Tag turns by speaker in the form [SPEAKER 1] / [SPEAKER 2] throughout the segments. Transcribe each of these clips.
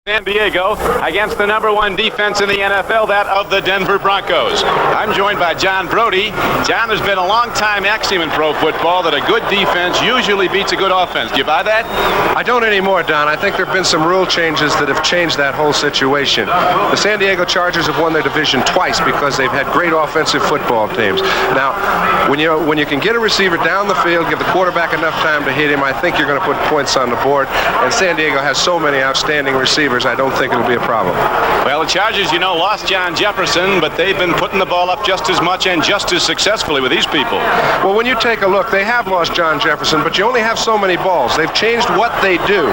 [SPEAKER 1] San Diego against the #1 defense in the NFL, that of the Denver Broncos. I'm joined by John Brody. John, there's been a long-time axiom in pro football that a good defense usually beats a good offense. Do you buy that?
[SPEAKER 2] I don't anymore, Don. I think there have been some rule changes that have changed that whole situation. The San Diego Chargers have won their division twice because they've had great offensive football teams. Now, when you can get a receiver down the field, give the quarterback enough time to hit him, I think you're going to put points on the board. And San Diego has so many outstanding receivers, I don't think it'll be a problem.
[SPEAKER 1] Well, the Chargers, lost John Jefferson, but they've been putting the ball up just as much and just as successfully with these people.
[SPEAKER 2] Well, when you take a look, they have lost John Jefferson, but you only have so many balls. They've changed what they do.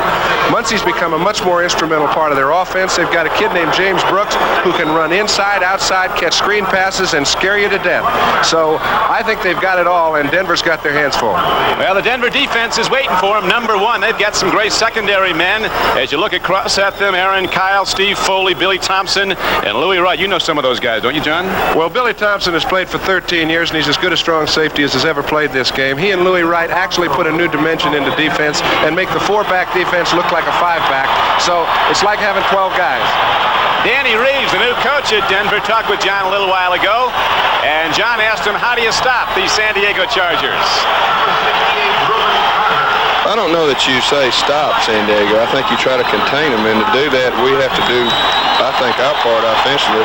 [SPEAKER 2] Muncie's become a much more instrumental part of their offense. They've got a kid named James Brooks who can run inside, outside, catch screen passes, and scare you to death. So I think they've got it all, and Denver's got their hands full.
[SPEAKER 1] Well, the Denver defense is waiting for them. #1, they've got some great secondary men. As you look across at them, Aaron Kyle, Steve Foley, Billy Thompson, and Louis Wright. You know some of those guys, don't you, John?
[SPEAKER 2] Well, Billy Thompson has played for 13 years, and he's as good a strong safety as has ever played this game. He and Louis Wright actually put a new dimension into defense and make the 4-back defense look like a 5-back. So it's like having 12 guys.
[SPEAKER 1] Danny Reeves, the new coach at Denver, talked with John a little while ago, and John asked him, how do you stop these San Diego Chargers?
[SPEAKER 3] I don't know that you say stop San Diego. I think you try to contain them, and to do that, we have to do, I think, our part offensively.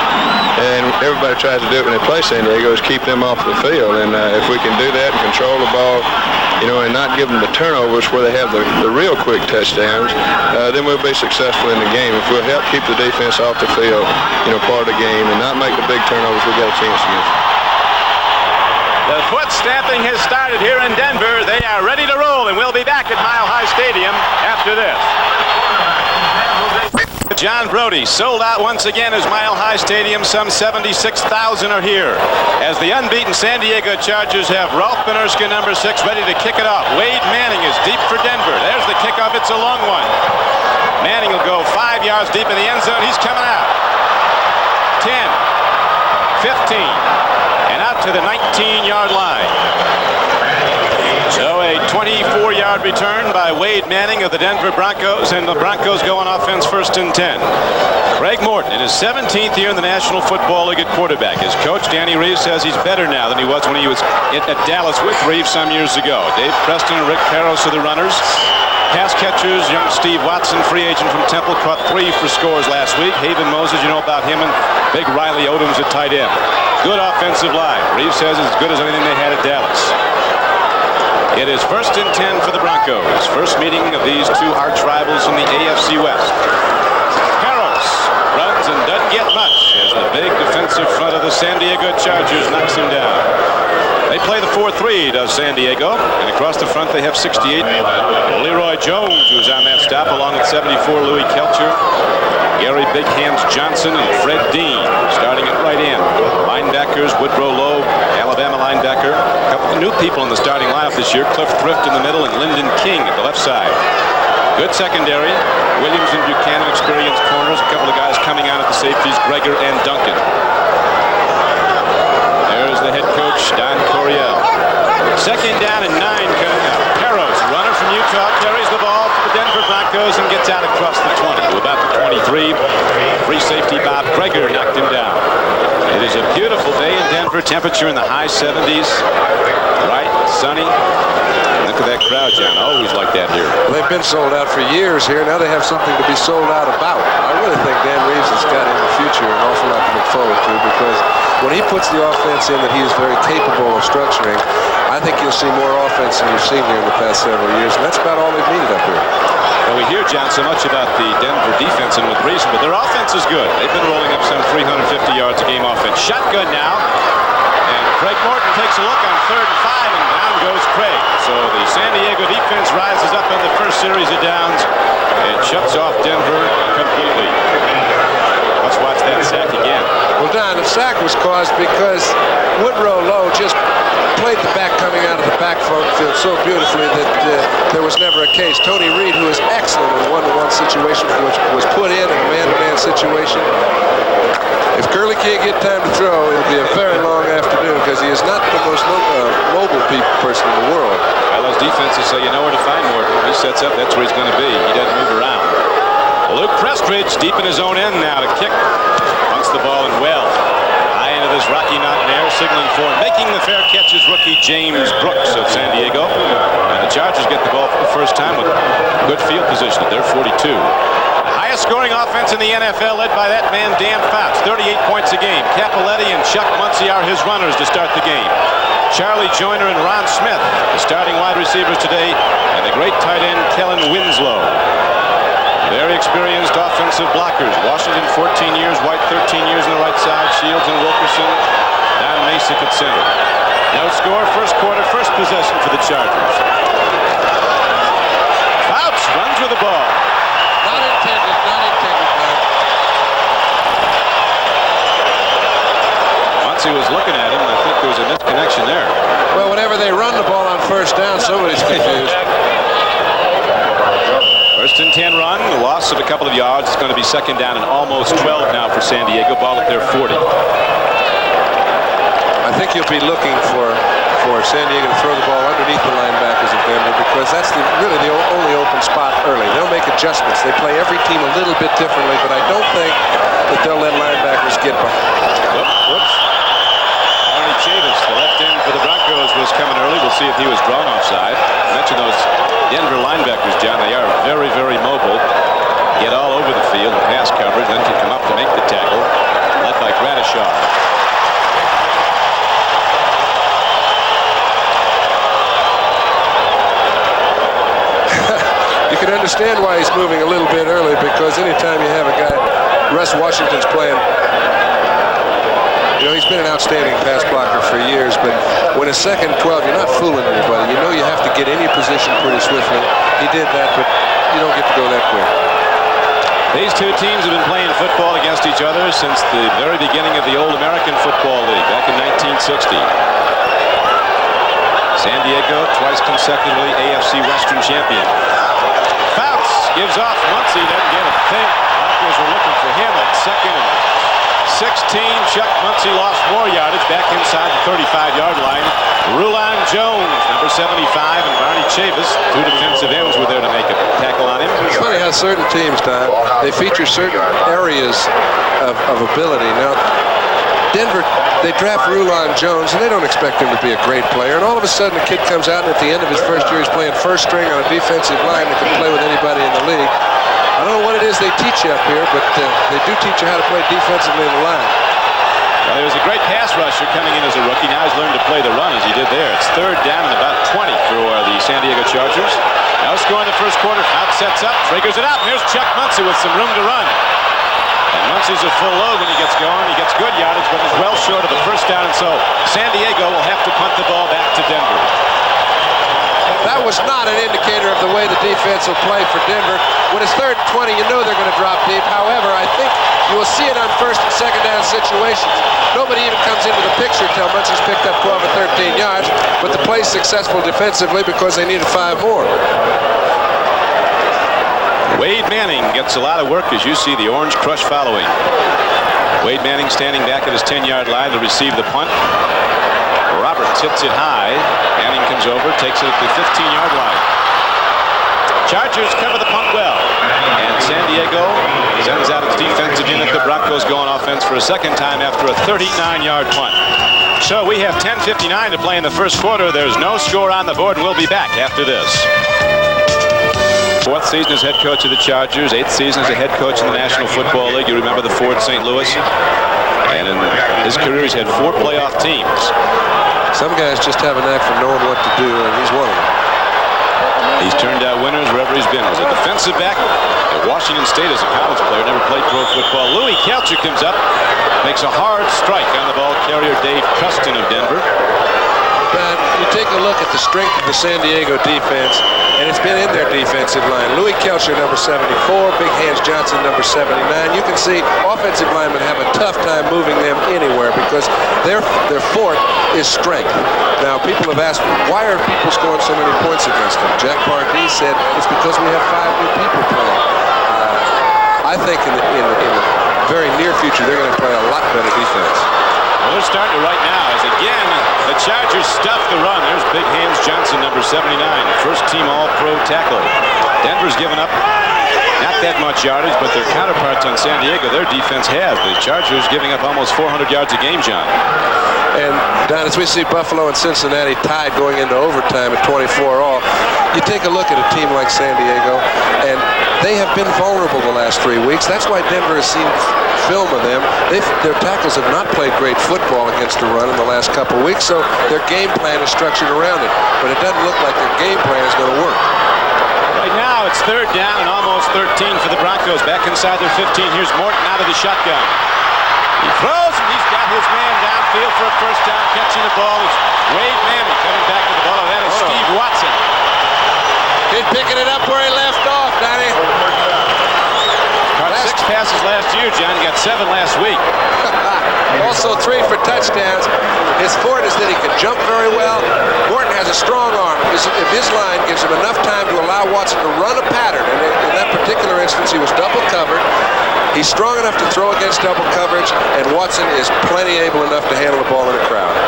[SPEAKER 3] And everybody tries to do it when they play San Diego is keep them off the field. And if we can do that and control the ball, and not give them the turnovers where they have the real quick touchdowns, then we'll be successful in the game. If we'll help keep the defense off the field, part of the game, and not make the big turnovers, we've got a chance against them.
[SPEAKER 1] The foot stamping has started here in Denver. They are ready to roll, and we'll be back at Mile High Stadium after this. John Brody, sold out once again as Mile High Stadium. Some 76,000 are here as the unbeaten San Diego Chargers have Ralph Benerska, #6, ready to kick it off. Wade Manning is deep for Denver. There's the kickoff. It's a long one. Manning will go 5 yards deep in the end zone. He's coming out. 10, 15. And out to the 19-yard line. So a 24-yard return by Wade Manning of the Denver Broncos, and the Broncos go on offense 1st and 10. Craig Morton in his 17th year in the National Football League at quarterback. His coach, Danny Reeves, says he's better now than he was when he was at Dallas with Reeves some years ago. Dave Preston and Rick Peros are the runners. Pass catchers, young Steve Watson, free agent from Temple, caught 3 for scores last week. Haven Moses, you know about him, and big Riley Odoms at tight end. Good offensive line. Reeves says it's as good as anything they had at Dallas. It is 1st and 10 for the Broncos. First meeting of these two arch rivals in the AFC West. Peros runs and doesn't get much as the big defensive front of the San Diego Chargers knocks him down. They play the 4-3, does San Diego, and across the front they have 68. Leroy Jones, who's on that stop, along with 74, Louis Kelcher, Gary Big Hands Johnson, and Fred Dean, starting at right end. Linebackers, Woodrow Lowe, Alabama linebacker. A couple of new people in the starting lineup this year, Cliff Thrift in the middle and Lyndon King at the left side. Good secondary, Williams and Buchanan, experienced corners, a couple of guys coming on at the safeties, Greger and Duncan. There's the head coach, Don Coryell. 2nd down and 9 coming up. Peros, runner from Utah, carries the ball for the Denver Broncos and gets out across the 20 to about the 23. Free safety Bob Greger knocked him down. It is a beautiful day in Denver, temperature in the high 70s. Bright, sunny. Look at that crowd, John. Always like that here.
[SPEAKER 2] Well, they've been sold out for years here. Now they have something to be sold out about. I really think Dan Reeves has got in the future an awful lot to look forward to, because when he puts the offense in that he is very capable of structuring, I think you'll see more offense than you've seen here in the past several years, and that's about all they've needed up here.
[SPEAKER 1] Well, we hear, John, so much about the Denver defense, and with reason, but their offense is good. They've been rolling up some 350 yards a game offense. Shotgun now, and Craig Morton takes a look on 3rd and 5, and down goes Craig. So the San Diego defense rises up in the first series of downs and shuts off Denver completely. Let's watch that sack again.
[SPEAKER 2] Well, Don, the sack was caused because Woodrow Lowe just played the back coming out of the backfield so beautifully that there was never a case. Tony Reed, who is excellent in one-to-one situations, was put in a man-to-man situation. If Curly can't get time to throw, it'll be a very long afternoon, because he is not the most mobile person in the world.
[SPEAKER 1] Well, those defenses say you know where to find Morton. He sets up, that's where he's going to be. He doesn't move around. Luke Prestridge deep in his own end now to kick. Punts the ball in well. High into this Rocky Mountain air, signaling for him. Making the fair catch is rookie James Brooks of San Diego. And the Chargers get the ball for the first time with good field position at their 42. The highest scoring offense in the NFL led by that man Dan Fouts. 38 points a game. Capoletti and Chuck Muncie are his runners to start the game. Charlie Joyner and Ron Smith, the starting wide receivers today, and the great tight end Kellen Winslow. Very experienced offensive blockers. Washington 14 years, White 13 years on the right side, Shields and Wilkerson, Don Masick at center. No score, first quarter, first possession for the Chargers. Fouts runs with the ball.
[SPEAKER 2] Not intended, not intended.
[SPEAKER 1] Muncie was looking at him, and I think there was a misconnection there.
[SPEAKER 2] Well, whenever they run the ball on first down, somebody's confused.
[SPEAKER 1] First and 10 run, the loss of a couple of yards. It's going to be second down and almost 12 now for San Diego. Ball at their 40.
[SPEAKER 2] I think you'll be looking for San Diego to throw the ball underneath the linebackers of Denver, because that's really the only open spot early. They'll make adjustments. They play every team a little bit differently, but I don't think that they'll let linebackers get behind.
[SPEAKER 1] Whoops. Arnie Chavis, the left end for the Broncos, was coming early. We'll see if he was drawn offside. I mentioned those Denver linebackers, John. They are very, very mobile. Get all over the field in pass coverage, then can come up to make the tackle. Led by Gradishaw.
[SPEAKER 2] You can understand why he's moving a little bit early, because anytime you have a guy, Russ Washington's playing, you know, he's been an outstanding pass blocker for years, but when it's second and 12, you're not fooling anybody. You know you have to get in your position pretty swiftly. He did that, but you don't get to go that quick.
[SPEAKER 1] These two teams have been playing football against each other since the very beginning of the old American Football League back in 1960. San Diego, twice consecutively AFC Western champion. Fouts gives off. Muncie doesn't get a thing. Broncos are looking for him at second and 16. Chuck Muncie lost more yardage back inside the 35-yard line. Rulon Jones, number 75, and Barney Chavis, two defensive ends, were there to make a tackle on him.
[SPEAKER 2] It's funny how certain teams, Don, they feature certain areas of ability. Now, Denver, they draft Rulon Jones, and they don't expect him to be a great player. And all of a sudden, a kid comes out, and at the end of his first year, he's playing first string on a defensive line that can play with anybody in the league. I don't know what it is they teach you up here, but they do teach you how to play defensively in the line.
[SPEAKER 1] Well, he was a great pass rusher coming in as a rookie. Now he's learned to play the run as he did there. It's third down and about 20 for the San Diego Chargers. Now scoring the first quarter. Fouts sets up, triggers it out, and there's Chuck Muncie with some room to run. And Muncie's a full load when he gets going. He gets good yardage, but is well short of the first down, and so San Diego will have to punt the ball back to Denver.
[SPEAKER 2] That was not an indicator of the way the defense will play for Denver. When it's third and 20, you know they're going to drop deep. However, I think you will see it on first and second down situations. Nobody even comes into the picture until Muncie's picked up 12 or 13 yards, but the play's successful defensively because they needed 5 more.
[SPEAKER 1] Wade Manning gets a lot of work as you see the Orange Crush following. Wade Manning standing back at his 10-yard line to receive the punt. Roberts hits it high. Manning comes over, takes it at the 15-yard line. Chargers cover the punt well. And San Diego sends out its defensive unit. The Broncos go on offense for a second time after a 39-yard punt. So we have 10:59 to play in the first quarter. There's no score on the board, and we'll be back after this. Fourth season as head coach of the Chargers. 8th season as a head coach in the National Football League. You remember the Ford St. Louis. And in his career, he's had 4 playoff teams.
[SPEAKER 2] Some guys just have a knack for knowing what to do, and he's one of them.
[SPEAKER 1] He's turned out winners wherever he's been. As a defensive back at Washington State as a college player, never played pro football. Louis Kelcher comes up, makes a hard strike on the ball carrier Dave Preston of Denver.
[SPEAKER 2] But you take a look at the strength of the San Diego defense, and it's been in their defensive line. Louis Kelcher, number 74, Big Hands Johnson, number 79. You can see offensive linemen have a tough time moving them anywhere because their fort is strength. Now, people have asked, why are people scoring so many points against them? Jack Pardee said, it's because we have 5 new people playing. I think in the very near future, they're going to play a lot better defense.
[SPEAKER 1] Well, they're starting to right now as again the Chargers stuff the run. There's Big Hands Johnson, number 79, first team All-Pro tackle. Denver's given up Not that much yardage, but their counterparts on San Diego, their defense has. The Chargers giving up almost 400 yards a game, John.
[SPEAKER 2] And Don, as we see Buffalo and Cincinnati tied going into overtime at 24 all, you take a look at a team like San Diego, and they have been vulnerable the last 3 weeks. That's why Denver has seen film of them. Their tackles have not played great football against the run in the last couple of weeks, so their game plan is structured around it. But it doesn't look like their game plan is going to work.
[SPEAKER 1] Right now, it's 3rd down and almost 13 for the Broncos. Back inside their 15. Here's Morton out of the shotgun. He throws, and he's got his man downfield for a first down. Catching the ball is Wade Manning coming back to the ball. That is Steve Watson.
[SPEAKER 2] He's picking it up where he left off, Donnie.
[SPEAKER 1] Caught 6 passes last year, John. He got 7 last week.
[SPEAKER 2] Also 3 for touchdowns. His forte is that he can jump very well. Morton has a strong arm. If his line gives him enough time to allow Watson to run a pattern, and in that particular instance he was double covered, he's strong enough to throw against double coverage, and Watson is plenty able enough to handle the ball in a crowd.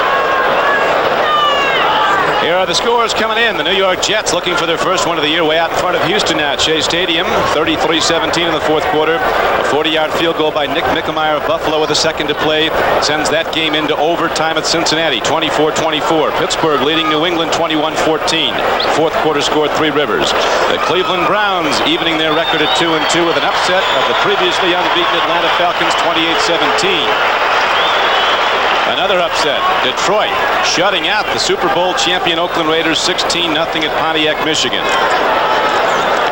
[SPEAKER 1] Here are the scores coming in. The New York Jets looking for their first one of the year, way out in front of Houston now at Shea Stadium. 33-17 in the 4th quarter. A 40-yard field goal by Nick Mickemeyer of Buffalo with a second to play sends that game into overtime at Cincinnati, 24-24. Pittsburgh leading New England 21-14. 4th quarter scored 3 Rivers. The Cleveland Browns evening their record at 2-2 with an upset of the previously unbeaten Atlanta Falcons, 28-17. Another upset, Detroit shutting out the Super Bowl champion Oakland Raiders 16-0 at Pontiac, Michigan.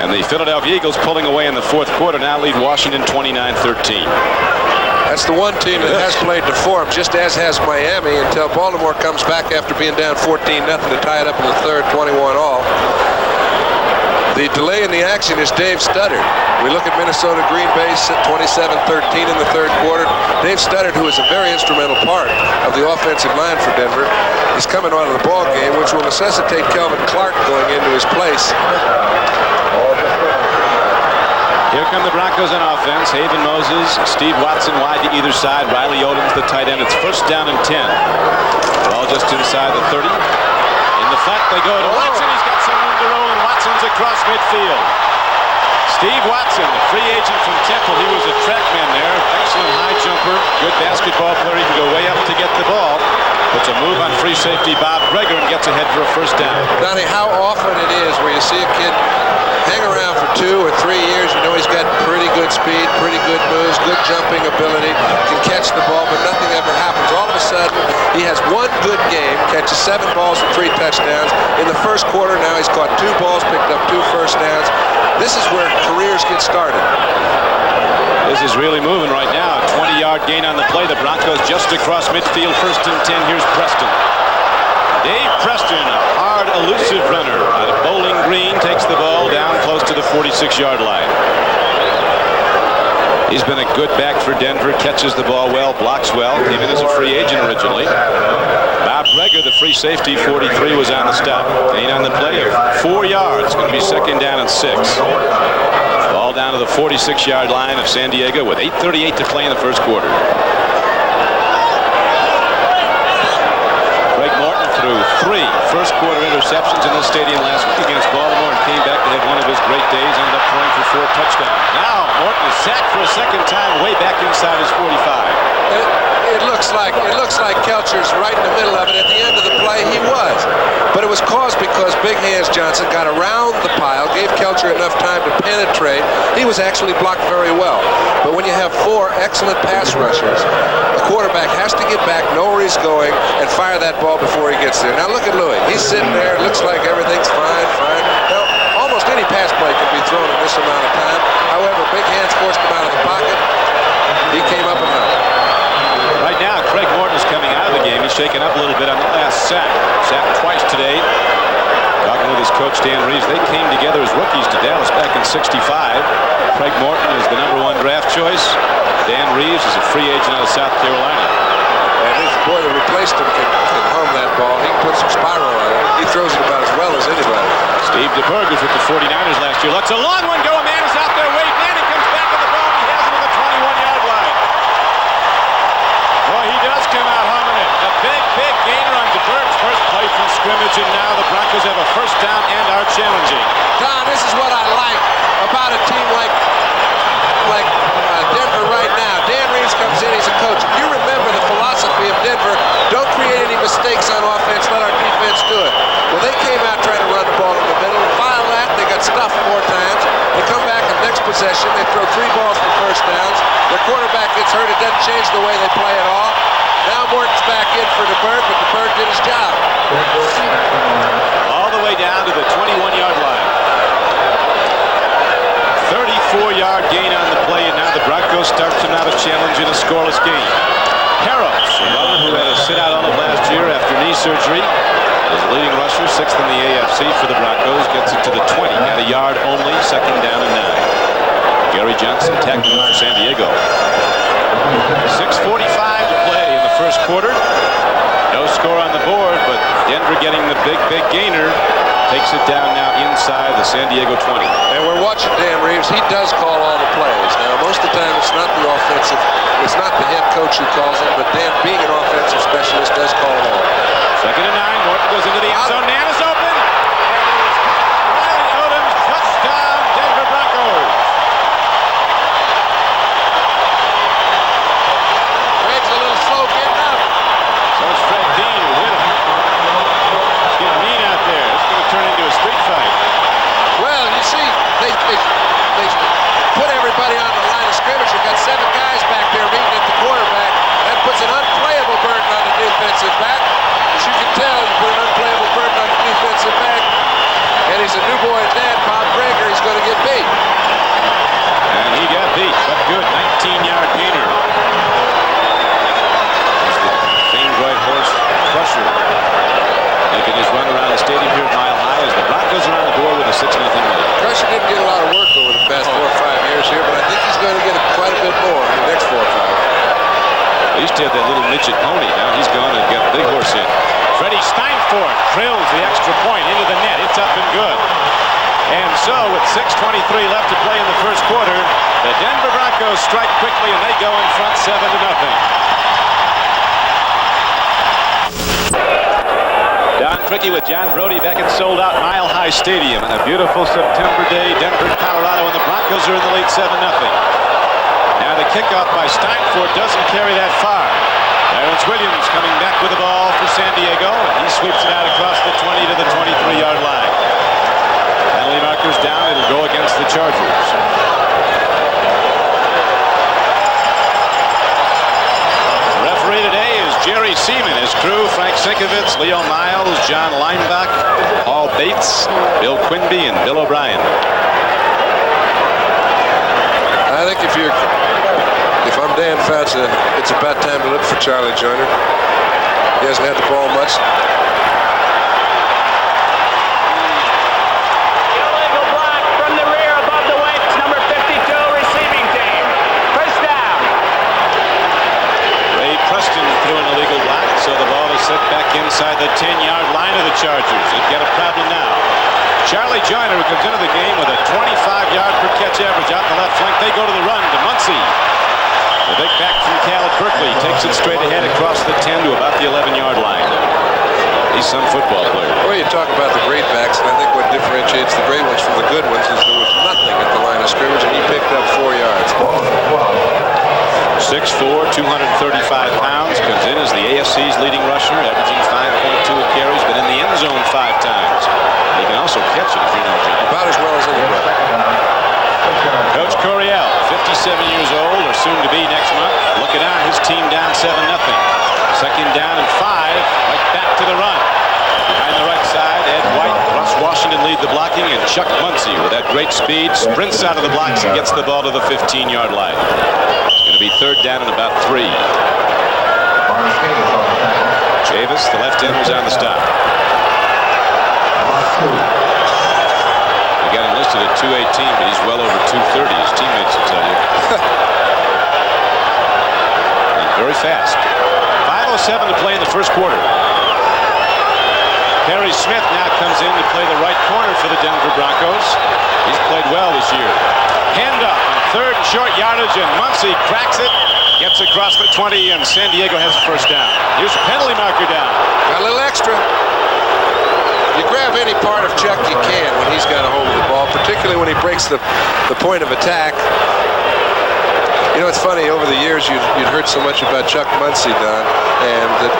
[SPEAKER 1] And the Philadelphia Eagles pulling away in the 4th quarter now lead Washington 29-13.
[SPEAKER 2] That's the one team that has played to form, just as has Miami, until Baltimore comes back after being down 14-0 to tie it up in the 3rd, 21 all. The delay in the action is Dave Studdard. We look at Minnesota Green Bay 27-13 in the 3rd quarter. Dave Studdard, who is a very instrumental part of the offensive line for Denver, is coming out of the ball game, which will necessitate Kelvin Clark going into his place.
[SPEAKER 1] Here come the Broncos on offense. Haven Moses, Steve Watson wide to either side. Riley Odom's the tight end. It's 1st down and 10. Ball just inside the 30. In the flat they go to Watson. He's got some room to roll, and Watson's across midfield. Steve Watson, the free agent from Temple. He was a trackman there. Excellent high jumper. Good basketball player. He can go way up to get the ball. Puts a move on free safety Bob Greger and gets ahead for a 1st down.
[SPEAKER 2] Donnie, how often it is where you see a kid hang around for 2 or 3 years, you know he's got pretty good speed, pretty good moves, good jumping ability, can catch the ball, but nothing ever happens. All of a sudden, he has one good game, catches 7 balls and 3 touchdowns. In the 1st quarter, now he's caught 2 balls, picked up 2 first downs. This is where careers get started.
[SPEAKER 1] This is really moving right now. A 20-yard gain on the play. The Broncos just across midfield, 1st and 10. Here's Preston. Dave Preston, a hard, elusive runner out of Bowling Green, takes the ball down close to the 46-yard line. He's been a good back for Denver, catches the ball well, blocks well, came in as a free agent originally. Bob Greger, the free safety, 43, was on the stop. Gain on the play of 4 yards. Going to be 2nd down and 6. Ball down to the 46-yard line of San Diego with 8:38 to play in the 1st quarter. Threw 3 first-quarter interceptions in this stadium last week against Baltimore and came back to have one of his great days, ended up throwing for 4 touchdowns. Now Morton is sacked for a 2nd time way back inside his 45.
[SPEAKER 2] It looks like Kelcher's right in the middle of it. At the end of the play, he was. But it was caused because Big Hands Johnson got around the pile, gave Kelcher enough time to penetrate. He was actually blocked very well. But when you have 4 excellent pass rushers, the quarterback has to get back, know where he's going, and fire that ball before he gets there. Now look at Louis. He's sitting there. It looks like everything's fine. Now, almost any pass play can be thrown in this amount of time. However, Big Hands forced him out of the pocket. He came up and out.
[SPEAKER 1] Right now, Craig Morton is coming out of the game. He's shaken up a little bit on the last sack. Sacked twice today. Talking with his coach, Dan Reeves. They came together as rookies to Dallas back in '65. Craig Morton is the #1 draft choice. Dan Reeves is a free agent out of South Carolina.
[SPEAKER 2] And this boy that replaced him can hum that ball. He can put some spiral on it. He throws it about as well as anybody.
[SPEAKER 1] Steve DeBerg was with the 49ers last year. Lets a long one go. A man is out there. Wade Manning comes back to the ball. He has it at the 21-yard line. Boy, he does come out humming it. A big gainer on DeBerg's first play from scrimmage, and now the Broncos have a 1st down and are challenging.
[SPEAKER 2] Don, this is what I like about a team like 3 balls for first downs. Their quarterback gets hurt. It doesn't change the way they play at all. Now Morton's back in for DeBerg, but DeBerg did his job.
[SPEAKER 1] All the way down to the 21-yard line. 34-yard gain on the play, and now the Broncos start to mount a challenge in a scoreless game. Harris, a runner who had to sit out all of last year after knee surgery, is the leading rusher, 6th in the AFC for the Broncos, gets it to the 20. Got a yard only, 2nd down and 9. Gary Johnson tackling for San Diego. 6:45 to play in the first quarter. No score on the board, but Denver getting the big gainer. Takes it down now inside the San Diego 20.
[SPEAKER 2] And we're watching Dan Reeves. He does call all the plays. Now, most of the time, it's not the offensive, it's not the head coach who calls them, but Dan, being an offensive specialist, does call it all.
[SPEAKER 1] 2nd and 9. Morton goes into the end zone. Nan is open. Riley Odom's touchdown, Denver Broncos.
[SPEAKER 2] Greg's a little slow getting up.
[SPEAKER 1] So it's Fred Dean with him. It's getting mean out there. It's going to turn into a street fight.
[SPEAKER 2] Well, you see, they put everybody on the line of scrimmage. They've got 7 guys back there meeting at the quarterback. That puts an unplayable burden on the defensive back. As you can tell, you put an unplayable burden on the defensive back. And he's a new boy at that, Bob Prager. He's going to get beat.
[SPEAKER 1] And he got beat, but good. 19-yard gainer. He's the famed White Horse Crusher, making his run around the stadium here at Mile High as the Broncos are on the board with a 6-0 lead.
[SPEAKER 2] Crusher didn't get a lot of work over the past 4 or 5 years here, but I think he's going to get quite a bit more in the next 4 or 5.
[SPEAKER 1] He used to have that little midget pony. Now he's gone and got the big horse in. Freddie Steinfort drills the extra point into the net. It's up and good. And so with 6:23 left to play in the first quarter, the Denver Broncos strike quickly and they go in front 7-0. Don Criqui with John Brody back at sold-out Mile High Stadium on a beautiful September day, Denver, Colorado, and the Broncos are in the lead 7-0. Now the kickoff by Steinfort doesn't carry that far. Terrence Williams coming back with the ball for San Diego, and he sweeps it out across the 20 to the 23-yard line. Penalty markers down. It'll go against the Chargers. Referee today is Jerry Seaman. His crew, Frank Sinkovitz, Leo Miles, John Leinbach, Paul Bates, Bill Quinby, and Bill O'Brien.
[SPEAKER 2] I think if I'm Dan Fouts, it's about time to look for Charlie Joyner. He hasn't had the ball much.
[SPEAKER 4] Illegal block from the rear above the weights, number 52 receiving team. First down.
[SPEAKER 1] Ray Preston threw an illegal block, so the ball is set back inside the 10-yard line of the Chargers. They've got a problem now. Charlie Joyner, who comes into the game with a 25-yard per catch average out the left flank. They go to the run to Muncie. The big back from Cal at Berkeley takes it straight ahead across the 10 to about the 11-yard line. He's some football player.
[SPEAKER 2] Well, you talk about the great backs, and I think what differentiates the great ones from the good ones is there was nothing at the line of scrimmage, and he picked up 4 yards.
[SPEAKER 1] 6'4", 235 pounds, comes in as the AFC's leading rusher, averaging 5.2 a carry. He's been in the end zone 5 times. He can also catch it, if you know, John.
[SPEAKER 2] About as well as anybody.
[SPEAKER 1] Coach Coryell, 57 years old, or soon to be next month. Looking out, his team down 7-0. 2nd down and 5, right back to the run. Behind the right side, Ed White, Russ Washington lead the blocking, and Chuck Muncie with that great speed sprints out of the blocks and gets the ball to the 15-yard line. It's going to be 3rd down and about 3. Chavis, the left end, was on the stop. He got enlisted at 218, but he's well over 230, his teammates will tell you. And very fast. 5:07 to play in the first quarter. Perry Smith now comes in to play the right corner for the Denver Broncos. He's played well this year. Handoff on 3rd and short yardage, and Muncie cracks it, gets across the 20, and San Diego has the first down. Here's a penalty marker down.
[SPEAKER 2] Got a little extra. You grab any part of Chuck you can when he's got a hold of the ball, particularly when he breaks the point of attack. You know, it's funny, over the years you'd heard so much about Chuck Muncie, Don, and that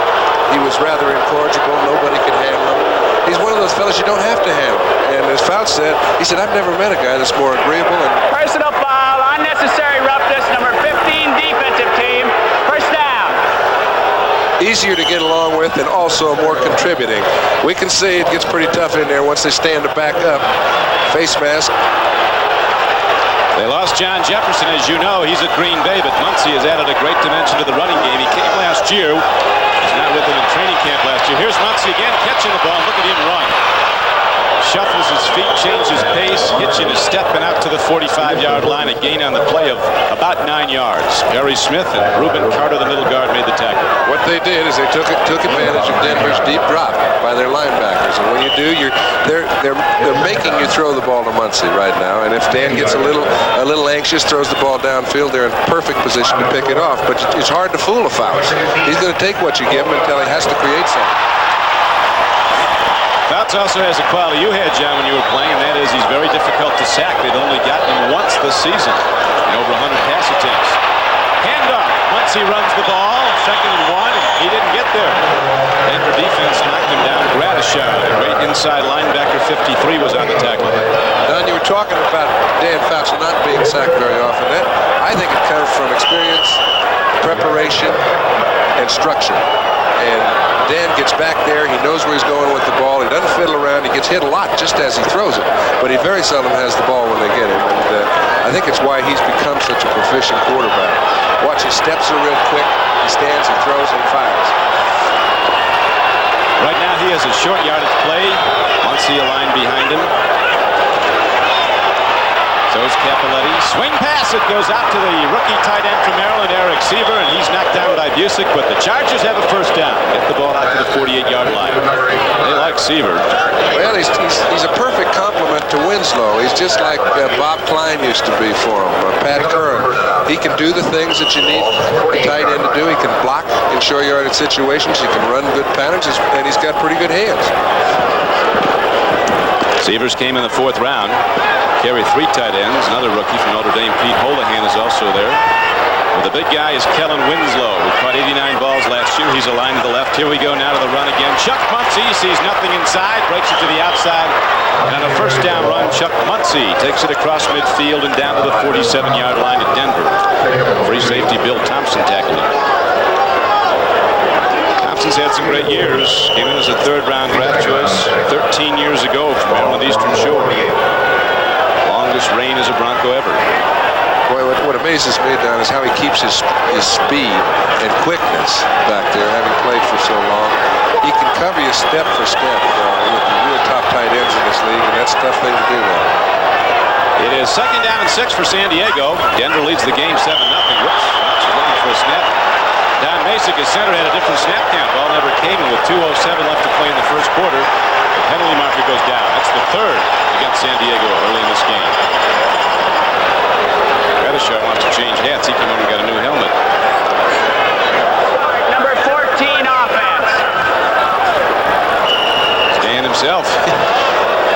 [SPEAKER 2] he was rather incorrigible. Nobody could handle him. he's one of those fellas you don't have to handle. And as Fouts said, he said, I've never met a guy that's more agreeable. And
[SPEAKER 4] Personal foul, unnecessary roughness, number 15 defensive team. First down.
[SPEAKER 2] easier to get along with and also more contributing. We can see it gets pretty tough in there once they stand to back up. Face mask.
[SPEAKER 1] They lost John Jefferson, as you know. He's at Green Bay, but Muncie has added a great dimension to the running game. He came last year. He's not with them in training camp last year. Here's Muncie again, catching the ball. Look at him run. Shuffles his feet, changes pace, hitching his step and out to the 45-yard line. A gain on the play of about 9 yards. Barry Smith and Reuben Carter, the middle guard, made the tackle.
[SPEAKER 2] What they did is they took advantage of Denver's deep drop by their linebackers, and when you do, they're making you throw the ball to Muncie right now. And if Dan gets a little anxious, throws the ball downfield, they're in perfect position to pick it off. But it's hard to fool a Fouts. He's going to take what you give him until he has to create something.
[SPEAKER 1] Fouts also has a quality you had, John, when you were playing, and that is he's very difficult to sack. They've only gotten him once this season in over 100 pass attempts. Handoff. Muncie runs the ball, 2nd and 1, and he didn't get there. Denver defense knocked him down. Gradishar, the great inside linebacker, 53, was on the tackle.
[SPEAKER 2] Don, you were talking about Dan Fouts not being sacked very often. I think it comes from experience, preparation, and structure. And Dan gets back there. He knows where he's going with the ball. He doesn't fiddle around. He gets hit a lot just as he throws it. But he very seldom has the ball when they get him. And I think it's why he's become such a proficient quarterback. Watch, his steps are real quick. He stands, he throws, and he fires.
[SPEAKER 1] Right now he has a short yardage play. Muncie a line behind him. So's Capoletti. Swing pass. It goes out to the rookie tight end from Maryland, Eric Seaver, and he's knocked down by Busick, but the Chargers have a first down. Get the ball out to the 48-yard line. They like Seaver.
[SPEAKER 2] Well, he's a perfect complement to Winslow. He's just like Bob Klein used to be for him, Pat Curran. He can do the things that you need a tight end to do. He can block in short yardage situations. He can run good patterns, and he's got pretty good hands.
[SPEAKER 1] Seavers came in the 4th round. Carried 3 tight ends. Another rookie from Notre Dame, Pete Holohan, is also there. Well, the big guy is Kellen Winslow, who caught 89 balls last year. He's aligned to the left. Here we go now to the run again. Chuck Muncie sees nothing inside, breaks it to the outside. And on a first down run, Chuck Muncie takes it across midfield and down to the 47-yard line at Denver. Free safety Bill Thompson tackled him. Thompson's had some great years. Came in as a 3rd-round draft choice 13 years ago from Maryland Eastern Shore. Longest reign as a Bronco ever.
[SPEAKER 2] Boy, what amazes me, Don, is how he keeps his speed and quickness back there, having played for so long. He can cover you step for step with the real top tight ends in this league, and that's a tough thing to do now.
[SPEAKER 1] It is 2nd down and 6 for San Diego. Denver leads the game 7-0. Whoops, Fox is looking for a snap. Don Masick, his center, had a different snap count. Ball never came in with 2:07 left to play in the first quarter. The penalty marker goes down. That's the 3rd against San Diego early in this game. Gradishar wants to change hats. He came over and got a new helmet.
[SPEAKER 4] Number 14 offense.
[SPEAKER 1] Stan himself.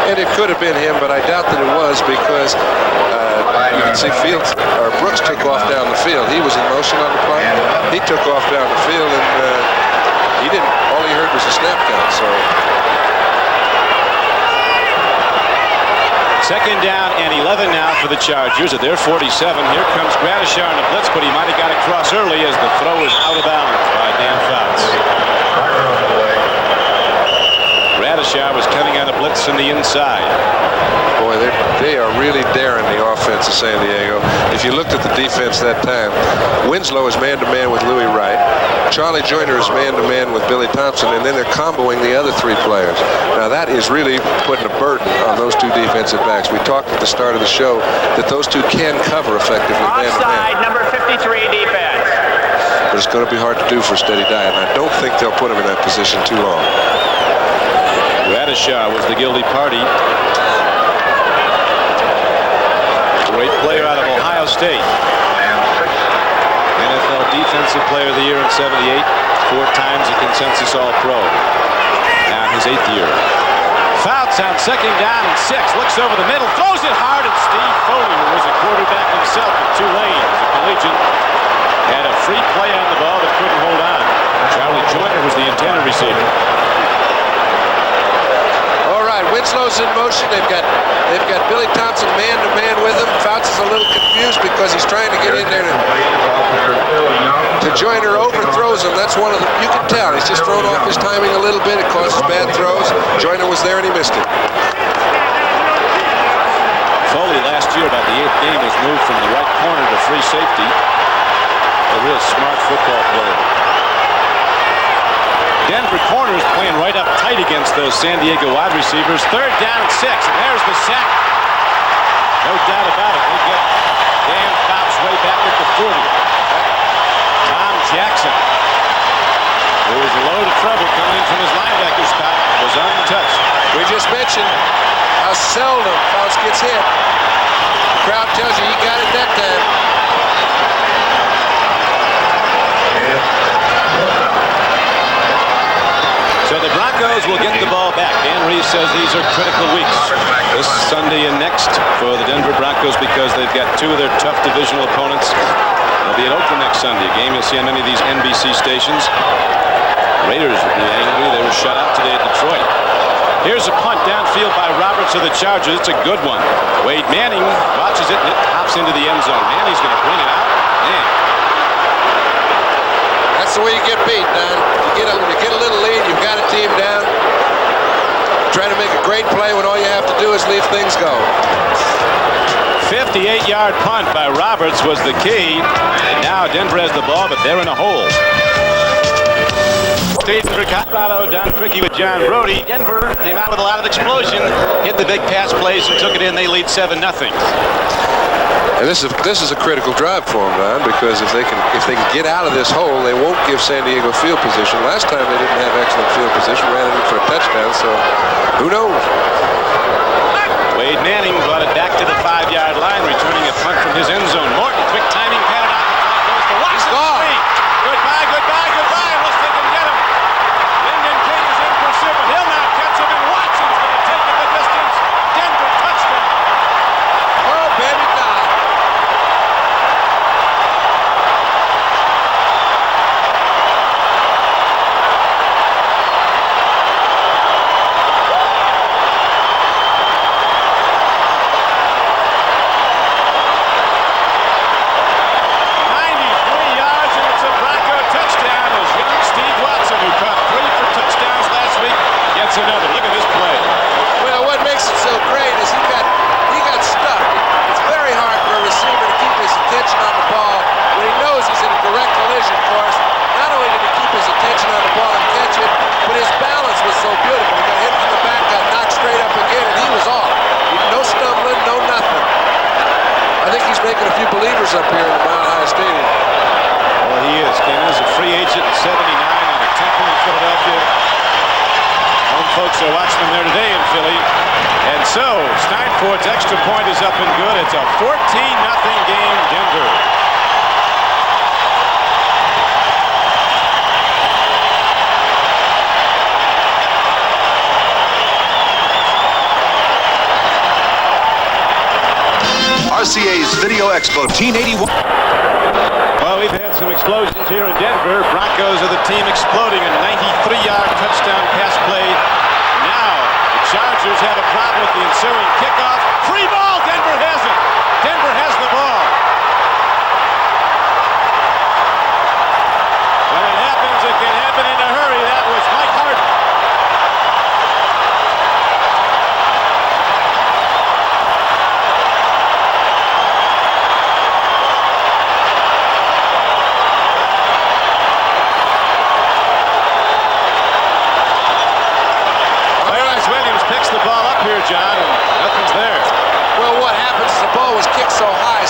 [SPEAKER 2] And it could have been him, but I doubt that it was because you can see Brooks took off down the field. He was in motion on the play. He took off down the field, and he didn't. All he heard was a snap count. So
[SPEAKER 1] 2nd down and 11 now for the Chargers at their 47. Here comes Gradishar on the blitz, but he might have got across early as the throw is out of bounds by Dan Fouts. Gradishar was coming on a blitz from the inside.
[SPEAKER 2] boy, they are really daring the offense of San Diego. If you looked at the defense that time, Winslow is man-to-man with Louis Wright. Charlie Joyner is man-to-man with Billy Thompson, and then they're comboing the other 3 players. Now that is really putting a burden on those 2 defensive backs. We talked at the start of the show that those 2 can cover effectively man-to-man.
[SPEAKER 4] Offside, number 53 defense.
[SPEAKER 2] But it's going to be hard to do for Steady Diet, and I don't think they'll put him in that position too long.
[SPEAKER 1] Gradishar was the guilty party. Great player out of Ohio State. NFL Defensive Player of the Year in '78. 4 times a consensus All-Pro. Now his 8th year. Fouts on 2nd down and 6. Looks over the middle. Throws it hard, and Steve Foley, who was a quarterback himself at Tulane as a collegiate, had a free play on the ball but couldn't hold on. Charlie Joyner was the intended receiver.
[SPEAKER 2] right in there to Joyner overthrows him. That's one of the, you can tell, he's just thrown off his timing a little bit. It causes bad throws. Joyner was there and he missed it.
[SPEAKER 1] Foley last year, about the 8th game, was moved from the right corner to free safety. A real smart football player. Denver corners playing right up tight against those San Diego wide receivers. 3rd down and 6, and there's the sack. No doubt about it. They get Dan Fouts way back at the 40. Tom Jackson, who was a load of trouble coming in from his linebacker spot, was untouched.
[SPEAKER 2] We just mentioned how seldom Fouts gets hit. The crowd tells you he got it that time.
[SPEAKER 1] So the Broncos will get the ball back. Dan Reeves says these are critical weeks, this Sunday and next, for the Denver Broncos, because they've got 2 of their tough divisional opponents. They'll be in Oakland next Sunday, a game you'll see on many of these NBC stations. Raiders will be angry. They were shut out today at Detroit. Here's a punt downfield by Roberts of the Chargers. It's a good one. Wade Manning watches it, and it hops into the end zone. Manning's going to bring it out. Man.
[SPEAKER 2] That's the way you get beat, Don. You get a little lead, you've got a team down. Try to make a great play when all you have to do is leave things go.
[SPEAKER 1] 58-yard punt by Roberts was the key. And now Denver has the ball, but they're in a hole. Staying for Colorado, Don Criqui with John Brody. Denver came out with a lot of explosion, hit the big pass plays, and took it in. They lead 7-0.
[SPEAKER 2] And this is a critical drive for them, Don, because if they can get out of this hole, they won't give San Diego field position. Last time they didn't have excellent field position, ran it in for a touchdown, so who knows?
[SPEAKER 1] Wade Manning brought it back to the 5-yard line, returning a punt from his end zone. Morton, quick timing, patted out the front, goes to Watson.
[SPEAKER 2] He's gone.
[SPEAKER 1] Goodbye, goodbye, goodbye, unless they can get him. Lyndon King is in pursuit, but he'll not catch him, and Watson's going to take it the distance. Denver touchdown.
[SPEAKER 2] Oh, baby, God.
[SPEAKER 1] Another. Look at this play.
[SPEAKER 2] Well, what makes it so great is he got stuck. It's very hard for a receiver to keep his attention on the ball when he knows he's in a direct collision course. Not only did he keep his attention on the ball and catch it, but his balance was so beautiful. He got hit from the back, got knocked straight up again, and he was off. No stumbling, no nothing. I think he's making a few believers up here in the Mile High Stadium.
[SPEAKER 1] Well, he is. Came as a free agent in '79 out of Temple in Philadelphia. Home folks are watching them there today in Philly. And so, Steinforth's extra point is up and good. It's a 14-0 game, Denver.
[SPEAKER 5] RCA's Video Expo 1981.
[SPEAKER 1] Well, we've had some explosions here in Denver. Broncos are the team exploding. A 93-yard touchdown pass play. Now, the Chargers have a problem with the ensuing kickoff. Free ball! Denver has it! Denver has the ball. When it happens, it can happen in a hurry. That was Mike Harden. John, and nothing's there.
[SPEAKER 2] Well, what happens is the ball was kicked so high,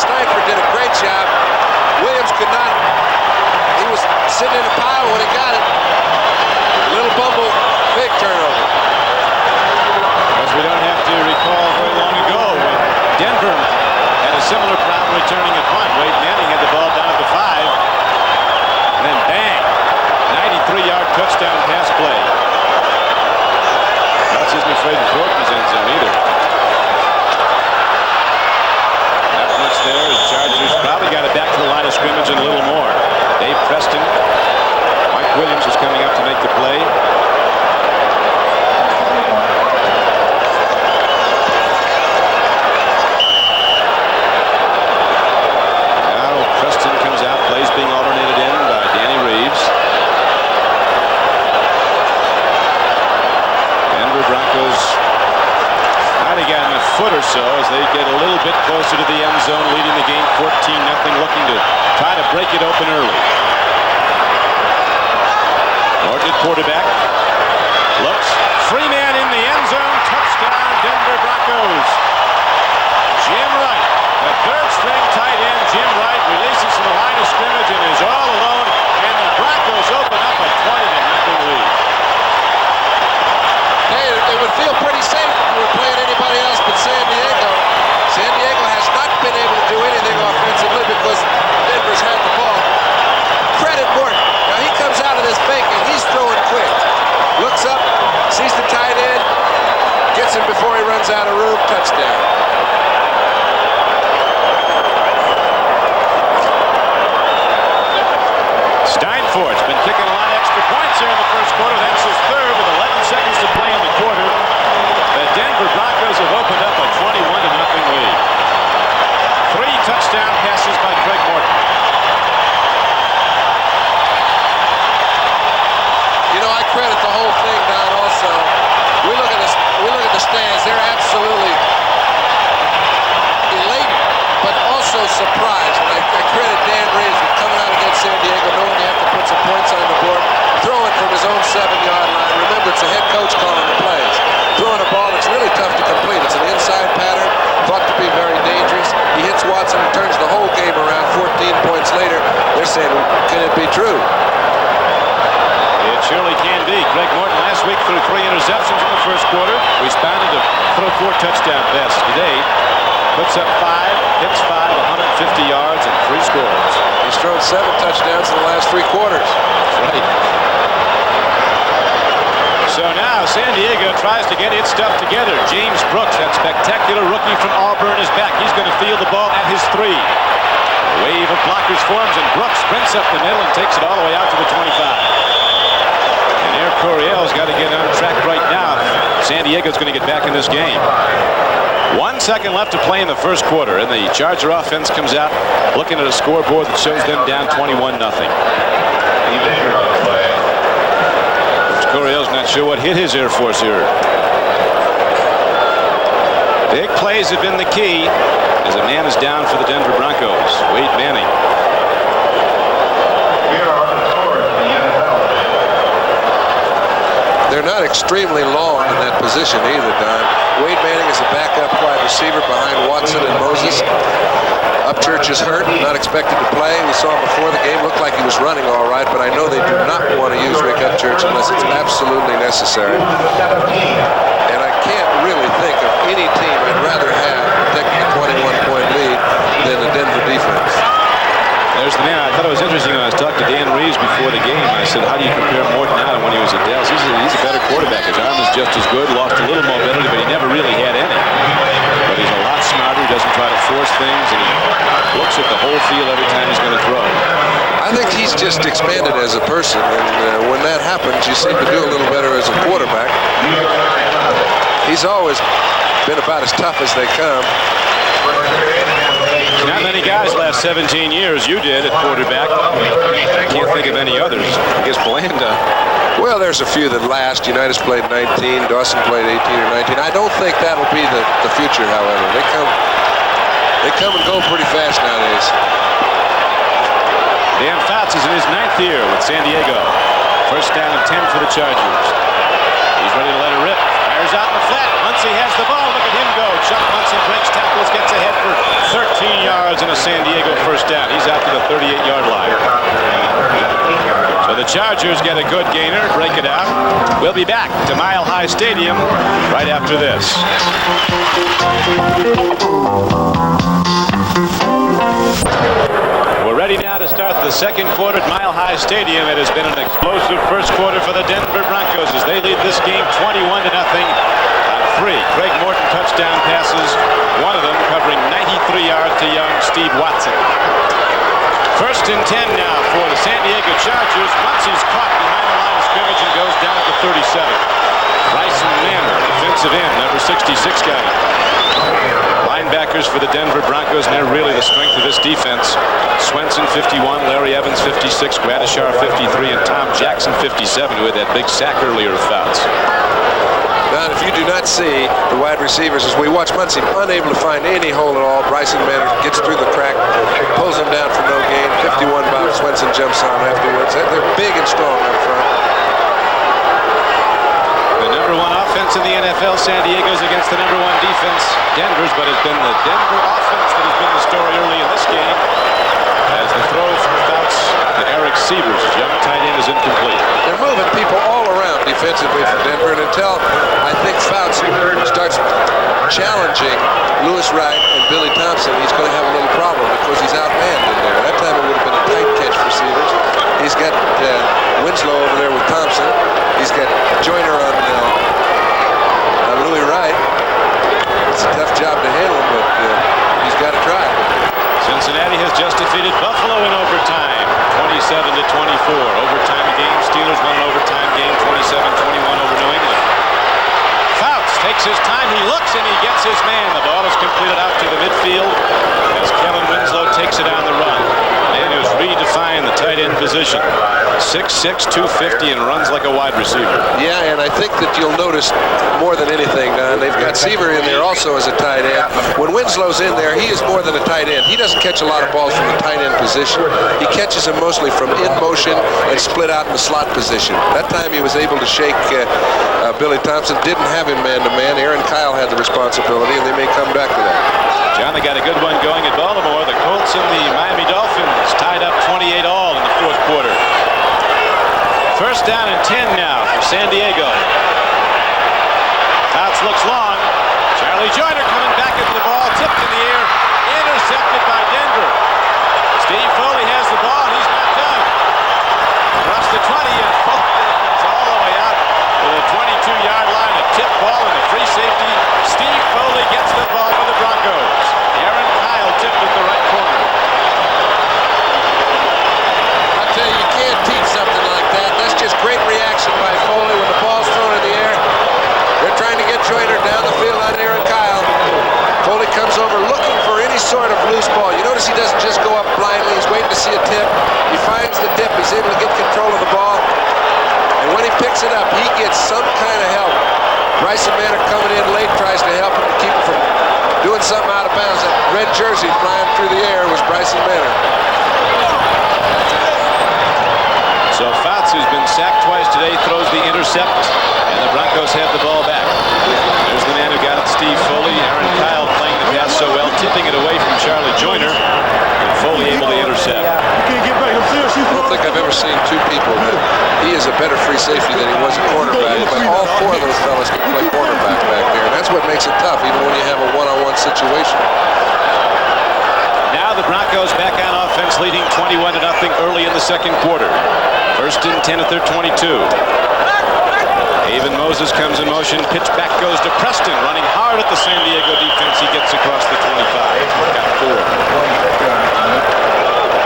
[SPEAKER 1] so as they get a little bit closer to the end zone, leading the game 14-0, looking to try to break it open early. Morgan, quarterback, looks, free man in the end zone, touchdown Denver Broncos. Jim Wright, the third-string tight end, Jim Wright, releases from the line of scrimmage and is all alone, and the Broncos open up a 20-0 lead.
[SPEAKER 2] Hey, it would feel pretty safe if you were playing anybody else but San Diego. San Diego has not been able to do anything offensively because Denver's had the ball. Credit Morton. Now he comes out of this fake and he's throwing quick. Looks up, sees the tight end, gets him before he runs out of room, touchdown.
[SPEAKER 1] Steinford's been kicking a lot of extra points here in the first quarter. That's his third with 11 seconds to play in the quarter. The Denver Broncos have opened up a 21-0 lead. 3 touchdown passes by Craig Morton.
[SPEAKER 2] You know, I credit the whole thing, Don, also. We look at the stands. They're absolutely elated, but also surprised. And I credit Dan Reeves for coming out against San Diego, knowing they have to put some points on the board, throwing from his own 7-yard line. Remember, it's a head coach calling the plays. Throwing a ball that's really tough to complete. It's an inside pattern, thought to be very dangerous. He hits Watson and turns the whole game around. 14 points later, they're saying, can it be true?
[SPEAKER 1] It surely can be. Craig Morton last week threw 3 interceptions in the first quarter. Responded to throw 4 touchdown passes today. Puts up 5, hits 5, 150 yards, and 3 scores.
[SPEAKER 2] He's thrown 7 touchdowns in the last 3 quarters.
[SPEAKER 1] That's right. So now San Diego tries to get its stuff together. James Brooks, that spectacular rookie from Auburn, is back. He's going to field the ball at his 3. A wave of blockers forms, and Brooks sprints up the middle and takes it all the way out to the 25. And Air Coryell's got to get on track right now. San Diego's going to get back in this game. 1 second left to play in the first quarter, and the Charger offense comes out looking at a scoreboard that shows them down 21-0. Coryell's not sure what hit his Air Force here. Big plays have been the key as a man is down for the Denver Broncos. Wade Manning.
[SPEAKER 2] They're not extremely long in that position either, Don. Wade Manning is a backup wide receiver behind Watson and Moses. Upchurch is hurt, not expected to play. We saw him before the game. Looked like he was running all right, but I know they do not want to use Rick Upchurch unless it's absolutely necessary. And I can't really think of any team I'd rather have protecting a 21-point lead than the Denver defense.
[SPEAKER 1] There's the man. I thought it was interesting when I was talking to Dan Reeves before the game. I said, how do you compare Morton now to when he was at Dallas? He's a better quarterback. His arm is just as good, lost a little mobility, but he never really had any. But he's a lot smarter. He doesn't try to force things, and he looks at the whole field every time he's going to throw.
[SPEAKER 2] I think he's just expanded as a person, and when that happens, you seem to do a little better as a quarterback. He's always been about as tough as they come.
[SPEAKER 1] Not many guys last 17 years. You did at quarterback. I can't think of any others. I guess Blanda.
[SPEAKER 2] Well, there's a few that last. Unitas played 19. Dawson played 18 or 19. I don't think that'll be the future, however. They come and go pretty fast nowadays.
[SPEAKER 1] Dan Fouts is in his 9th year with San Diego. First down and 10 for the Chargers. He's ready to let it rip. Fires out in the flat. Muncy has the ball. Look at him go. Chuck Muncy breaks tackles, gets ahead for 13 yards and a San Diego first down. He's out to the 38-yard line. So the Chargers get a good gainer, break it out. We'll be back to Mile High Stadium right after this. We're ready now to start the second quarter at Mile High Stadium. It has been an explosive first quarter for the Denver Broncos as they lead this game 21-0 on 3. Craig Morton touchdown passes, one of them covering 93 yards to young Steve Watson. First and 10 now for the San Diego Chargers. Muncy's caught behind the line of scrimmage and goes down to 37. Bryson Manor, defensive end, number 66, got it. Linebackers for the Denver Broncos, and they're really the strength of this defense. Swenson, 51, Larry Evans, 56, Gradishar, 53, and Tom Jackson, 57, who had that big sack earlier of Fouts.
[SPEAKER 2] Now, if you do not see the wide receivers, as we watch Muncie unable to find any hole at all, Bryson Manor gets through the crack, pulls him down for no gain. 51 Bob Swenson jumps on afterwards. They're big and strong up front.
[SPEAKER 1] The number one offense in the NFL, San Diego's, against the number one defense, Denver's, but it's been the Denver offense that has been the story early in this game, as the throw from Fouts to Eric Sievers, young tight end, is incomplete.
[SPEAKER 2] They're moving people all around defensively for Denver, and until I think Fouts starts challenging Lewis Wright and Billy Thompson, he's going to have a little problem because he's outmanned in there. That time it would have been a tight catch for Sievers. He's got Winslow over there with Thompson. He's got Joyner on Louis Wright. It's a tough job to handle, but he's got to try.
[SPEAKER 1] Cincinnati has just defeated Buffalo in overtime, 27-24. Overtime game. Steelers won an overtime game, 27-21 over New England. Fouts takes his time. He looks and he gets his man. The ball is completed out to the midfield as Kellen Winslow takes it on the run. And who's redefined the tight end position. 6'6", 250, and runs like a wide receiver.
[SPEAKER 2] Yeah, and I think that you'll notice more than anything, Don, they've got Seaver in there also as a tight end. When Winslow's in there, he is more than a tight end. He doesn't catch a lot of balls from the tight end position. He catches them mostly from in motion and split out in the slot position. That time he was able to shake Billy Thompson. Didn't have him man-to-man. Aaron Kyle had the responsibility, and they may come back to that.
[SPEAKER 1] John, they got a good one going at Baltimore. The Colts and the Miami Dolphins tied up 28 all in the fourth quarter. First down and 10 now for San Diego. Fouts looks long. Charlie Joyner coming back into the ball, tipped in the air, intercepted by Denver. Steve Foley has the ball, and he's not done. Across the 20, and Foley comes all the way out to the 22-yard line. A tip ball and a free safety. Steve Foley gets the ball for the Broncos. Aaron Kyle tipped at the right corner.
[SPEAKER 2] I tell you, you can't teach something like that. That's just great reaction by Foley when the ball's thrown in the air. They're trying to get Joyner down the field on Aaron Kyle. Foley comes over looking for any sort of loose ball. You notice he doesn't just go up blindly. He's waiting to see a tip. He finds the dip. He's able to get control of the ball. And when he picks it up, he gets some kind of help. Bryson Manor coming in late tries to help him to keep him from doing something out of bounds. That red jersey flying through the air was Bryson Manor.
[SPEAKER 1] So Fouts, who's been sacked twice today, throws the intercept, and the Broncos have the ball back. There's the man who got it, Steve Foley. Aaron Kyle playing the pass so well, tipping it away from Charlie Joyner, and Foley able to intercept.
[SPEAKER 2] I don't think I've ever seen two people that he is a better free safety than he was a cornerback, but all four of those fellas can play cornerback back there, and that's what makes it tough, even when you have a one-on-one situation.
[SPEAKER 1] Now the Broncos back on offense, leading 21-0 early in the second quarter. First and 10 at their 22. Haven Moses comes in motion. Pitch back goes to Preston, running hard at the San Diego defense. He gets across the 25. Got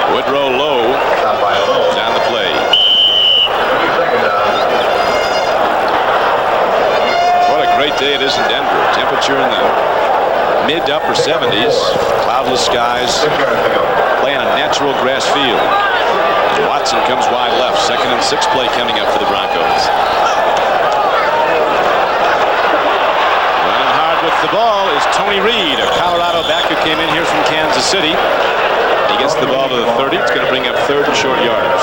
[SPEAKER 1] 4. Woodrow Lowe down the play. What a great day it is in Denver. Temperature in the mid to upper 70s. Cloudless skies. Playing a natural grass field. Watson comes wide left. 2nd and 6 play coming up for the Broncos. Running hard with the ball is Tony Reed, a Colorado back who came in here from Kansas City. He gets the ball to the 30. It's going to bring up 3rd and short yardage.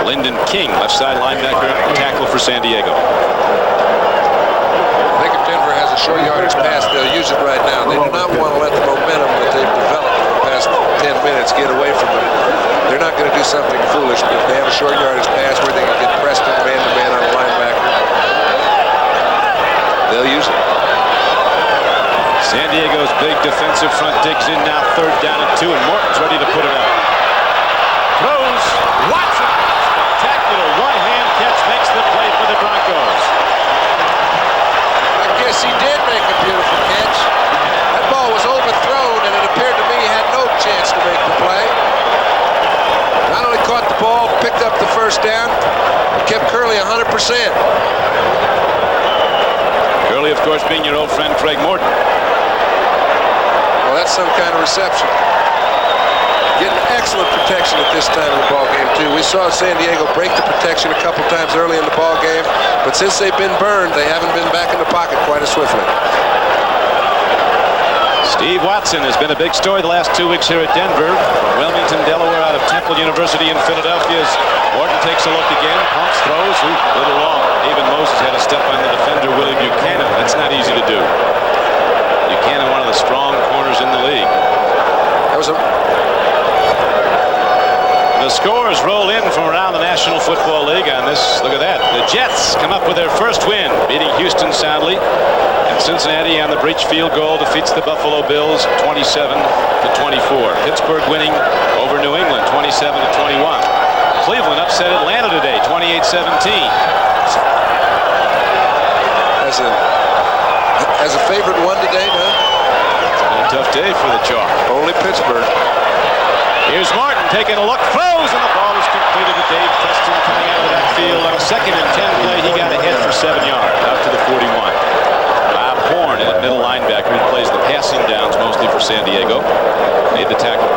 [SPEAKER 1] Lyndon King, left side linebacker, tackle for San Diego.
[SPEAKER 2] I think if Denver has a short yardage pass, they'll use it right now. They do not want to let the momentum that they've developed in the past 10 minutes get away from them. They're not going to do something foolish, but if they have a short yardage pass where they can get Preston man-to-man on a linebacker, they'll use it.
[SPEAKER 1] San Diego's big defensive front digs in now, 3rd down and 2, and Morton's ready to put it up. Throws, Watson, spectacular one-hand catch, makes the play for the Broncos.
[SPEAKER 2] I guess he did make a beautiful catch. That ball was overthrown, and it appeared to me he had no chance to make the play. Not only caught the ball, picked up the first down, but kept Curley 100%.
[SPEAKER 1] Curley, of course, being your old friend Craig Morton.
[SPEAKER 2] Well, that's some kind of reception. Getting excellent protection at this time of the ball game, too. We saw San Diego break the protection a couple times early in the ball game, but since they've been burned, they haven't been back in the pocket quite as swiftly.
[SPEAKER 1] Steve Watson has been a big story the last 2 weeks here at Denver. From Wilmington, Delaware, out of Temple University in Philadelphia. Morton takes a look again, pumps, throws, a little long. Even Moses had a step on the defender, Willie Buchanan. That's not easy to do. Buchanan, one of the strong corners in the league.
[SPEAKER 2] That was a...
[SPEAKER 1] The scores roll in from around the National Football League on this. Look at that. The Jets come up with their first win, beating Houston soundly. And Cincinnati on the breach field goal defeats the Buffalo Bills 27-24. Pittsburgh winning over New England 27-21. Cleveland upset Atlanta today 28-17.
[SPEAKER 2] As a favorite one today, no?
[SPEAKER 1] It's been a tough day for the Chalk.
[SPEAKER 2] Only Pittsburgh.
[SPEAKER 1] Here's Martin taking a look, throws, and the ball is completed to Dave Preston coming out of that field. On a 2nd and 10 play, he got ahead for 7 yards out to the 41. Bob Horn in at middle linebacker, who plays the passing downs mostly for San Diego, made the tackle.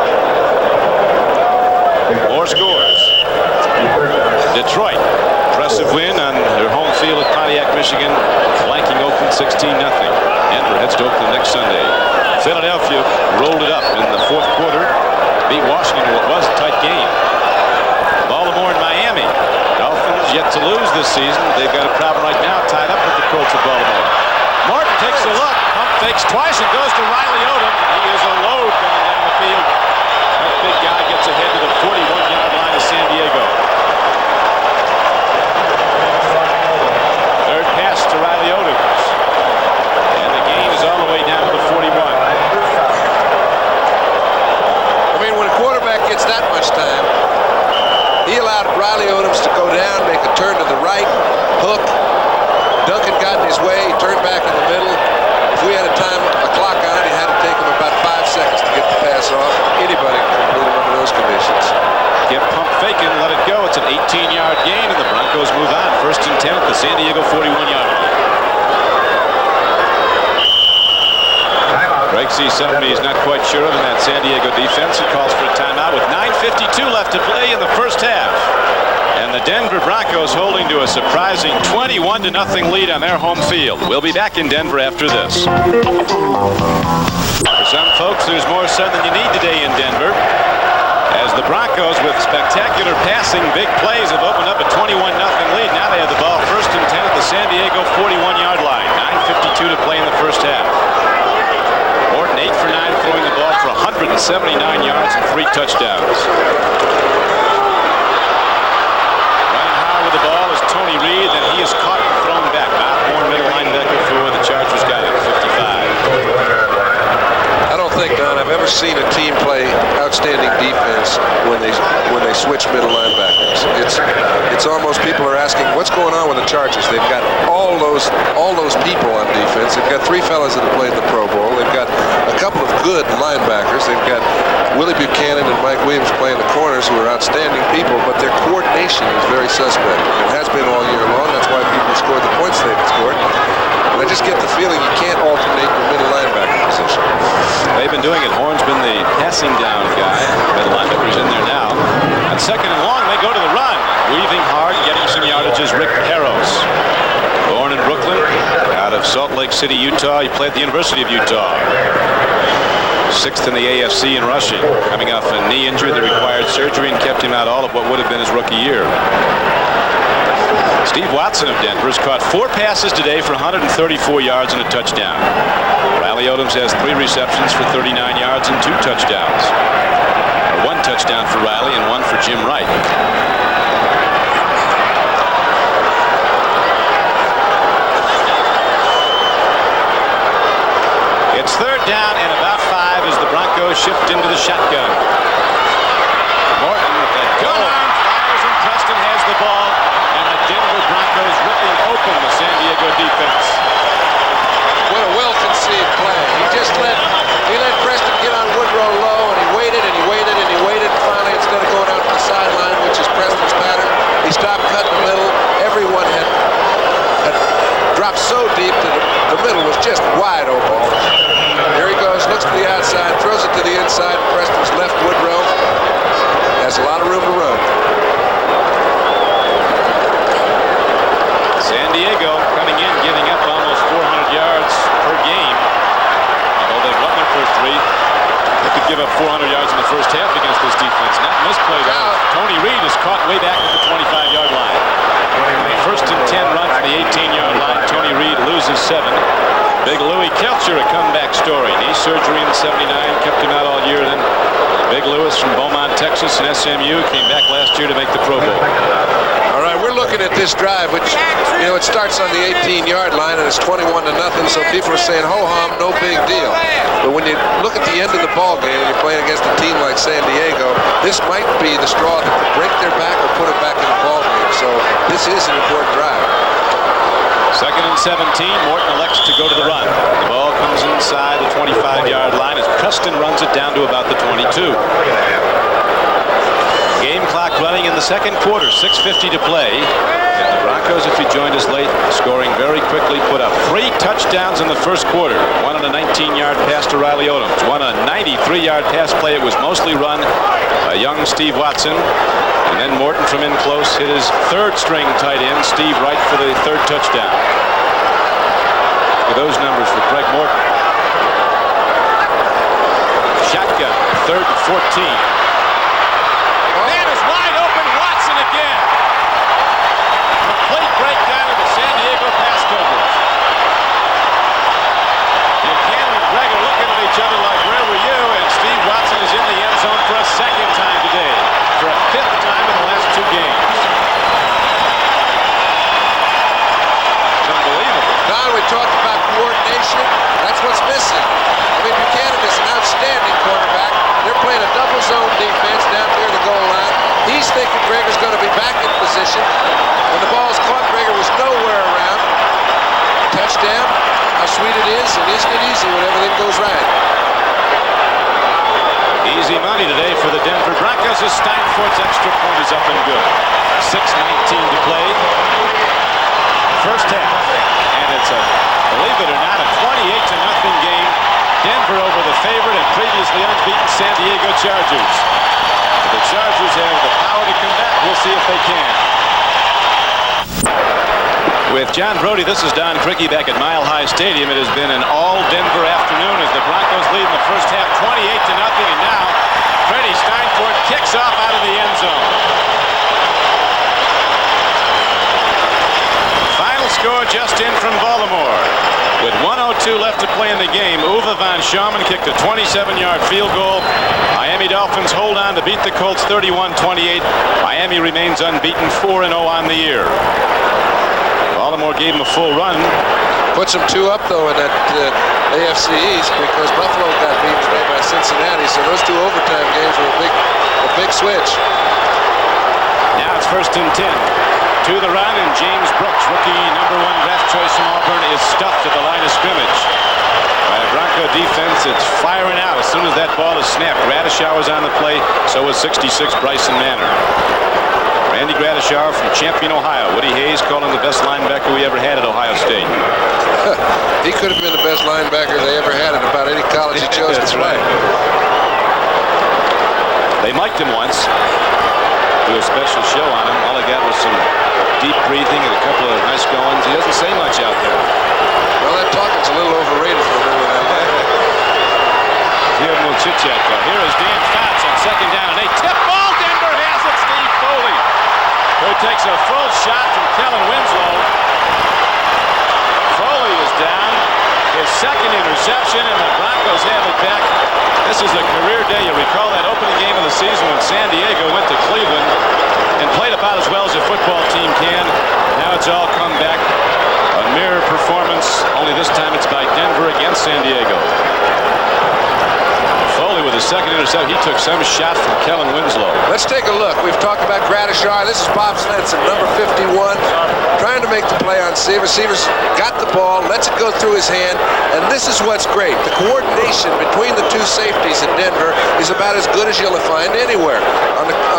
[SPEAKER 1] More scores. Detroit, impressive win on their home field at Pontiac, Michigan, flanking Oakland 16-0. Denver heads to Oakland next Sunday. Philadelphia rolled it up in the 4th quarter. Beat Washington in what was a tight game. Baltimore and Miami. Dolphins yet to lose this season. They've got a problem right now tied up with the Colts of Baltimore. Martin takes a look, pump fakes twice and goes to Riley Odom. He is a load coming down the field. That big guy gets ahead to the 41-yard line of San Diego. Third pass to Riley Odom. And the gain is all the way down to the 41.
[SPEAKER 2] Quarterback gets that much time. He allowed Riley Odoms to go down, make a turn to the right, hook. Duncan got in his way, he turned back in the middle. If we had a clock on it, he had to take him about 5 seconds to get the pass off. Anybody can complete him under those conditions.
[SPEAKER 1] Get pump faking, let it go. It's an 18-yard gain, and the Broncos move on. 1st and 10 at the San Diego 41-yard line. Greg sees something he's not quite sure of in that San Diego defense. He calls for a timeout with 9:52 left to play in the first half. And the Denver Broncos holding to a surprising 21-0 lead on their home field. We'll be back in Denver after this. For some folks, there's more sun than you need today in Denver, as the Broncos, with spectacular passing, big plays, have opened up a 21-0 lead. Now they have the ball 1st and 10 at the San Diego 41-yard line. 9:52 to play in the first half. Morton 8 for 9, throwing the ball for 179 yards and 3 touchdowns. Running high with the ball is Tony Reed, and he is caught and thrown back. Bob Horn, middle linebacker for the Chargers, got it, 55.
[SPEAKER 2] I don't think, Don, I've ever seen a team play outstanding defense when they switch middle linebackers. It's almost, people are asking, what's going on with the Chargers? They've got all those people on defense. They've got 3 fellas that have played the Pro Bowl. They've got a couple of good linebackers. They've got Willie Buchanan and Mike Williams playing the corners, who are outstanding people, but their coordination is very suspect. It has been all year long. That's why people scored the points they've scored. And I just get the feeling you can't alternate your middle linebacker position.
[SPEAKER 1] They've been doing it. Horn's been the passing down guy. Middle linebacker's in there now. On 2nd and long, they go to the run. Weaving hard, getting some yardage is Rick Harrows. Born in Brooklyn, out of Salt Lake City, Utah. He played at the University of Utah. 6th in the AFC in rushing. Coming off a knee injury that required surgery and kept him out all of what would have been his rookie year. Steve Watson of Denver has caught 4 passes today for 134 yards and a touchdown. Riley Odoms has 3 receptions for 39 yards and 2 touchdowns. 1 touchdown for Riley and 1 for Jim Wright. It's 3rd down and about 5 as the Broncos shift into the shotgun. Morton with that gun arm fires, and Preston has the ball. Denver Broncos ripping open the San Diego defense.
[SPEAKER 2] What a well-conceived play. He let Preston get on Woodrow low, and he waited and he waited and he waited. And finally, instead of going out to the sideline, which is Preston's pattern, he stopped cutting the middle. Everyone had dropped so deep that the middle was just wide open. Here he goes, looks to the outside, throws it to the inside. Preston's left Woodrow has a lot of room to run.
[SPEAKER 1] Telcher, a comeback story. Knee surgery in '79, kept him out all year. Then Big Lewis from Beaumont, Texas, and SMU came back last year to make the Pro Bowl.
[SPEAKER 2] All right, we're looking at this drive, which, you know, it starts on the 18-yard line, and it's 21-0, so people are saying, ho-hum, no big deal. But when you look at the end of the ball game, and you're playing against a team like San Diego, this might be the straw that could break their back or put them back in the ball game. So this is an important drive.
[SPEAKER 1] 2nd and 17. Morton elects to go to the run. The ball comes inside the 25-yard line as Preston runs it down to about the 22. Game clock running in the second quarter. 6:50 to play. And the Broncos, if you joined us late, scoring very quickly, put up 3 touchdowns in the first quarter. One on a 19-yard pass to Riley Odoms. One on a 93-yard pass play. It was mostly run by young Steve Watson. And then Morton from in close hit his 3rd-string tight end, Steve Wright, for the 3rd touchdown. Look at those numbers for Greg Morton. Shotgun, 3rd and 14. Man is wide open. Watson again. Complete breakdown of the San Diego pass coverage. Buchanan and Greg are looking at each other like, where were you? And Steve Watson is in the end zone for a 2nd time today. For a 5th time in the last 2 games. It's unbelievable.
[SPEAKER 2] Don, we talked about coordination. That's what's missing. I mean, Buchanan is an outstanding quarterback. They're playing a double zone defense down near the goal line. He's thinking Gregor's going to be back in position. When the ball's caught, Gregor was nowhere around. Touchdown. How sweet it is, and isn't it easy when everything goes right?
[SPEAKER 1] Easy money today for the Denver Broncos as Steinforth's extra point is up and good. 6:19 to play. First half. And it's a, believe it or not, a 28-0 game. Denver over the favorite and previously unbeaten San Diego Chargers. The Chargers have the power to come back. We'll see if they can. With John Brody, this is Don Criqui back at Mile High Stadium. It has been an all-Denver afternoon as the Broncos lead in the first half 28-0, and now Freddie Steinforth kicks off out of the end zone. Final score just in from Baltimore. With 1:02 left to play in the game, Uwe von Schaumburg kicked a 27-yard field goal. Miami Dolphins hold on to beat the Colts 31-28. Miami remains unbeaten, 4-0 on the year. Baltimore gave him a full run.
[SPEAKER 2] Puts them 2 up, though, in that AFC East because Buffalo got beaten today by Cincinnati. So those 2 overtime games were a big switch.
[SPEAKER 1] Now it's 1st and 10. To the run, and James Brooks, rookie #1 draft choice from Auburn, is stuffed at the line of scrimmage. By a Bronco defense, it's firing out as soon as that ball is snapped. Gradishaw was on the play, so was 66 Bryson Manor. Randy Gradishaw from Champion, Ohio. Woody Hayes called him the best linebacker we ever had at Ohio State.
[SPEAKER 2] He could have been the best linebacker they ever had in about any college he chose to play.
[SPEAKER 1] They mic'd him once. Do a special show on him. All I got was some deep breathing and a couple of nice goings. He doesn't say much out there.
[SPEAKER 2] Well, that talking's a little overrated for a little bit.
[SPEAKER 1] Give him a little chit-chat. Here is Dan Fouts on 2nd down. And a tip ball. Denver has it. Steve Foley, who takes a full shot from Kellen Winslow. Foley is down. His 2nd interception, and the Broncos have it back. This is a career day. You recall that opening game of the season when San Diego went to Cleveland and played about as well as a football team can. Now it's all come back. A mirror performance, only this time it's by Denver against San Diego. Foley with his 2nd interception. He took some shot from Kellen Winslow.
[SPEAKER 2] Let's take a look. We've talked about Gradishaw. This is Bob Svensson, #51, trying to make the play on Seaver. Seaver's got the ball, lets it go through his hand, and this is what's great. The coordination between the 2 safeties in Denver is about as good as you'll find anywhere.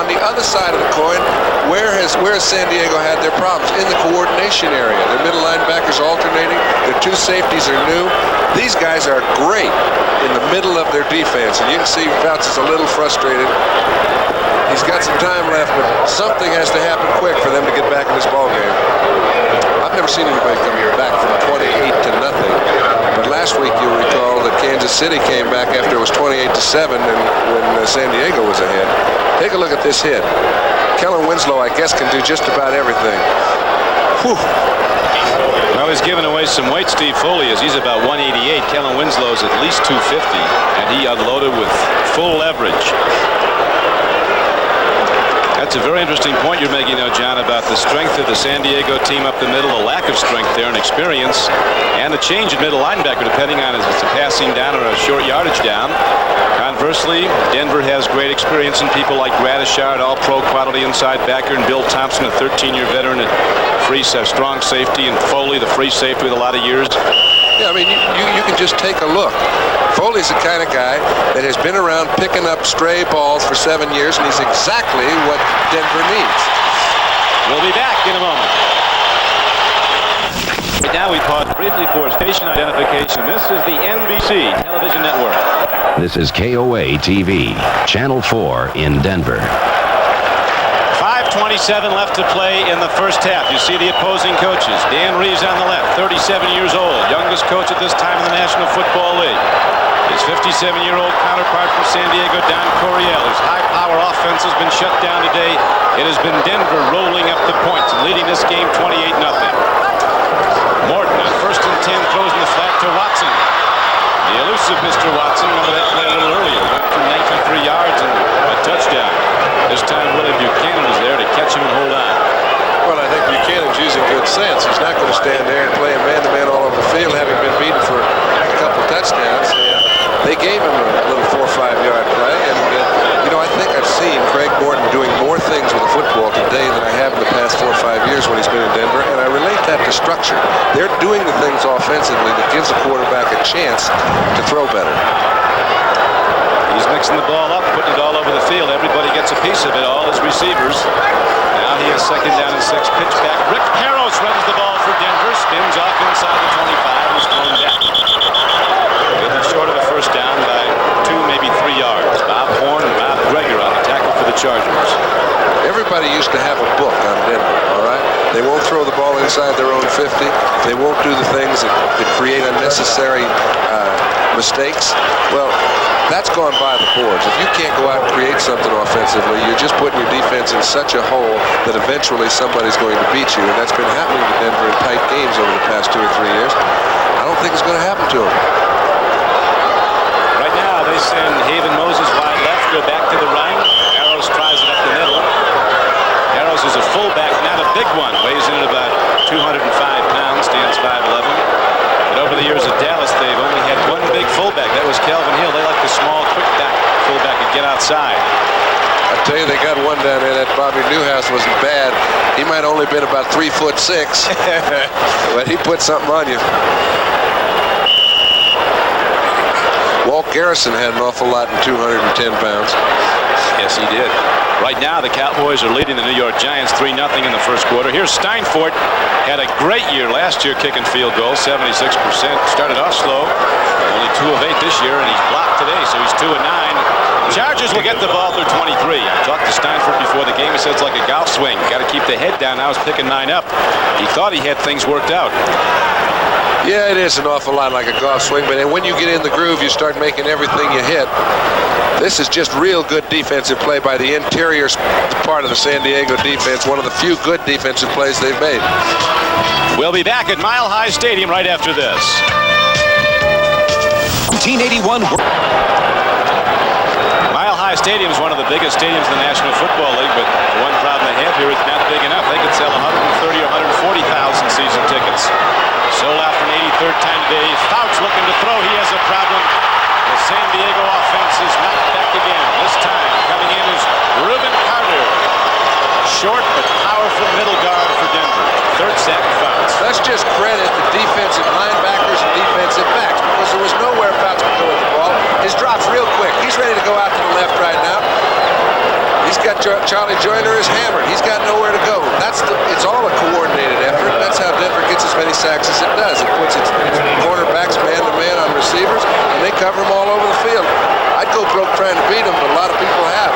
[SPEAKER 2] On the other side of the coin, where has San Diego had their problems? In the coordination area. Their middle linebackers alternating. Their 2 safeties are new. These guys are great in the middle of their defense, and you can see Fouts is a little frustrated. He's got some time left, but something has to happen quick for them to get back in this ball game. I've never seen anybody come back from 28-0. But last week, you'll recall that Kansas City came back after it was 28-7, and when San Diego was ahead. Take a look at this hit. Kellen Winslow, I guess, can do just about everything. Whew.
[SPEAKER 1] Well, was giving away some weight, Steve Foley, as he's about 188. Kellen Winslow's at least 250, and he unloaded with full leverage. That's a very interesting point you're making, though, John, about the strength of the San Diego team up the middle, the lack of strength there and experience, and the change in middle linebacker, depending on if it's a passing down or a short yardage down. Conversely, Denver has great experience in people like Gradishard, all-pro quality inside backer, and Bill Thompson, a 13-year veteran at strong safety, and Foley, the free safety with a lot of years.
[SPEAKER 2] Yeah, I mean, you can just take a look. Foley's the kind of guy that has been around picking up stray balls for 7 years, and he's exactly what Denver needs.
[SPEAKER 1] We'll be back in a moment. Now we pause briefly for station identification. This is the NBC television network.
[SPEAKER 6] This is KOA TV, Channel 4 in Denver.
[SPEAKER 1] 5:27 left to play in the first half. You see the opposing coaches. Dan Reeves on the left, 37 years old, youngest coach at this time in the National Football League. His 57-year-old counterpart from San Diego, Don Coryell, whose high-power offense has been shut down today. It has been Denver rolling up the points and leading this game 28-0. Morton on 1st and 10 throws in the flat to Watson. The elusive Mr. Watson, remember that play a little earlier, went for 93 yards and a touchdown. This time Willie Buchanan was there to catch him and hold on.
[SPEAKER 2] Well, I think Buchanan's using good sense. He's not going to stand there and play a man-to-man all over the field, having been beaten for a couple touchdowns. They gave him a little 4 or 5 yard play, and I think I've seen Craig Morton doing more things with the football today than I have in the past 4 or 5 years when he's been in Denver, and I relate that to structure. They're doing the things offensively that gives the quarterback a chance to throw better.
[SPEAKER 1] He's mixing the ball up, putting it all over the field. Everybody gets a piece of it, all his receivers. Now he has 2nd down and 6. Pitch back. Rick Parros runs the ball for Denver, spins off inside the 25, and is thrown back. Getting short of the first down by 2, maybe 3 yards. Bob Horn and Bob Greger on the tackle for the Chargers.
[SPEAKER 2] Everybody used to have a book on Denver, all right? They won't throw the ball inside their own 50. They won't do the things that create unnecessary mistakes. Well, that's gone by the boards. If you can't go out and create something offensively, you're just putting your defense in such a hole that eventually somebody's going to beat you, and that's been happening to Denver in tight games over the past 2 or 3 years. I don't think it's going to happen to them.
[SPEAKER 1] Right now, they send Haven Moses wide left, go back to the right. Arrows tries it up the middle. Arrows is a fullback, not a big one. Weighs in at about 205 pounds, stands 5'11". But over the years at Dallas, they've only had one big fullback. That was Calvin Hill. They like the small, quick back fullback and get outside.
[SPEAKER 2] I tell you, they got one down there. That Bobby Newhouse wasn't bad. He might only been about 3'6", but he put something on you. Walt Garrison had an awful lot in 210 pounds.
[SPEAKER 1] Yes, he did. Right now, the Cowboys are leading the New York Giants 3-0 in the first quarter. Here's Steinfort. Had a great year last year kicking field goals, 76%. Started off slow. Only 2 of 8 this year, and he's blocked today, so he's 2 of 9. Chargers will get the ball through 23. I talked to Steinfort before the game. He said it's like a golf swing. Got to keep the head down. Now he's picking 9 up. He thought he had things worked out.
[SPEAKER 2] Yeah, it is an awful lot like a golf swing, but when you get in the groove, you start making everything you hit. This is just real good defensive play by the interior part of the San Diego defense. One of the few good defensive plays they've made.
[SPEAKER 1] We'll be back at Mile High Stadium right after this.
[SPEAKER 5] 1981.
[SPEAKER 1] Mile High Stadium is one of the biggest stadiums in the National Football League, but one problem they have here, it's not big enough. They could sell 130 or 140,000 season tickets. Sold out for an 83rd time today. Fouts looking to throw. He has a problem. The San Diego offense is knocked back again. This time coming in is Reuben Carter. Short but powerful middle guard for Denver. 3rd sack of Fouts.
[SPEAKER 2] Let's just credit the defensive linebackers and defensive backs because there was nowhere Fouts could go with the ball. His drop's real quick. He's ready to go out to the left right now. He's got Charlie Joyner is hammered. He's got nowhere to go. It's all a coordinated effort. That's how Denver gets as many sacks as it does. It puts its cornerbacks man-to-man on receivers, and they cover them all over the field. I'd go broke trying to beat them, but a lot of people have.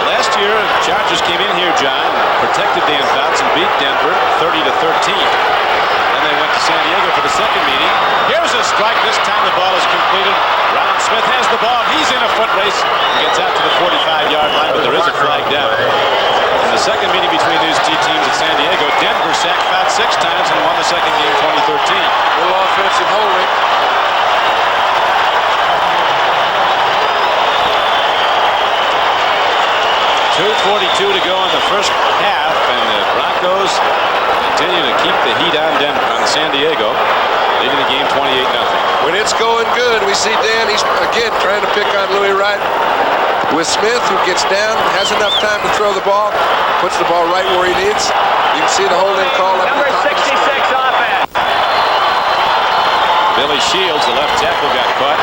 [SPEAKER 1] Last year, the Chargers came in here, John, protected Dan Fouts and beat Denver 30-13. Then they went to San Diego for the second meeting. Here's a strike. This time the ball is completed. Ron Smith has the ball. He's in a foot race. He gets out to the 45-yard line, but there is a flag down. In the second meeting between these two teams at San Diego, Denver sacked Fouts 6 times and won the second game to go in the first half, and the Broncos continue to keep the heat on San Diego, leading the game 28-0.
[SPEAKER 2] When it's going good, we see Dan, he's again trying to pick on Louis Wright. With Smith, who gets down, has enough time to throw the ball, puts the ball right where he needs. You can see the holding call up
[SPEAKER 4] Number
[SPEAKER 2] at the top
[SPEAKER 4] 66 offense.
[SPEAKER 1] Billy Shields, the left tackle, got caught.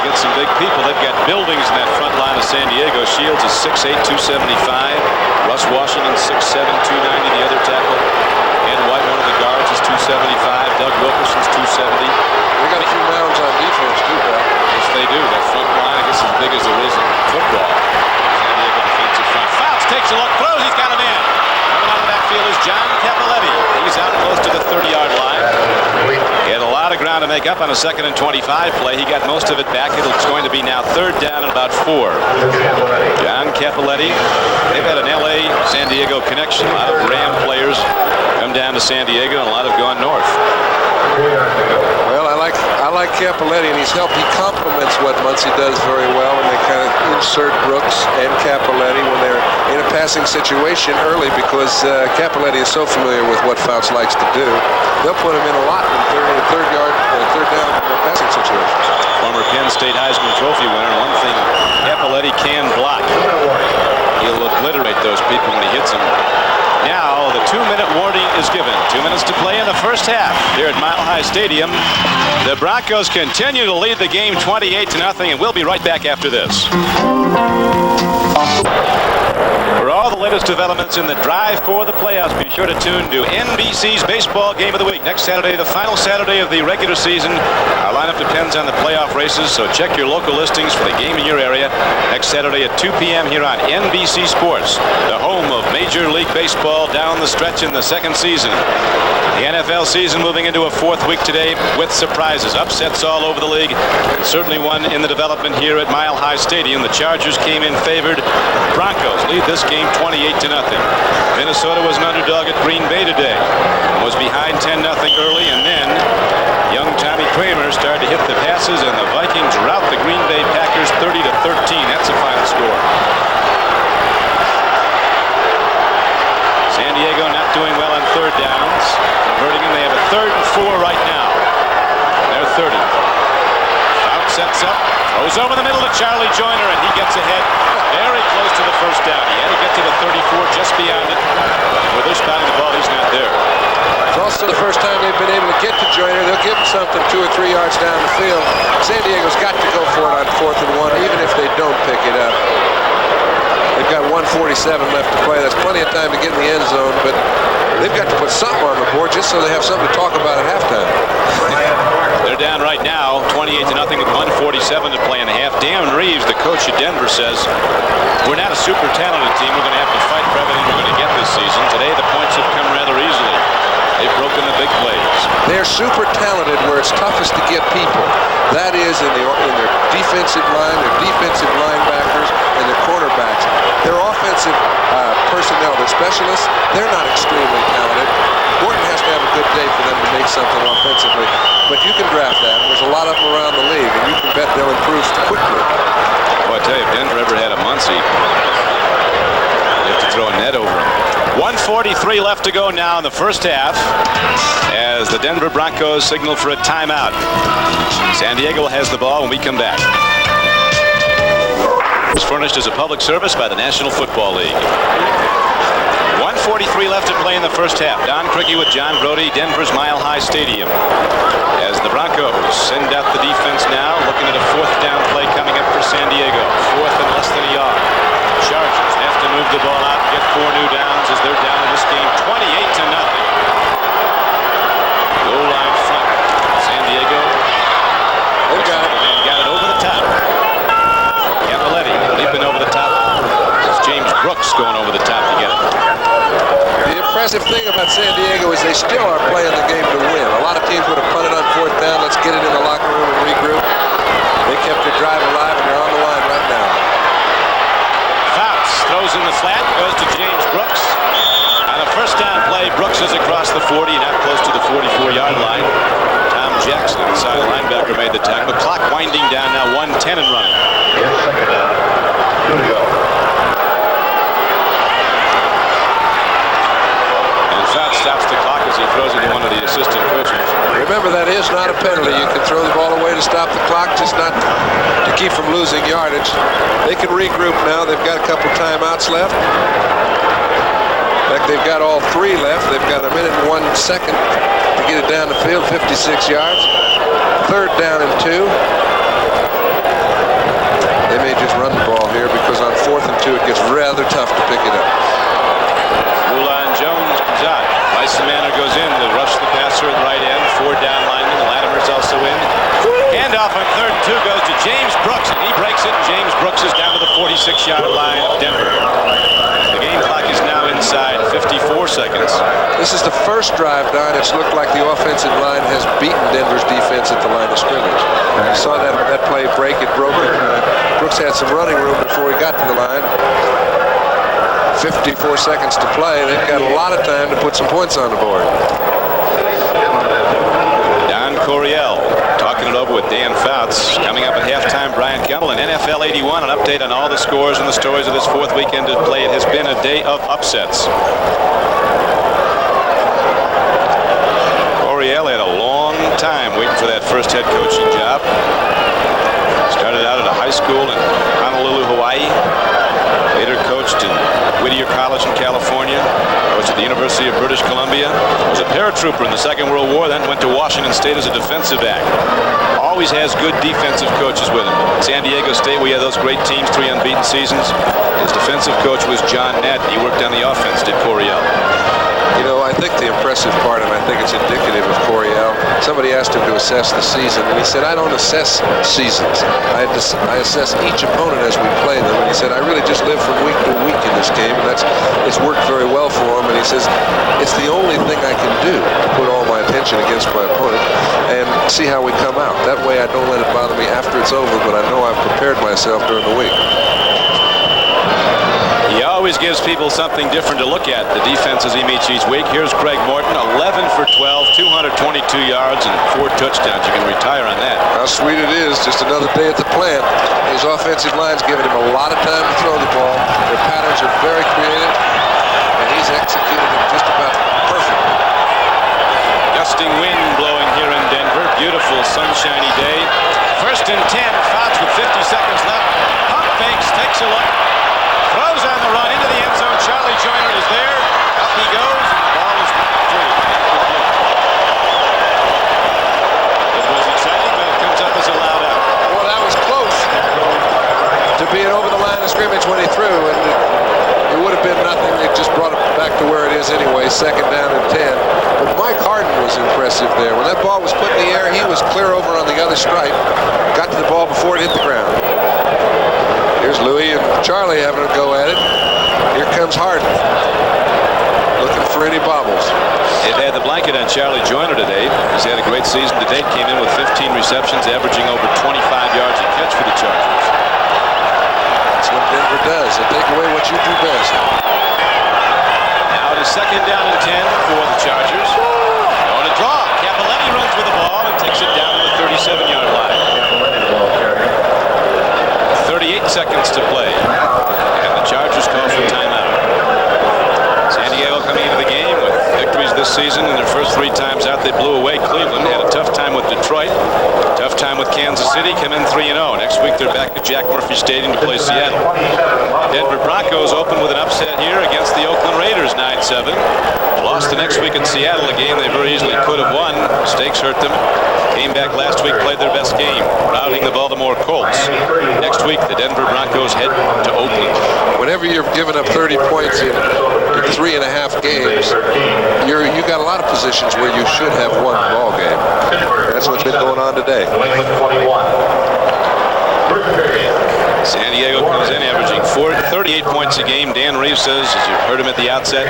[SPEAKER 1] Get some big people. They've got buildings in that front line of San Diego. Shields is 6'8", 275. Russ Washington, 6'7", 290, the other tackle. And White, one of the guards, is 275. Doug Wilkerson's 270.
[SPEAKER 2] They got a few mounds on defense, too, Pat.
[SPEAKER 1] Yes, they do. That front line, I guess, as big as there is in football. San Diego defensive front. Fouts, takes a look, throws, he's got him in. Coming out of the backfield is John Cappelletti. He's out close to the 30-yard line. He had a lot of ground to make up on a 2nd and 25 play. He got most of it back. It's going to be now 3rd down and about 4. John Cappelletti. They've had an L.A.-San Diego connection. A lot of Ram players come down to San Diego, and a lot have gone north.
[SPEAKER 2] Well, I like Cappelletti, and he complements what Muncie does very well, and they kind of insert Brooks and Cappelletti when they're in a passing situation early, because Cappelletti is so familiar with what Fouts likes to do. They'll put him in a lot in third down passing situations.
[SPEAKER 1] Former Penn State Heisman Trophy winner. One thing Cappelletti can block. He'll obliterate those people when he hits them. Now the 2-minute warning is given. 2 minutes to play in the first half here at Mile High Stadium. The Broncos continue to lead the game 28-0, and we'll be right back after this. For all the latest developments in the drive for the playoffs, be sure to tune to NBC's Baseball Game of the Week. Next Saturday, the final Saturday of the regular season. Our lineup depends on the playoff races, so check your local listings for the game in your area. Next Saturday at 2 p.m. here on NBC Sports, the home of Major League Baseball down the stretch in the 2nd season. The NFL season moving into a 4th week today with surprises. Upsets all over the league, and certainly one in the development here at Mile High Stadium. The Chargers came in favored. Broncos lead this game 28-0. Minnesota was an underdog at Green Bay today and was behind 10-0 early, and then young Tommy Kramer started to hit the passes, and the Vikings rout the Green Bay Packers 30-13. That's the final score. San Diego not doing well on 3rd downs. Converting them. They have a 3rd and 4 right now. They're 30. Out sets up. Throws over the middle to Charlie Joyner, and he gets ahead very close to the first down. He had to get to the 34, just beyond it. Where they're spotting the ball, he's not there.
[SPEAKER 2] It's also the first time they've been able to get to Joyner. They'll give him something 2 or 3 yards down the field. San Diego's got to go for it on 4th and 1, even if they don't pick it up. They've got 1:47 left to play. That's plenty of time to get in the end zone, but they've got to put something on the board just so they have something to talk about at halftime.
[SPEAKER 1] They're down right now, 28-0 with 1:47 to play in the half. Dan Reeves, the coach at Denver, says, we're not a super talented team. We're going to have to fight for everything we're going to get this season. Today, the points have come rather easily. They've broken the big plays.
[SPEAKER 2] They're super talented where it's toughest to get people. That is in their defensive line, their defensive linebackers, and their quarterbacks. Their offensive personnel, their specialists, they're not extremely talented. Gordon has to have a good day for them to make something offensively. But you can draft that. There's a lot of them around the league, and you can bet they'll improve quickly.
[SPEAKER 1] Well, I tell you, if Denver ever had a Muncie, they have to throw a net over him. 1:43 left to go now in the first half as the Denver Broncos signal for a timeout. San Diego has the ball when we come back. It's furnished as a public service by the National Football League. 1:43 left to play in the first half. Don Criqui with John Brody, Denver's Mile High Stadium. As the Broncos send out the defense now, looking at a 4th down play coming up for San Diego. 4th and less than a yard. Chargers have to move the ball out and get 4 new downs as they're down in this game 28-0. Goal line front. San Diego.
[SPEAKER 2] They've got it.
[SPEAKER 1] And got it over the top. Cappelletti leaping over the top. It's James Brooks going over the top to get it.
[SPEAKER 2] The impressive thing about San Diego is they still are playing the game to win. A lot of teams would have punted on 4th down. Let's get it in the locker room and regroup. They kept their drive alive, and they're on the line right now.
[SPEAKER 1] Fouts throws in the flat, goes to James Brooks. On a first down play, Brooks is across the 40, not close to the 44-yard line. Tom Jackson, inside linebacker, made the tackle. Clock winding down now, 1:10 and running.
[SPEAKER 2] remember, that is not a penalty. You can throw the ball away to stop the clock, just not to keep from losing yardage. They can regroup now. They've got a couple timeouts left. In fact, they've got all 3 left. They've got a minute and 1 second to get it down the field, 56 yards. 3rd down and 2. They may just run the ball here because on 4th and 2 it gets rather tough to pick it up.
[SPEAKER 1] Rulon Jones comes out. Bryson Manor goes in to rush the passer at the right end. 4 down linemen. Latimer's also in. Handoff on 3rd and 2 goes to James Brooks, and he breaks it. James Brooks is down to the 46-yard line of Denver. The game clock is now inside 54 seconds.
[SPEAKER 2] This is the first drive, Don. It's looked like the offensive line has beaten Denver's defense at the line of scrimmage. You saw that play break. It broke it. Brooks had some running room before he got to the line. 54 seconds to play. They've got a lot of time to put some points on the board.
[SPEAKER 1] Don Coryell talking it over with Dan Fouts. Coming up at halftime, Brian Campbell and NFL 81. An update on all the scores and the stories of this 4th weekend to play. It has been a day of upsets. Coryell had a long time waiting for that first head coaching job. Started out at a high school in Honolulu, Hawaii. Later coached in Whittier College in California. Coached at the University of British Columbia. Was a paratrooper in the Second World War, then went to Washington State as a defensive back. Always has good defensive coaches with him. San Diego State, we had those great teams, 3 unbeaten seasons. His defensive coach was John Nett. He worked on the offense, did Coryell.
[SPEAKER 2] You know, I think the impressive part, and I think it's indicative of Coryell, somebody asked him to assess the season, and he said, I don't assess seasons. I assess each opponent as we play them. And he said, I really just live from week to week in this game, and it's worked very well for him. And he says, it's the only thing I can do to put all my attention against my opponent and see how we come out. That way I don't let it bother me after it's over, but I know I've prepared myself during the week.
[SPEAKER 1] He always gives people something different to look at, the defenses he meets each week. Here's Craig Morton, 11 for 12, 222 yards, and 4 touchdowns. You can retire on that.
[SPEAKER 2] How sweet it is, just another day at the plant. His offensive line's giving him a lot of time to throw the ball. Their patterns are very creative, and he's executed them just about perfectly.
[SPEAKER 1] Gusting wind blowing here in Denver. Beautiful sunshiny day. 1st and 10, Fouts with 50 seconds left. Pump fakes, takes a look. Throws on the run into the end zone. Charlie Joyner is there. Up he goes. And the ball is free. It was exciting, but it comes up as a loud out.
[SPEAKER 2] Well, that was close to being over the line of scrimmage when he threw, and it would have been nothing. It just brought it back to where it is anyway, 2nd down and 10. But Mike Harden was impressive there. When that ball was put in the air, he was clear over on the other stripe. Got to the ball before it hit the ground. Here's Louis and Charlie having a go at it. Here comes Harden, looking for any bobbles.
[SPEAKER 1] It had the blanket on Charlie Joyner today. He's had a great season to date. Came in with 15 receptions, averaging over 25 yards a catch for the Chargers.
[SPEAKER 2] That's what Denver does. They take away what you do best.
[SPEAKER 1] Now it is 2nd down and 10 for the Chargers. On a draw. Capelletti runs with the ball and takes it down to the 37-yard line. 38 seconds to play. And the Chargers call for timeout. San Diego coming into the game with victories this season. In their first 3 times out, they blew away Cleveland. They had a tough time with Detroit. Tough time with Kansas City. Come in 3-0. Next week, they're back at Jack Murphy Stadium to play Seattle. Denver Broncos open with an upset here against the Oakland Raiders, 9-7. Lost the next week in Seattle, a game they very easily could have won. Mistakes hurt them. Came back last week, played their best game, routing the Baltimore Colts. Next week, the Denver Broncos head to Oakland.
[SPEAKER 2] Whenever you're giving up 30 points in 3.5 games, you got a lot of positions where you should have won the ball game. That's what's been going on today.
[SPEAKER 1] San Diego comes in averaging 38 points a game. Dan Reeves says, as you heard him at the outset,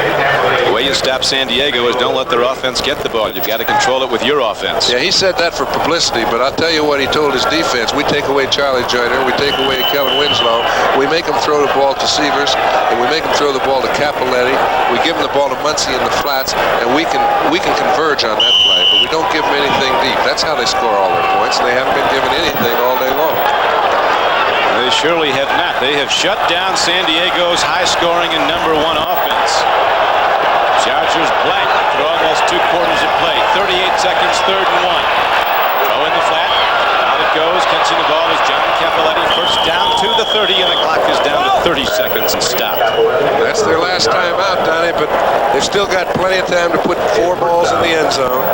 [SPEAKER 1] the way you stop San Diego is don't let their offense get the ball. You've got to control it with your offense.
[SPEAKER 2] Yeah, he said that for publicity, but I'll tell you what he told his defense. We take away Charlie Joyner, we take away Kellen Winslow, we make him throw the ball to Severs, and we make him throw the ball to Capelletti. We give him the ball to Muncie in the flats, and we can converge on that play, but we don't give them anything deep. That's how they score all their points, and they haven't been given anything all day long.
[SPEAKER 1] They surely have not. They have shut down San Diego's high-scoring and #1 offense. Chargers blank for almost 2 quarters of play. 38 seconds, 3rd and 1.
[SPEAKER 2] last time out, Donnie, but they've still got plenty of time to put 4 balls in the end zone.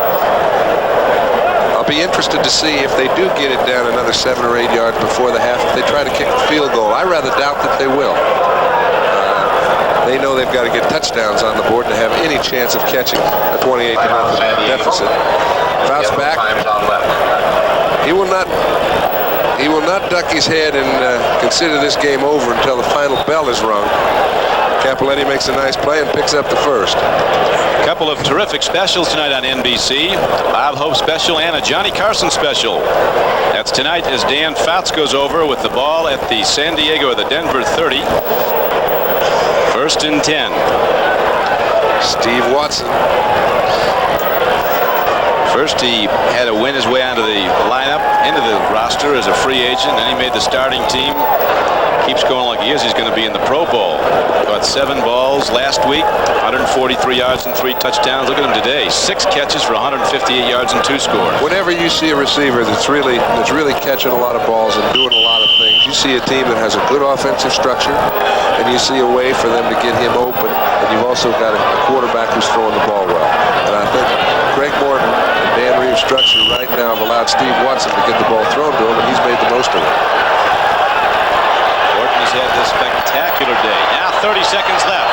[SPEAKER 2] I'll be interested to see if they do get it down another 7 or 8 yards before the half, if they try to kick the field goal. I rather doubt that they will. They know they've got to get touchdowns on the board to have any chance of catching a 28-0 deficit. Bounce back. He will not duck his head and consider this game over until the final bell is rung. Capoletti makes a nice play and picks up the first.
[SPEAKER 1] A couple of terrific specials tonight on NBC. Bob Hope special and a Johnny Carson special. That's tonight as Dan Fouts goes over with the ball at the San Diego or the Denver 30. 1st and 10.
[SPEAKER 2] Steve Watson.
[SPEAKER 1] First he had to win his way onto the lineup, into the roster as a free agent. Then he made the starting team. Keeps going like he is. He's going to be in the Pro Bowl. Caught 7 balls last week, 143 yards and 3 touchdowns. Look at him today. 6 catches for 158 yards and 2 scores.
[SPEAKER 2] Whenever you see a receiver that's really catching a lot of balls and doing a lot of things, you see a team that has a good offensive structure, and you see a way for them to get him open, and you've also got a quarterback who's throwing the ball well. And I think Greg Morton and Dan Reeves' structure right now have allowed Steve Watson to get the ball thrown to him, and he's made the most of it.
[SPEAKER 1] Had this spectacular day. Now 30 seconds left.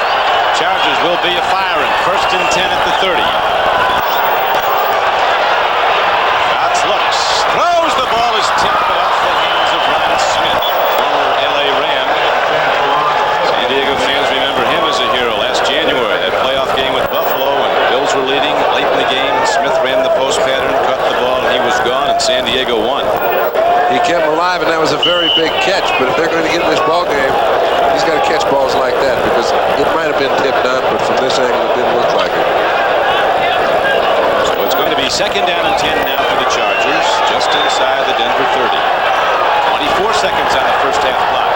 [SPEAKER 1] Chargers will be a firing. 1st and 10 at the 30. Fouts looks, throws, the ball is tipped off the hands of Ron Smith, former LA Ram. San Diego fans remember him as a hero last January. That playoff game with Buffalo and the Bills were leading late in the game. Smith ran the post pattern, caught the ball, and he was gone, and San Diego won.
[SPEAKER 2] He kept him alive, and that was a very big catch. But if they're going to get in this ball game, he's got to catch balls like that, because it might have been tipped on, but from this angle, it didn't look like it.
[SPEAKER 1] So it's going to be 2nd down and 10 now for the Chargers, just inside the Denver 30. 24 seconds on the first half clock.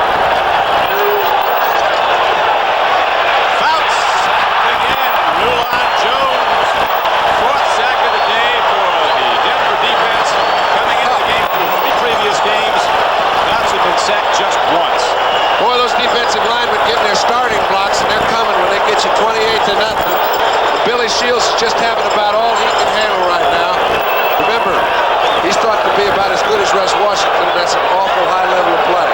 [SPEAKER 1] Fouts sacked again. Rulon Jones, 4th sack of the day for the Denver defense. Coming into the game from the previous games, Fouts have been sacked just once.
[SPEAKER 2] Boy, those defensive linemen getting their starting blocks, and they're coming when they get you 28-0. Billy Shields is just having about all he can handle right now. Remember, he's thought to be about as good as Russ Washington, and that's an awful high level of play.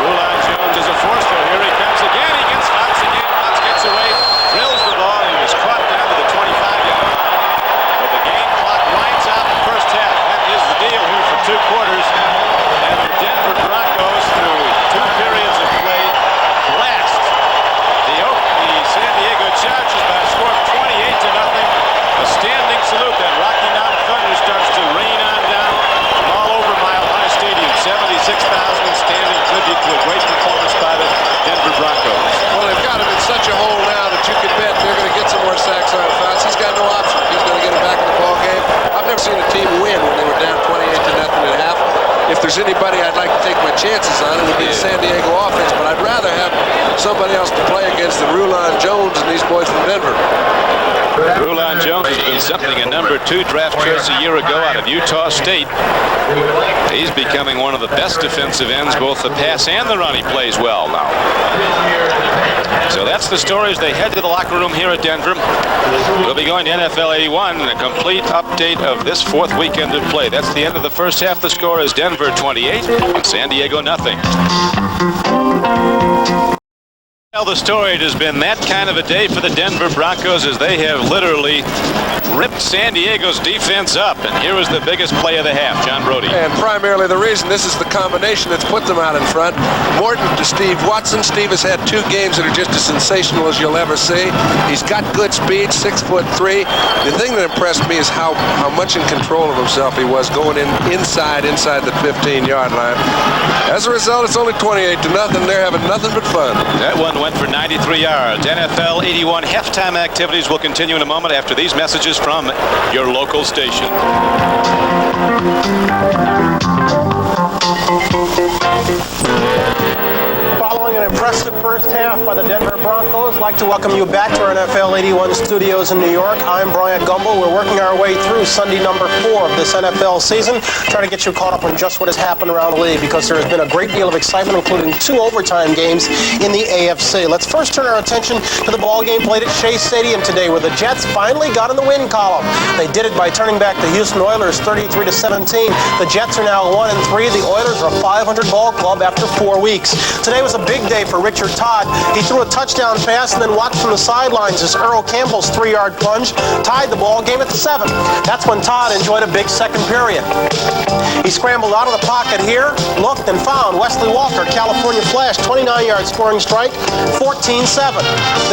[SPEAKER 1] Rulon Jones is a force, though. Here he comes again. He gets Fouts again. Fouts gets away, drills the ball, and he was caught down to the 25-yard line. But the game clock winds out the first half. That is the deal here for 2 quarters. And the Denver Broncos, through 2 periods of play, blast the San Diego Chargers by a score of 28-0. A standing salute. That Rocky Mountain Thunder starts to rain on down from all over Mile High Stadium. 76,000 standing tribute to a great performance by the Denver Broncos.
[SPEAKER 2] Well, they've got him in such a hole now that you can bet they're going to get some more sacks on Fouts. He's got no option. He's going to get him back in the ball game. I've never seen a team win when they were down 28-0 at half. If there's anybody I'd like to take my chances on, it would be the San Diego offense, but I'd rather have somebody else to play against than Rulon Jones and these boys from Denver.
[SPEAKER 1] Rulon Jones has been something, a number 2 draft choice a year ago out of Utah State. He's becoming one of the best defensive ends, both the pass and the run. He plays well now. So that's the story as they head to the locker room here at Denver. We'll be going to NFL 81 and a complete update of this 4th weekend of play. That's the end of the first half. The score is Denver 28 and San Diego nothing. Tell the story. It has been that kind of a day for the Denver Broncos as they have literally ripped San Diego's defense up. And here was the biggest play of the half, John Brody.
[SPEAKER 2] And primarily the reason, this is the combination that's put them out in front. Morton to Steve Watson. Steve has had 2 games that are just as sensational as you'll ever see. He's got good speed, 6'3". The thing that impressed me is how much in control of himself he was going inside the 15-yard line. As a result, it's only 28-0. They're having nothing but fun.
[SPEAKER 1] That one went for 93 yards. NFL 81 halftime activities will continue in a moment after these messages from your local station.
[SPEAKER 7] Following an impressive first half. half by the Denver Broncos. I'd like to welcome you back to our NFL 81 studios in New York. I'm Bryant Gumbel. We're working our way through Sunday number 4 of this NFL season, trying to get you caught up on just what has happened around the league, because there has been a great deal of excitement, including 2 overtime games in the AFC. Let's first turn our attention to the ball game played at Shea Stadium today, where the Jets finally got in the win column. They did it by turning back the Houston Oilers 33-17. The Jets are now 1-3. The Oilers are a 500 ball club after 4 weeks. Today was a big day for Richard Todd. He threw a touchdown pass and then watched from the sidelines as Earl Campbell's 3-yard plunge tied the ball game at 7. That's when Todd enjoyed a big second period. He scrambled out of the pocket here, looked and found Wesley Walker, California Flash, 29-yard scoring strike, 14-7.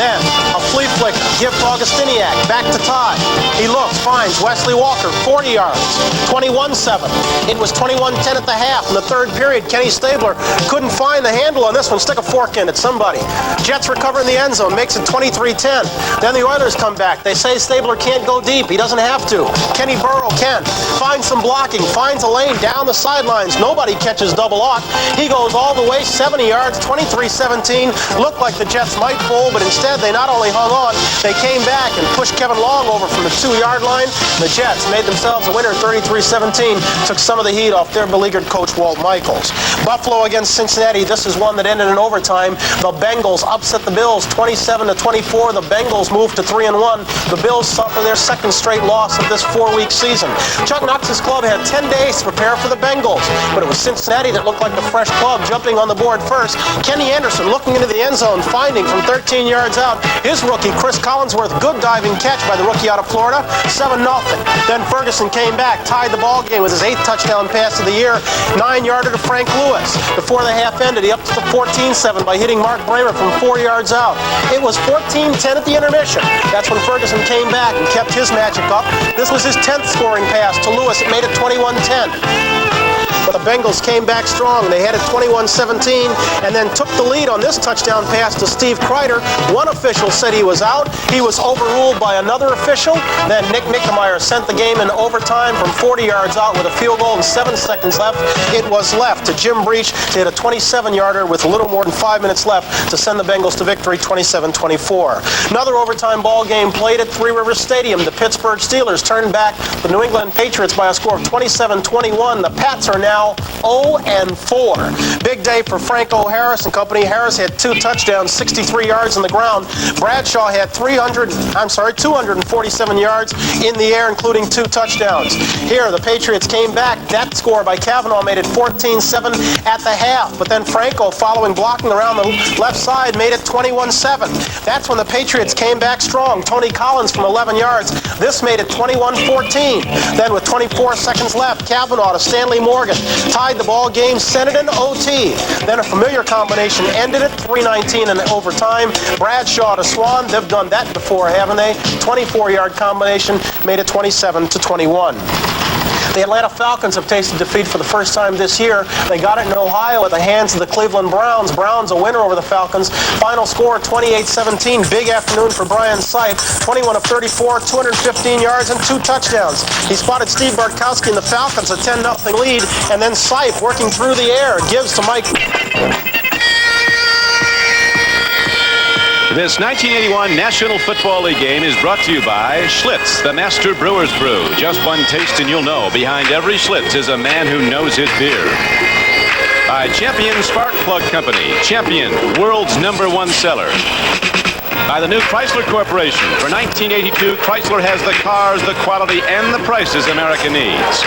[SPEAKER 7] Then a flea flicker, give to Augustiniak, back to Todd. He looks, finds Wesley Walker, 40 yards, 21-7. It was 21-10 at the half. In the third period, Kenny Stabler couldn't find the handle on this one. Stick a fork in it, somebody. Jets recover in the end zone, makes it 23-10. Then the Oilers come back. They say Stabler can't go deep. He doesn't have to. Kenny Burrow can. Finds some blocking, finds a lane down the sidelines. Nobody catches double aught. He goes all the way 70 yards, 23-17. Looked like the Jets might fold, but instead they not only hung on, they came back and pushed Kevin Long over from the 2-yard line. The Jets made themselves a winner 33-17, took some of the heat off their beleaguered coach Walt Michaels. Buffalo against Cincinnati. This is one that ended in overtime. The Bengals upset the Bills 27-24. The Bengals moved to 3-1. The Bills suffer their second straight loss of this 4-week season. Chuck Knox's club had 10 days to prepare for the Bengals, but it was Cincinnati that looked like the fresh club, jumping on the board first. Kenny Anderson looking into the end zone, finding from 13 yards out his rookie Chris Collinsworth. Good diving catch by the rookie out of Florida. 7-0. Then Ferguson came back, tied the ball game with his 8th touchdown pass of the year, 9-yarder to Frank Lewis. Before the half ended, he upped to 14-7 by hitting Mark Bramer from 4 yards out. It was 14-10 at the intermission. That's when Ferguson came back and kept his magic up. This was his 10th scoring pass to Lewis. It made it 21-10. But the Bengals came back strong. They had it 21-17 and then took the lead on this touchdown pass to Steve Kreider. One official said he was out. He was overruled by another official. Then Nick Mickemeyer sent the game in overtime from 40 yards out with a field goal and 7 seconds left. It was left to Jim Breach to hit a 27-yarder with a little more than 5 minutes left to send the Bengals to victory 27-24. Another overtime ball game played at Three Rivers Stadium. The Pittsburgh Steelers turned back the New England Patriots by a score of 27-21. The Pats are now 0-4. Big day for Franco Harris and company. Harris had 2 touchdowns, 63 yards on the ground. Bradshaw had 247 yards in the air, including 2 touchdowns. Here, the Patriots came back. That score by Kavanaugh made it 14-7 at the half. But then Franco, following blocking around the left side, made it 21-7. That's when the Patriots came back strong. Tony Collins from 11 yards. This made it 21-14. Then with 24 seconds left, Kavanaugh to Stanley Morgan tied the ball game, sent it in OT. Then a familiar combination ended it, 3:19 in overtime. Bradshaw to Swan. They've done that before, haven't they? 24-yard combination made it 27-21. The Atlanta Falcons have tasted defeat for the first time this year. They got it in Ohio at the hands of the Cleveland Browns. Browns a winner over the Falcons. Final score 28-17. Big afternoon for Brian Sipe. 21 of 34, 215 yards and 2 touchdowns. He spotted Steve Bartkowski and the Falcons a 10-0 lead, and then Sipe working through the air gives to Mike.
[SPEAKER 1] This 1981 National Football League game is brought to you by Schlitz, the Master Brewer's Brew. Just one taste and you'll know. Behind every Schlitz is a man who knows his beer. By Champion Spark Plug Company. Champion, world's #1 seller. By the new Chrysler Corporation. For 1982, Chrysler has the cars, the quality, and the prices America needs.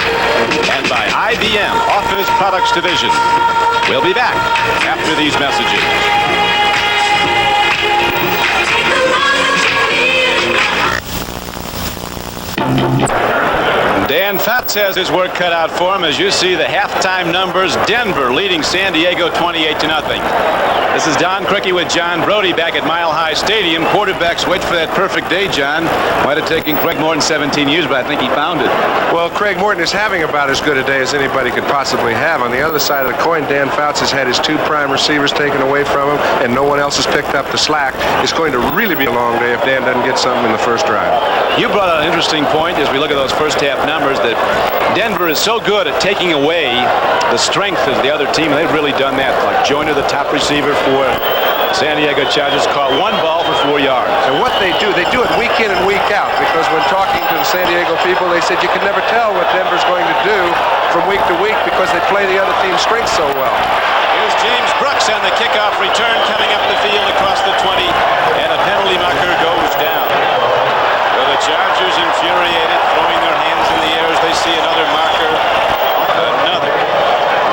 [SPEAKER 1] And by IBM, Office Products Division. We'll be back after these messages. Dan Fouts has his work cut out for him. As you see the halftime numbers, Denver leading San Diego 28-0. This is Don Criqui with John Brody back at Mile High Stadium. Quarterbacks wait for that perfect day, John. Might have taken Craig Morton 17 years, but I think he found it.
[SPEAKER 2] Well, Craig Morton is having about as good a day as anybody could possibly have. On the other side of the coin, Dan Fouts has had his 2 prime receivers taken away from him, and no one else has picked up the slack. It's going to really be a long day if Dan doesn't get something in the first drive.
[SPEAKER 1] You brought out an interesting point as we look at those first half numbers, that Denver is so good at taking away the strength of the other team, and they've really done that. Like Joyner, the top receiver for San Diego Chargers caught one ball for 4 yards.
[SPEAKER 2] And what they do it week in and week out, because when talking to the San Diego people, they said you can never tell what Denver's going to do from week to week because they play the other team's strengths so well.
[SPEAKER 1] Here's James Brooks on the kickoff return coming up the field across the 20, and a penalty marker goes down. Well, the Chargers infuriated, throwing their hands in the air as they see another marker. Another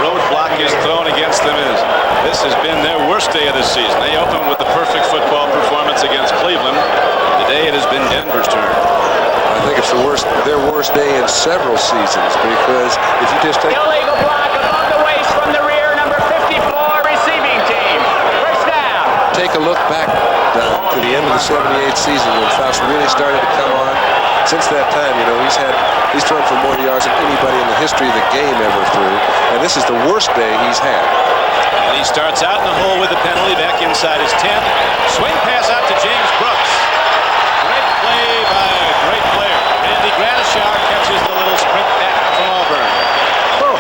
[SPEAKER 1] roadblock is thrown against them. This has been their worst day of the season. They opened with the perfect football performance against Cleveland. Today it has been Denver's turn.
[SPEAKER 2] I think it's their worst day in several seasons, because if you just take...
[SPEAKER 4] Illegal block above the waist from the rear, number 54, receiving team. First down.
[SPEAKER 2] Take a look back to the end of the 78 season when Faust really started to come on. Since that time, he's thrown for more yards than anybody in the history of the game ever threw. And this is the worst day he's had.
[SPEAKER 1] And he starts out in the hole with the penalty, back inside his 10. Swing pass out to James Brooks. Great play by a great player. Randy Gradishar catches the little sprint back from Auburn.
[SPEAKER 2] Oh.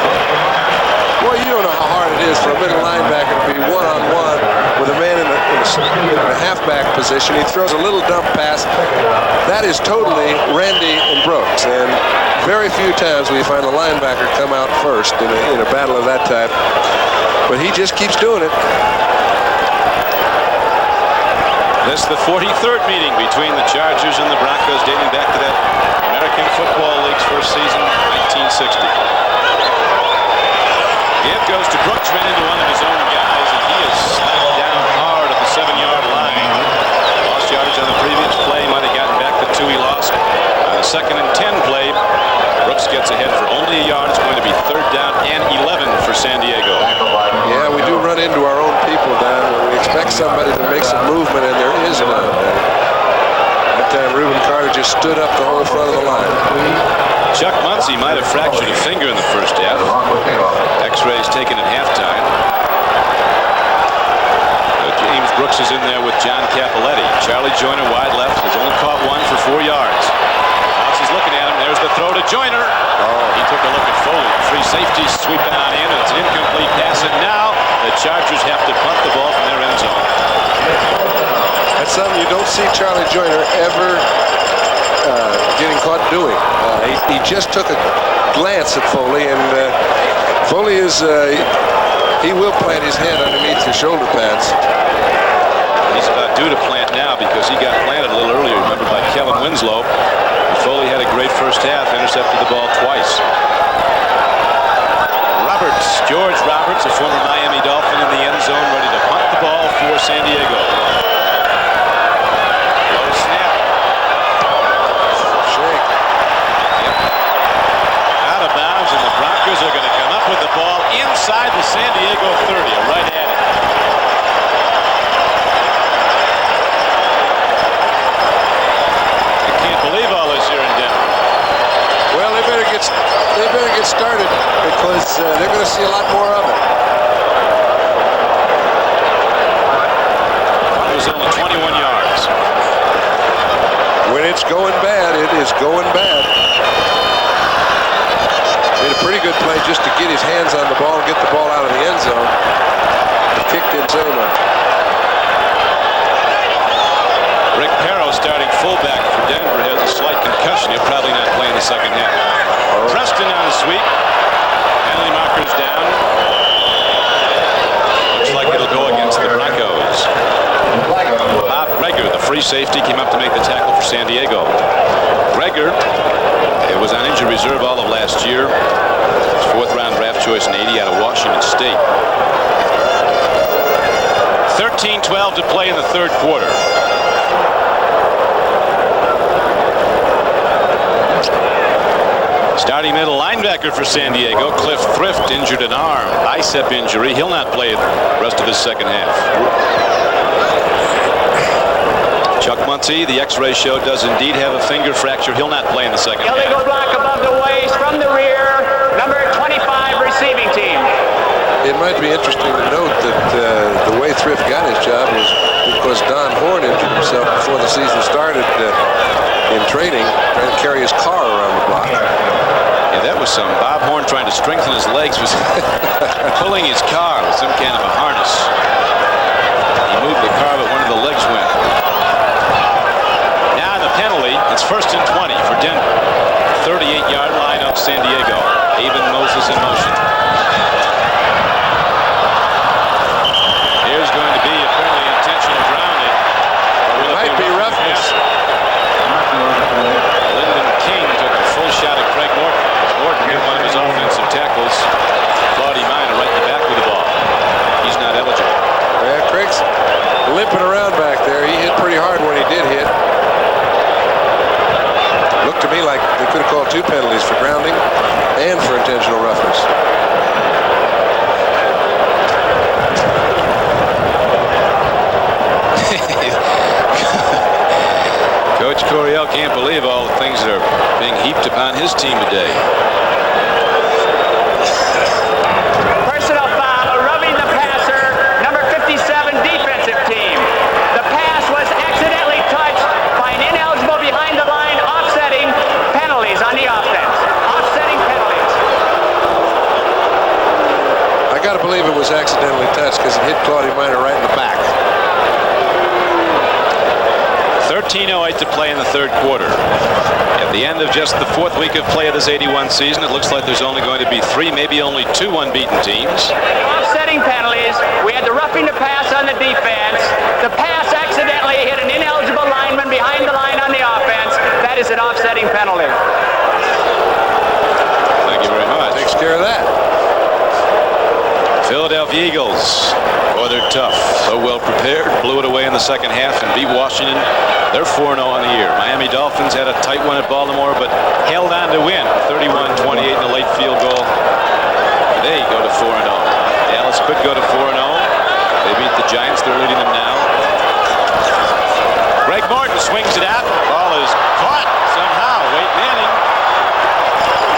[SPEAKER 2] Boy, you don't know how hard it is for a middle linebacker to be one-on-one with a man in a halfback position. He throws a little dump pass. That is totally Randy and Brooks. And very few times will you find a linebacker come out first in a battle of that type. But he just keeps doing it.
[SPEAKER 1] This is the 43rd meeting between the Chargers and the Broncos, dating back to that American Football League's first season, 1960. Give goes to Brooks, ran into one of his own guys, and he is slapped down hard at the 7-yard line. Lost yardage on the previous play, might have gotten back the 2 he lost. On the 2nd and 10 play, Brooks gets ahead for only a yard. It's going to be 3rd down and 11 for San Diego.
[SPEAKER 2] Yeah, we do run into our own people down when we expect somebody to make some movement, and there is none. That time, Reuben Carter just stood up the whole front of the line.
[SPEAKER 1] Chuck Muncie might have fractured a finger in the first half. X-rays taken at halftime. James Brooks is in there with John Cappelletti. Charlie Joyner wide left has only caught one for 4 yards. Muncie's looking at him. There's the throw to Joyner. He took a look at Foley. Free safety sweep on in. It's an incomplete pass, and now the Chargers have to punt the ball from their end zone.
[SPEAKER 2] That's something you don't see Charlie Joyner ever getting caught doing. He just took a glance at Foley, and Foley is he will plant his head underneath the shoulder pads.
[SPEAKER 1] He's about due to plant now because he got planted a little earlier, remember, by Kellen Winslow. Foley had a great first half, intercepted the ball twice. George Roberts, a former Miami Dolphin, in the end zone, ready to punt the ball for San Diego. Low snap.
[SPEAKER 2] Shake.
[SPEAKER 1] Yep. Out of bounds, and the Broncos are going to come up with the ball inside the San Diego 30, right at it. I can't believe all this here in Denver.
[SPEAKER 2] Well, they better get started because they're going to see a lot more of it.
[SPEAKER 1] It was only 21 yards.
[SPEAKER 2] When it's going bad, it is going bad. Made a pretty good play just to get his hands on the ball and get the ball out of the end zone. Kicked in Zona.
[SPEAKER 1] Rick Perro, starting fullback for Denver, has a slight concussion. He'll probably not play in the second half. Preston on the sweep. Penalty markers down. Looks like it'll go against the Broncos. Bob Greger, the free safety, came up to make the tackle for San Diego. Greger, it was on injured reserve all of last year. 4th-round draft choice in '80 out of Washington State. 13-12 to play in the 3rd quarter. Starting middle linebacker for San Diego, Cliff Thrift, injured an arm, bicep injury. He'll not play the rest of his second half. Chuck Muncie, the X-ray show, does indeed have a finger fracture. He'll not play in the second half.
[SPEAKER 4] Illegal block above the waist from the rear, number 25, receiving team.
[SPEAKER 2] It might be interesting to note that the way Thrift got his job was because Don Horn injured himself before the season started in training, trying to carry his car around the block.
[SPEAKER 1] Yeah, that was some Bob Horn trying to strengthen his legs, was pulling his car with some kind of a harness. He moved the car, but one of the legs went. Now the penalty. It's 1st and 20 for Denver. 38-yard line of San Diego. Even Moses in motion. Here's going to be apparently intentional grounding.
[SPEAKER 2] It might be roughness.
[SPEAKER 1] Lyndon King took a full shot at Craig Morton. Morton hit one of his offensive tackles. Claudia Minor right in the back with the ball. He's not eligible.
[SPEAKER 2] Yeah, Craig's limping around back there. He hit pretty hard when he did hit. Looked to me like they could have called 2 penalties for grounding and for intentional roughness.
[SPEAKER 1] Coach Coryell can't believe all the things that are being heaped upon his team today.
[SPEAKER 4] Personal foul, rubbing the passer, number 57 defensive team. The pass was accidentally touched by an ineligible behind the line, offsetting penalties on the offense. Offsetting penalties.
[SPEAKER 2] I got to believe it was accidentally touched because it hit Claudia Minor right in the back.
[SPEAKER 1] 13:08 to play in the 3rd quarter. At the end of just the 4th week of play of this 81 season, it looks like there's only going to be 3, maybe only 2 unbeaten teams.
[SPEAKER 4] Offsetting penalties. We had the roughing the pass on the defense. The pass accidentally hit an ineligible lineman behind the line on the offense. That is an offsetting penalty.
[SPEAKER 1] Thank you very much.
[SPEAKER 2] Takes care of that.
[SPEAKER 1] Philadelphia Eagles. Boy, they're tough. So well prepared. Blew it away in the second half and beat Washington. They're 4-0 on the year. Miami Dolphins had a tight one at Baltimore, but held on to win. 31-28 in a late field goal. They go to 4-0. Dallas could go to 4-0. They beat the Giants. They're leading them now. Greg Morton swings it out. Ball is caught somehow. Wade Manning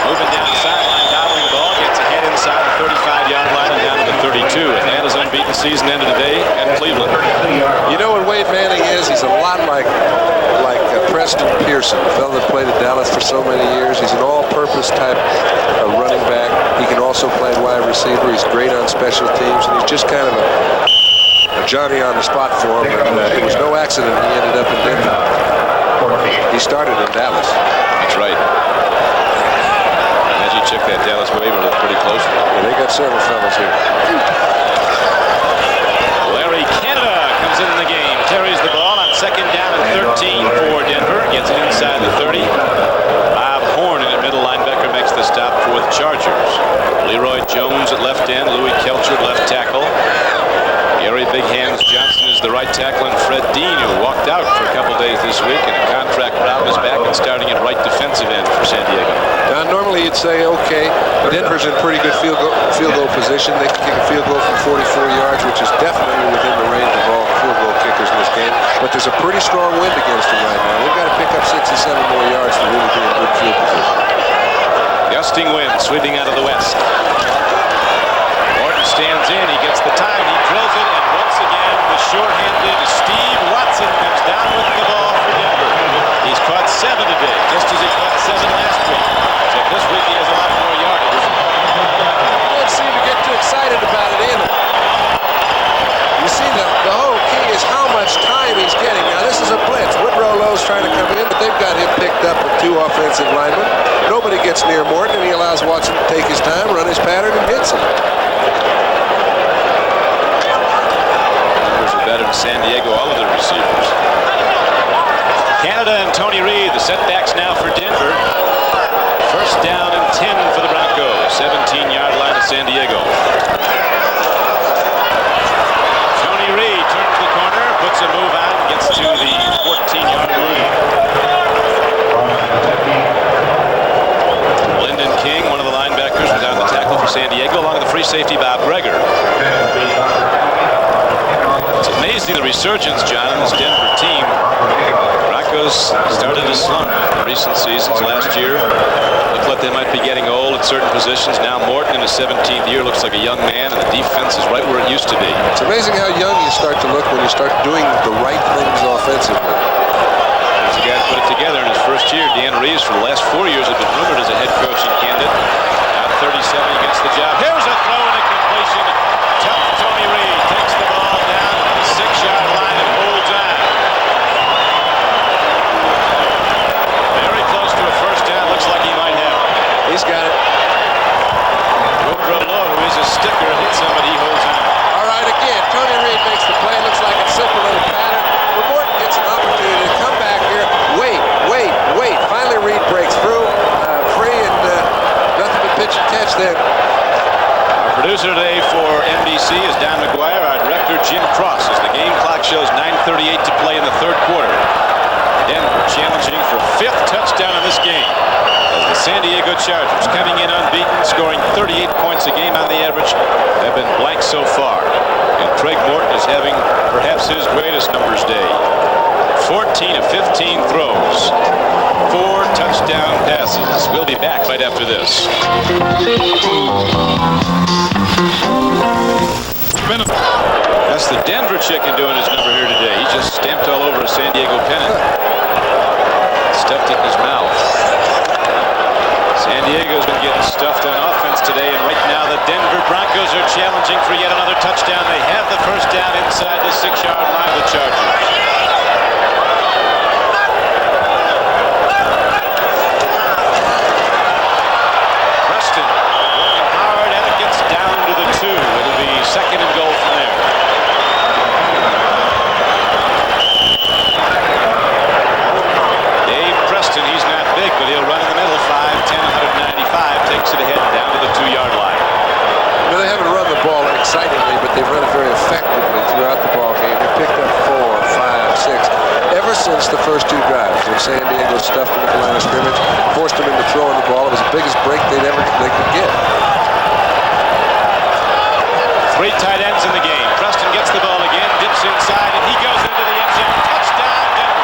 [SPEAKER 1] moving down the sideline, gobbling the ball, gets ahead inside the 35-yard line and down to the 32. Atlanta's unbeaten season ended today at Cleveland.
[SPEAKER 2] You know what Wade Manning is? He's a lot like Preston Pearson, the fellow that played at Dallas for so many years. He's an all-purpose type of running back. He can also play wide receiver. He's great on special teams, and he's just kind of a Johnny on the spot for him. And it was no accident he ended up in Denver. He started in Dallas.
[SPEAKER 1] That's right. As you check that Dallas waiver, look pretty close.
[SPEAKER 2] Yeah, they got several fellas here.
[SPEAKER 1] Larry Canada comes in the game, carries the ball on 2nd down and 13 for Denver, gets it inside the 30. Bob Horn in the middle linebacker makes the stop for the Chargers. Leroy Jones at left end, Louis Kelcher at left tackle. Gary Big Hands Johnson is the right tackle, and Fred Dean, who walked out for a couple days this week, and a contract route is back and starting at right defensive end for San Diego.
[SPEAKER 2] Now, normally you'd say, okay, Denver's in pretty good field goal position. They can kick a field goal from 44 yards, which is definitely within the range of all field goal kickers in this game. But there's a pretty strong wind against them right now. They've got to pick up 6 or 7 more yards to really be in good field position.
[SPEAKER 1] Gusting wind sweeping out of the west. Morton stands in, he gets the time, he drills it, and once again the short-handed Steve Watson comes down with the ball for Denver. He's caught 7 today, just as he caught 7 last week. So this week he has a lot more yardage.
[SPEAKER 2] Don't seem to get too excited about it either. You see, the whole key is how much time he's getting. Now, this is a blitz. Woodrow Lowe's trying to come in, but they've got him picked up with 2 offensive linemen. Nobody gets near Morton, and he allows Watson to take his time, run his pattern, and hits him.
[SPEAKER 1] Numbers are better in San Diego, all of their receivers. Canada and Tony Reed, the setbacks now for Denver. 1st down and 10 for the Broncos. 17-yard line of San Diego. Tony Reed turns the corner, puts a move out, gets to the 14-yard line. Lyndon King, one of the linebackers, was on the tackle for San Diego, along with the free safety Bob Greger. It's amazing the resurgence, John, in this Denver team. Broncos started to slump in recent seasons. Last year looked like they might be getting old at certain positions. Now Morton in his 17th year looks like a young man, and the defense is right where it used to be.
[SPEAKER 2] It's amazing how young you start to look when you start doing the right things offensively.
[SPEAKER 1] He's a guy put it together in his first year. Dan Reeves, for the last 4 years, has been rumored as a head coaching candidate. Now 37 against the job. Here's a throw and a completion. Tough Tony Reed takes the ball down to the 6 Chargers, coming in unbeaten, scoring 38 points a game on the average, have been blank so far. And Craig Morton is having perhaps his greatest numbers day. 14 of 15 throws. 4 touchdown passes. We'll be back right after this. That's the Denver chicken doing his number here today. He just stamped all over a San Diego pennant. Stuffed it in his mouth. San Diego's been getting stuffed on offense today, and right now the Denver Broncos are challenging for yet another touchdown. They have the first down inside the 6-yard line of the Chargers. Second and goal from there. Dave Preston, he's not big, but he'll run in the middle. 5'10", 195, takes it ahead down to the 2-yard line.
[SPEAKER 2] Well, they haven't run the ball excitingly, but they've run it very effectively throughout the ball game. They picked up 4, 5, 6 ever since the first 2 drives. When San Diego stuffed them at the line of scrimmage, forced them into throwing the ball. It was the biggest break they could get.
[SPEAKER 1] 3 tight ends in the game. Preston gets the ball again, dips inside, and he goes into the end zone. Touchdown, Denver.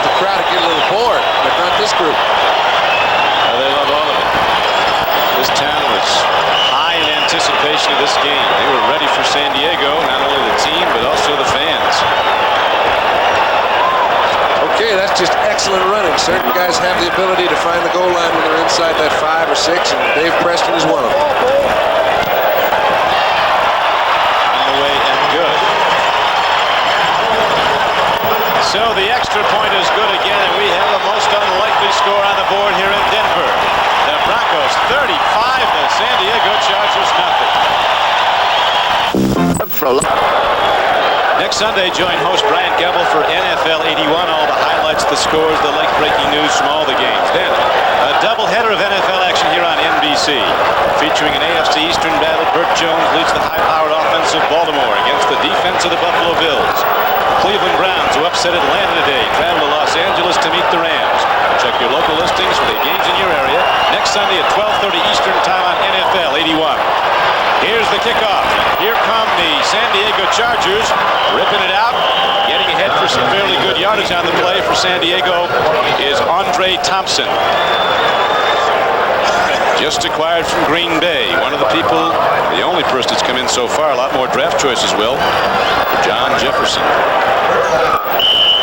[SPEAKER 2] The crowd would get a little bored, but not this group.
[SPEAKER 1] Well, they love all of it. This town was high in anticipation of this game. They were ready for San Diego, not only the team, but also the fans.
[SPEAKER 2] Okay, that's just excellent running. Certain guys have the ability to find the goal line when they're inside that 5 or 6, and Dave Preston is one of them.
[SPEAKER 1] On the way and good. So the extra point is good again, and we have the most unlikely score on the board here in Denver. The Broncos 35, the San Diego Chargers nothing. Next Sunday, join host Brian Gamble for NFL 81. All the highlights, the scores, the late-breaking news from all the games. Then, a doubleheader of NFL action here on NBC. Featuring an AFC Eastern battle, Burt Jones leads the high-powered offense of Baltimore against the defense of the Buffalo Bills. Cleveland Browns, who upset Atlanta today, travel to Los Angeles to meet the Rams. Check your local listings for the games in your area. Next Sunday at 12:30 Eastern Time on NFL 81. Here's the kickoff. Here come the San Diego Chargers, ripping it out. Getting ahead for some fairly good yardage on the play for San Diego is Andre Thompson. Just acquired from Green Bay. One of the people, the only person that's come in so far, a lot more draft choices, Will, John Jefferson.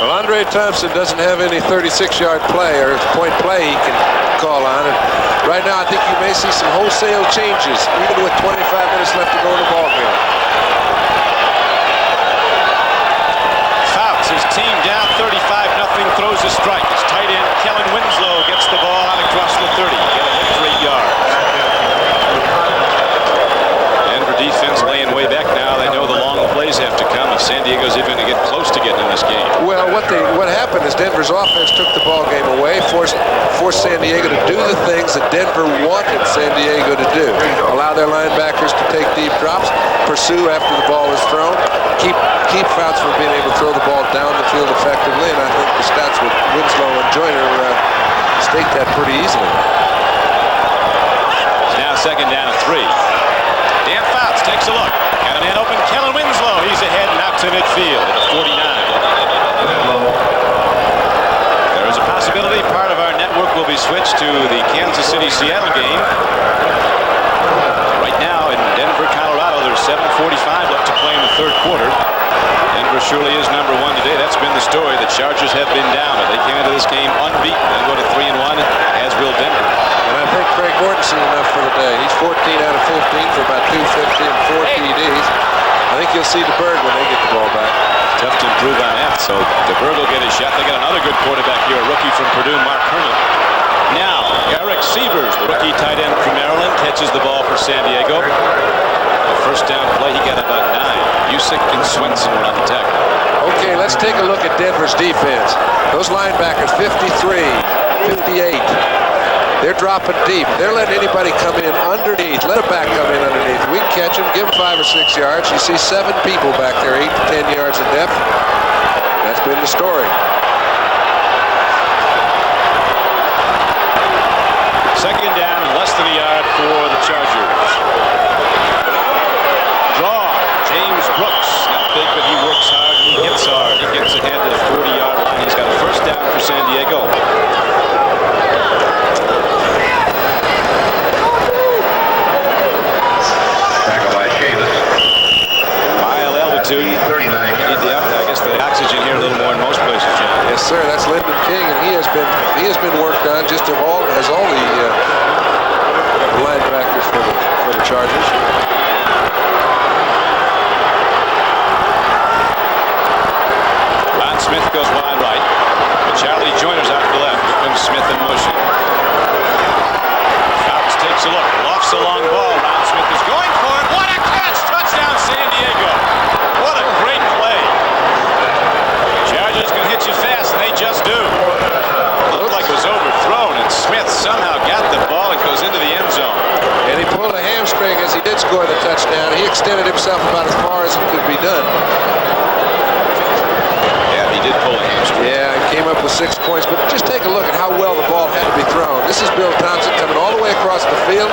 [SPEAKER 2] Well, Andre Thompson doesn't have any 36-yard play or point play he can call on. And right now, I think you may see some wholesale changes, even with 25 minutes left to go in the ball game.
[SPEAKER 1] Fouts, his team down 35-0, throws a strike. His tight end, Kellen Winslow, gets the ball out across the 30. Get ahead for 8 yards. Denver defense laying way back now. They know the long plays have to come, and San Diego's even going to get close to getting in this game.
[SPEAKER 2] Well, what happened is Denver's offense took the ball game away, forced San Diego to do the things that Denver wanted San Diego to do. Allow their linebackers to take deep drops, pursue after the ball is thrown, keep Fouts from being able to throw the ball down the field effectively, and I think the stats with Winslow and Joyner state that pretty easily.
[SPEAKER 1] Now second down and 3. Dan Fouts takes a look. Got a man open, Kellen Winslow. He's ahead and out to midfield at the 49. There is a possibility part of our network will be switched to the Kansas City-Seattle game. Right now in Denver, Colorado, there's 7:45 left to play in the third quarter. Denver surely is number 1 today. That's been the story. The Chargers have been down. They came into this game unbeaten. They go to 3-1, as will Denver.
[SPEAKER 2] And I think Craig Morton's seen enough for the day. He's 14 out of 15 for about 250 and 4 TDs. I think you'll see DeBerg when they get the ball back.
[SPEAKER 1] Tough to improve on that, so DeBerg will get his shot. They got another good quarterback here, a rookie from Purdue, Mark Herman. Now, Eric Sievers, the rookie tight end from Maryland, catches the ball for San Diego. The first down play, he got about 9. Usyk and Swenson were on the tackle.
[SPEAKER 2] Okay, let's take a look at Denver's defense. Those linebackers, 53, 58. They're dropping deep. They're letting anybody come in underneath. Let a back come in underneath. We can catch them, give them 5 or 6 yards. You see 7 people back there, 8 to 10 yards in depth. That's been the story.
[SPEAKER 1] Second down and less than a yard for the Chargers. Draw. James Brooks. Not big, but he works hard and he hits hard. He gets ahead to the 40-yard line. He's got a first down for San Diego. Mile altitude. Need the I guess the oxygen here a little more in most places, John.
[SPEAKER 2] Yes, sir. That's Lyndon King, and he has been worked on just as all the linebackers for the Chargers.
[SPEAKER 1] Ron Smith goes wide right. Charlie Joyner's out to the left. Here comes Smith in motion. Fouts takes a look. Lofts a long ball. Ron Smith is going for it. What a catch! Touchdown, San Diego. What a great play. Chargers can hit you fast, and they just do. It looked like it was overthrown, and Smith somehow got the ball. It goes into the end zone.
[SPEAKER 2] And he pulled a hamstring as he did score the touchdown. He extended himself about as far as it could be done.
[SPEAKER 1] Yeah, he did pull a hamstring.
[SPEAKER 2] Yeah, he came up with 6 points, but just take a look at how well the ball had to be thrown. This is Bill Thompson coming all the way across the field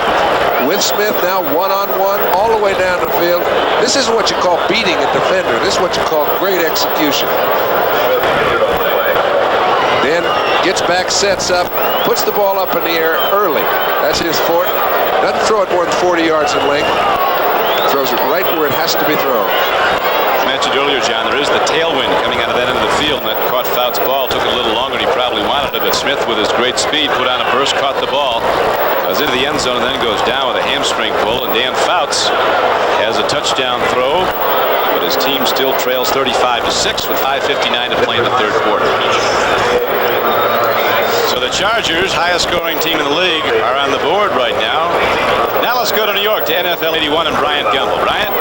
[SPEAKER 2] with Smith now one-on-one all the way down the field. This isn't what you call beating a defender. This is what you call great execution. Then gets back, sets up, puts the ball up in the air early. That's his fort. Doesn't throw it more than 40 yards in length. Throws it right where it has to be thrown.
[SPEAKER 1] As mentioned earlier, John, there is the tailwind coming out of that end of the field, and that caught Fouts' ball. Took it a little longer than he probably wanted it, but Smith, with his great speed, put on a burst, caught the ball, goes into the end zone, and then goes down with a hamstring pull. And Dan Fouts has a touchdown throw, but his team still trails 35-6 with 5:59 to play in the third quarter. So the Chargers, highest scoring team in the league, are on the board right now. Now let's go to New York to NFL 81 and Bryant Gumbel. Bryant?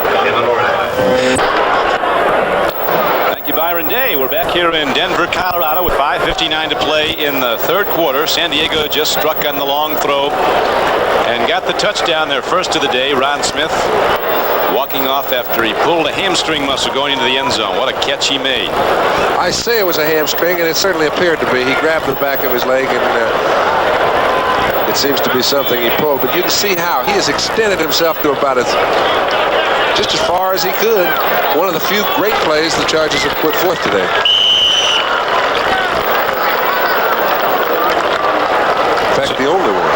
[SPEAKER 1] Thank you, Byron Day. We're back here in Denver, Colorado with 5:59 to play in the third quarter. San Diego just struck on the long throw and got the touchdown, their first of the day. Ron Smith walking off after he pulled a hamstring muscle going into the end zone. What a catch he made.
[SPEAKER 2] I say it was a hamstring, and it certainly appeared to be. He grabbed the back of his leg, and it seems to be something he pulled. But you can see how he has extended himself to about just as far as he could. One of the few great plays the Chargers have put forth today. In fact, the only one.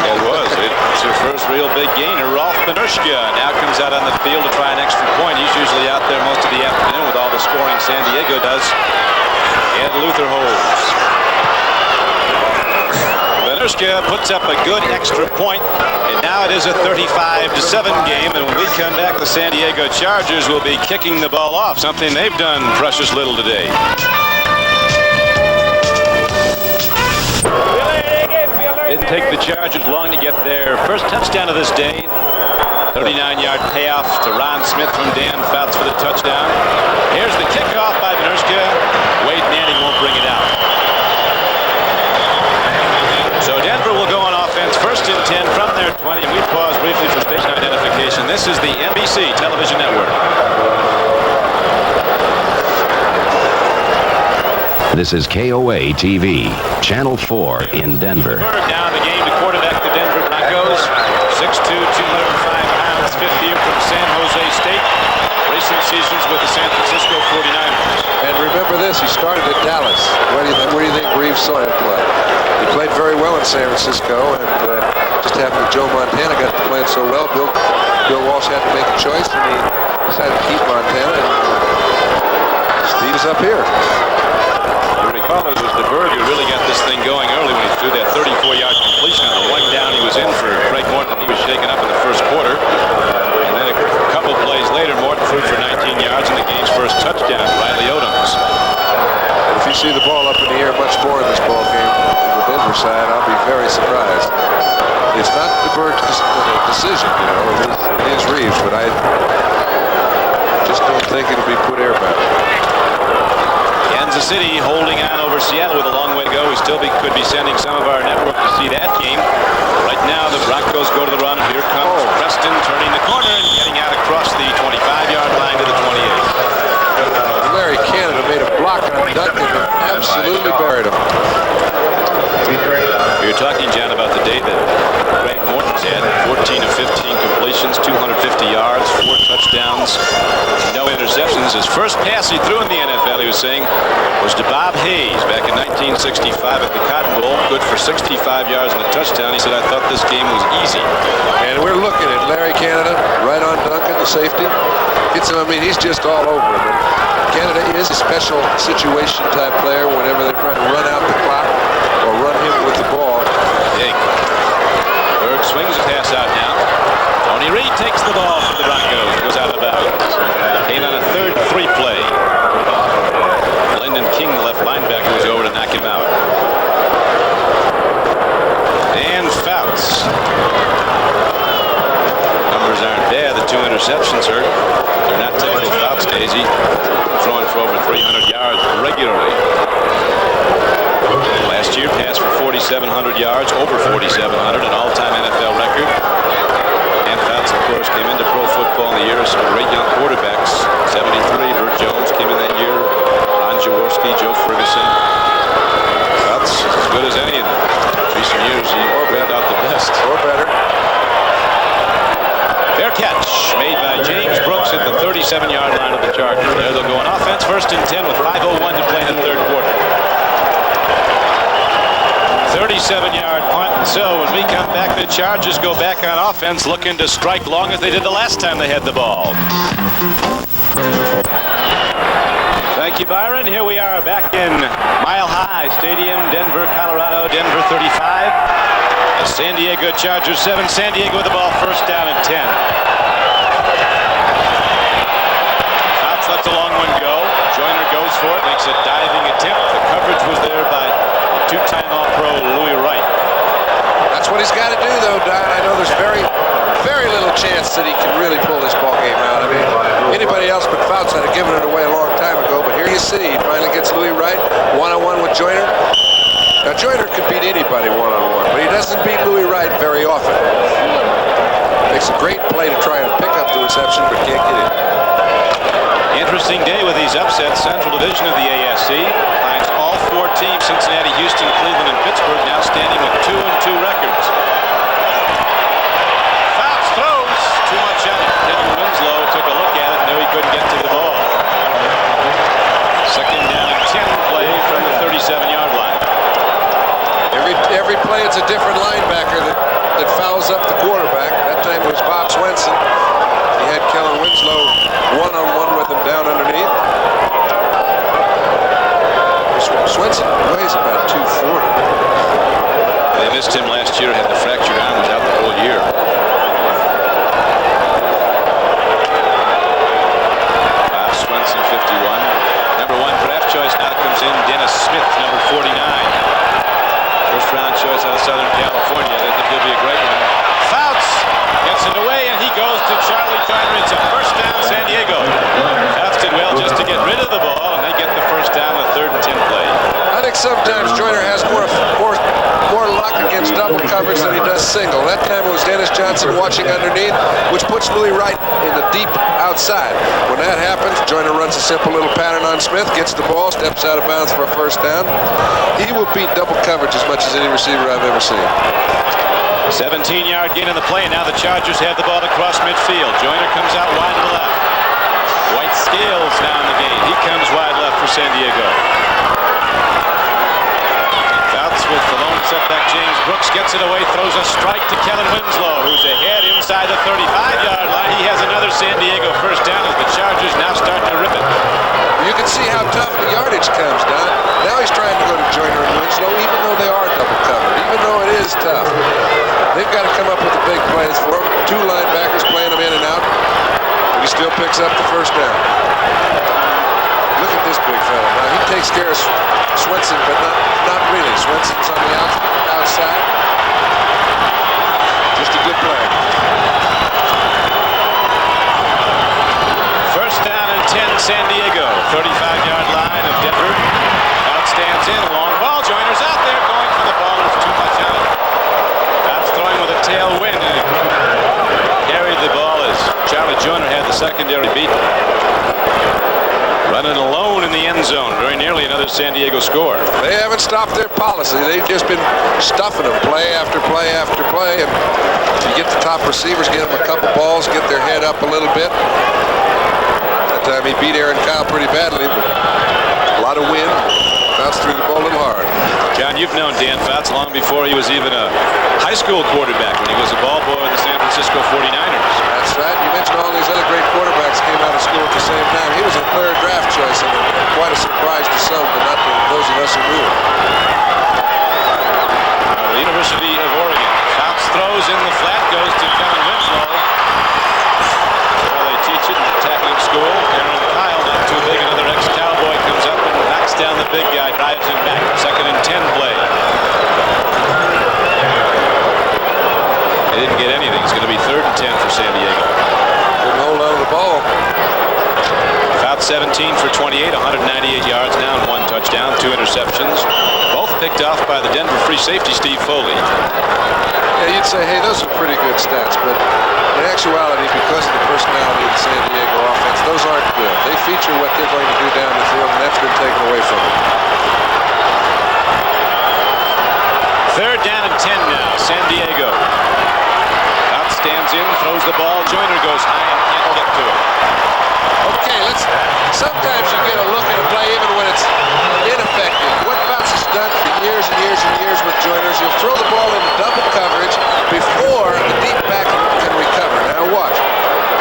[SPEAKER 1] It was. It's her first real big gainer. Rolf Benershka now comes out on the field to try an extra point. He's usually out there most of the afternoon with all the scoring San Diego does. And Luther holds. Benershka puts up a good extra point, and now it is a 35-7 game. And when we come back, the San Diego Chargers will be kicking the ball off, something they've done precious little today. Didn't take the Chargers long to get their first touchdown of this day. 39-yard payoff to Ron Smith from Dan Fouts for the touchdown. Here's the kickoff by Benershka. Wade Manning won't bring it out. So Denver will go on offense, first and 10 from their 20, and we pause briefly for station identification. This is the NBC television network.
[SPEAKER 6] This is KOA TV, Channel 4 in Denver.
[SPEAKER 1] Now the game to quarterback the Denver Broncos. 6'2", 205 pounds, fifth year from San Jose State. Racing seasons with the San Francisco 49ers.
[SPEAKER 2] And remember this, he started at Dallas. Where do you think Reeves saw him play? He played very well in San Francisco, and just happened that Joe Montana got to playing so well, Bill Walsh had to make a choice, and he decided to keep Montana, and Steve is up here.
[SPEAKER 1] Recall it was DeBerg who really got this thing going early when he threw that 34-yard completion on the one down he was in for Craig Morton. He was shaken up in the first quarter. And then a couple plays later, Morton threw for 19 yards in the game's first touchdown. Riley Odoms.
[SPEAKER 2] If you see the ball up in the air much more in this ball game from the Denver side, I'll be very surprised. It's not DeBerg's decision, you know. It is Reeves, but I just don't think it'll be put airbound.
[SPEAKER 1] Kansas City holding on over Seattle with a long way to go. We still could be sending some of our network to see that game. Right now, the Broncos go to the run. Here comes Preston turning the corner and getting out across the 25-yard line to the 28.
[SPEAKER 2] Larry Canada made a block on Duncan and absolutely buried him.
[SPEAKER 1] We were talking, John, about the day that Greg Morton's had 14 of 15 completions, 250 yards, 4 touchdowns, no interceptions. His first pass he threw in the NFL, he was saying, was to Bob Hayes back in 1965 at the Cotton Bowl. Good for 65 yards and a touchdown. He said, I thought this game was easy.
[SPEAKER 2] And we're looking at Larry Canada right on Duncan, the safety. He's just all over him. Canada is a special situation type player whenever they try to run out the clock or run him with the ball.
[SPEAKER 1] Berg swings a pass out now. Tony Reed takes the ball from the Broncos. Goes out of bounds. Came on a 3rd 3 play. Lyndon King, the left linebacker, was over to knock him out. And Fouts. Numbers aren't bad. The 2 interceptions hurt. They're not typical Fouts days. He throwing for over 300 yards regularly. Last year passed for 4,700 yards, over 4,700, an all-time NFL record. And Fouts, of course, came into pro football in the year of some great young quarterbacks. 73, Burt Jones came in that year. Ron Jaworski, Joe Ferguson. Fouts is as good as any of them. Recent years, he brought out the best.
[SPEAKER 2] Or better.
[SPEAKER 1] Fair catch made by James Brooks at the 37-yard line of the Chargers. There they'll go on offense, 1st and 10 with 5:01 to play in the 3rd quarter. 37-yard punt. So when we come back, the Chargers go back on offense, looking to strike long as they did the last time they had the ball. Thank you, Byron. Here we are back in Mile High Stadium, Denver, Colorado. Denver 35. The San Diego Chargers 7. San Diego with the ball, 1st down and 10. Fouts lets a long one go. Joyner goes for it, makes a diving attempt. The coverage was there by 2-time All-Pro Louis Wright.
[SPEAKER 2] That's what he's got to do, though, Don. I know there's very, very little chance that he can really pull this ball game out. I mean, anybody else but Fouts had given it away a long time ago, but here you see, he finally gets Louis Wright, one-on-one with Joyner. Now, Joyner could beat anybody one-on-one, but he doesn't beat Louis Wright very often. Makes a great play to try and pick up the reception, but can't get it.
[SPEAKER 1] Interesting day with these upsets. Central Division of the AFC finds all 4 teams, Cincinnati, Houston, Cleveland, and Pittsburgh, now standing with 2-2 records. Fouts throws too much on it. Kevin Winslow took a look at it, knew he couldn't get to the ball. 2nd down and 10 play from the 37-yard line.
[SPEAKER 2] Every play, it's a different linebacker that fouls up the quarterback. That time it was Bob Swenson. He had Kellen Winslow one-on-one with him down underneath. Swenson weighs about 240.
[SPEAKER 1] They missed him last year, had the fractured arm, was out the whole year. Bob Swenson, 51. Number 1 draft choice now comes in Dennis Smith, number 49. First-round choice out of Southern California. They think he'll be a great one. Fouts gets it away, and he goes to Charlie Joyner. It's a 1st down, San Diego. Fouts did well just to get rid of the ball, and they get the 1st down, the 3rd and 10 play.
[SPEAKER 2] I think sometimes Joyner has more luck against double coverage than he does single. That time it was Dennis Johnson watching underneath, which puts Louis Wright in the deep outside. When that happens, Joyner runs a simple little pattern on Smith, gets the ball, steps out of bounds for a 1st down. He will beat double coverage as much as any receiver I've ever seen.
[SPEAKER 1] 17-yard gain in the play. Now the Chargers have the ball across midfield. Joyner comes out wide to the left. White Scales now in the game. He comes wide left for San Diego. Fouts with the lone setback. James Brooks gets it away, throws a strike to Kellen Winslow, who's ahead inside the 35-yard line. He has another San Diego 1st down as the Chargers now start to rip it.
[SPEAKER 2] You can see how tough the yardage comes, Don. Now he's trying to go to Joyner and Winslow, even though they are double covered, even though it is tough. They've got to come up with the big plays for him. 2 linebackers playing him in and out. But he still picks up the 1st down. Look at this big fella. Now he takes care of Swenson, but not really. Swenson's on the outside. Just a good play.
[SPEAKER 1] 1st down and 10, San Diego. 35-yard line of Denver. San Diego score.
[SPEAKER 2] They haven't stopped their policy. They've just been stuffing them play after play after play. And you get the top receivers, get them a couple balls, get their head up a little bit. That time he beat Aaron Kyle pretty badly, but a lot of wind. Bounced through the ball a little hard.
[SPEAKER 1] John, you've known Dan Fouts long before he was even a high school quarterback, when he was a ball boy with the San Francisco 49ers.
[SPEAKER 2] That's right. You mentioned all these other great quarterbacks came out of school at the same time. He was a third draft choice, and quite a surprise to some, but not to those of us who knew him.
[SPEAKER 1] The University of Oregon. Fouts throws in the flat, goes to Kevin Winslow. Well, they teach it in the tackling school. Aaron Kyle, not too big. Another ex-Cowboy comes up and knocks down the big guy, drives him back. 2nd and 10 play. They didn't get anything. It's going to be 3rd and 10 for San Diego.
[SPEAKER 2] Couldn't hold on to the ball.
[SPEAKER 1] Fouts 17 for 28, 198 yards now and 1 touchdown, 2 interceptions. Both picked off by the Denver free safety, Steve Foley.
[SPEAKER 2] Yeah, you'd say, hey, those are pretty good stats, but in actuality, because of the personality of the San Diego offense, those aren't good. They feature what they're going to do down the field, and that's been taken away from them.
[SPEAKER 1] 3rd down and 10 now, San Diego. Fouts stands in, throws the ball. Joyner goes high and can't get to it.
[SPEAKER 2] Okay, sometimes you get a look at a play even when it's ineffective. What Fouts has done for years and years and years with Joyners, he'll throw the ball into double coverage before the deep back can recover. Now watch.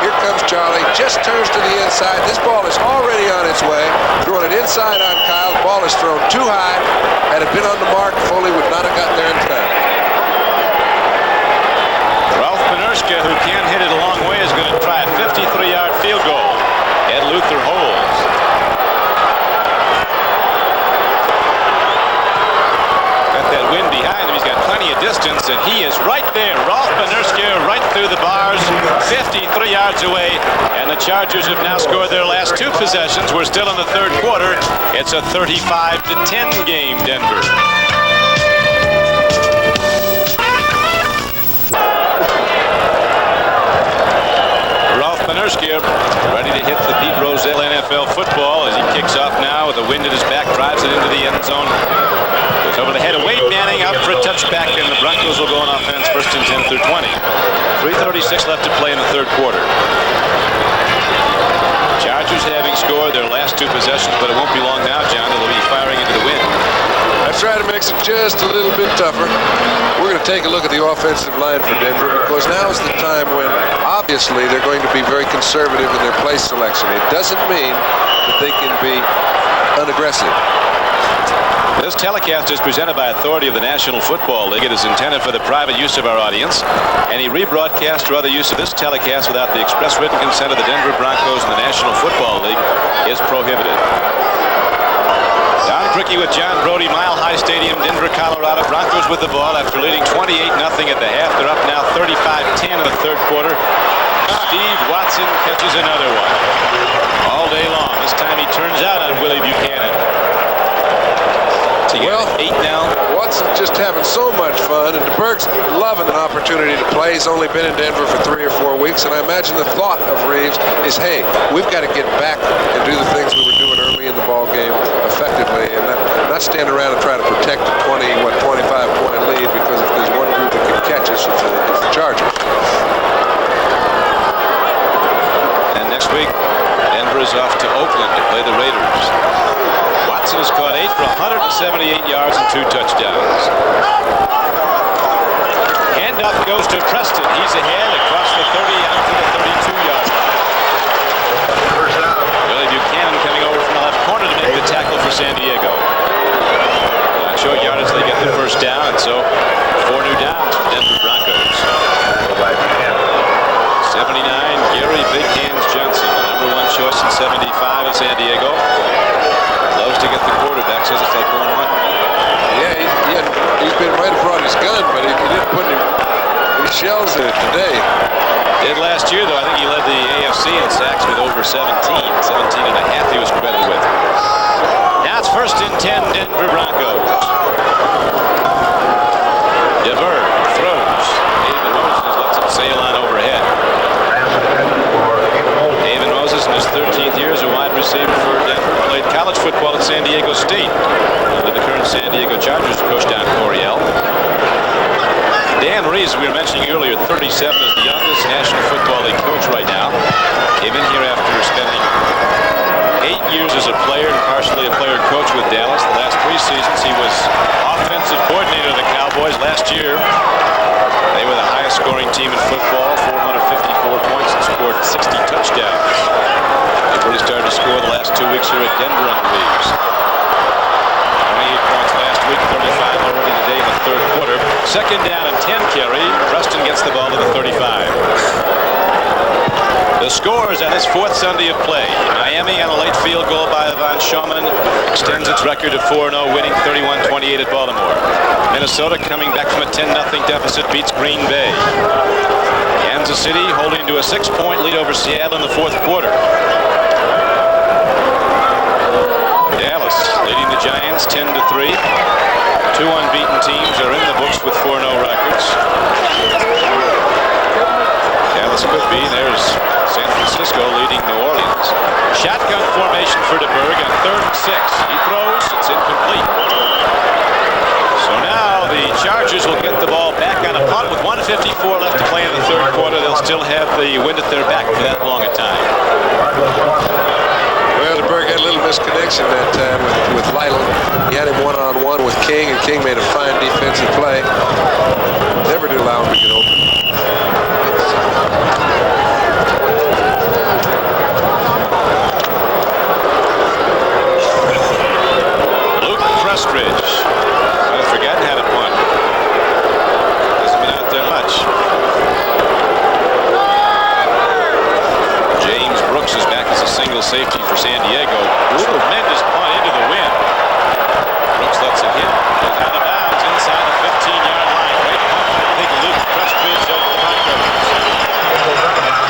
[SPEAKER 2] Here comes Charlie, just turns to the inside. This ball is already on its way. Throwing it inside on Kyle. The ball is thrown too high. Had it been on the mark, Foley would not have gotten there in time.
[SPEAKER 1] Ralph Penerska, who can hit it a long way, is going to try a 53-yard field goal. Ed Luther holds. Got that wind behind him. He's got plenty of distance, and he is right there. Ralph Penerska right through the bars, 53 yards away, and the Chargers have now scored their last 2 possessions. We're still in the 3rd quarter. It's a 35-10 game, Denver. Penerska ready to hit the Pete Rozelle NFL football as he kicks off now with the wind at his back, drives it into the end zone. Goes over the head of Wade Manning, out for a touchback, and the Broncos will go on offense 1st and 10 through 20. 3:36 left to play in the 3rd quarter. Chargers having scored their last 2 possessions, but it won't be long now, John. They'll be firing into the wind.
[SPEAKER 2] That's right. It makes it just a little bit tougher. We're going to take a look at the offensive line for Denver, because now is the time when obviously they're going to be very conservative in their play selection. It doesn't mean that they can be unaggressive.
[SPEAKER 1] This telecast is presented by authority of the National Football League. It is intended for the private use of our audience. Any rebroadcast or other use of this telecast without the express written consent of the Denver Broncos and the National Football League is prohibited. Don Criqui with John Brody, Mile High Stadium, Denver, Colorado. Broncos with the ball after leading 28-0 at the half. They're up now 35-10 in the 3rd quarter. Steve Watson catches another one. All day long. This time he turns out on Willie Buchanan.
[SPEAKER 2] Well,
[SPEAKER 1] 8 now.
[SPEAKER 2] Watson's just having so much fun, and DeBerg's loving an opportunity to play. He's only been in Denver for 3 or 4 weeks, and I imagine the thought of Reeves is, hey, we've got to get back and do the things we were doing early in the ball game effectively, and not stand around and try to protect a 25-point lead, because if there's one group that can catch us, it's the Chargers.
[SPEAKER 1] And next week, Denver is off to Oakland to play the Raiders. Watson has caught 8 for 178 yards and 2 touchdowns. Handoff goes to Preston. He's ahead across the 30 out to the 32-yard line. Willie Buchanan coming over from the left corner to make the tackle for San Diego. Short yardage, they get the 1st down, and so 4 new downs for Denver Broncos. 79, Gary Big Hands Johnson, the #1 choice in 75 in San Diego. Loves to get the quarterback, says it's like going hunting.
[SPEAKER 2] Yeah, he's been right brought his gun, but he didn't put any shells in it today.
[SPEAKER 1] Did last year, though. I think he led the AFC in sacks with over 17 and a half he was credited with. Now it's 1st and 10, Denver Broncos. DeVer throws. David Moses lets it sail on overhead. David Moses in his 13th year as a wide receiver for Denver. Played college coached football at San Diego State. Under the current San Diego Chargers coach Don Coryell. Dan Reeves, we were mentioning earlier, 37, is the youngest National Football League coach right now. Came in here after spending 8 years as a player and partially a player coach with Dallas. The last 3 seasons he was offensive coordinator of the Cowboys. Last year they were the highest scoring team in football, 454 points, and scored 60 touchdowns. They've really started to score the last 2 weeks here at Denver under Reeves. 28 points last week, 35 already today in the third quarter. Second down and 10 carry. Preston gets the ball to the 35. The scores on this 4th Sunday of play. Miami on a late field goal by Von Schoeman extends its record to 4-0, winning 31-28 at Baltimore. Minnesota, coming back from a 10-0 deficit, beats Green Bay. Kansas City holding to a 6-point lead over Seattle in the 4th quarter. Dallas leading the Giants 10-3. 2 unbeaten teams are in the books with 4-0 records. Dallas could be. There's San Francisco leading New Orleans. Shotgun formation for DeBerg on 3rd and 6. He throws. It's incomplete. So now the Chargers will get the ball back on a punt with 1:54 left to play in the 3rd quarter. They'll still have the wind at their back for that long a time.
[SPEAKER 2] Well, DeBerg had a little misconnection that time with Lytle. He had him one-on-one with King, and King made a fine defensive play. Never do allow him to get open.
[SPEAKER 1] Luke Prestridge. I've forgotten how to punt. Hasn't been out there much. James Brooks is back as a single safety for San Diego. Tremendous punt into the wind. Brooks lets it hit. Goes out of bounds inside the 15-yard line. Great punt. I think Luke Prestridge of the Broncos.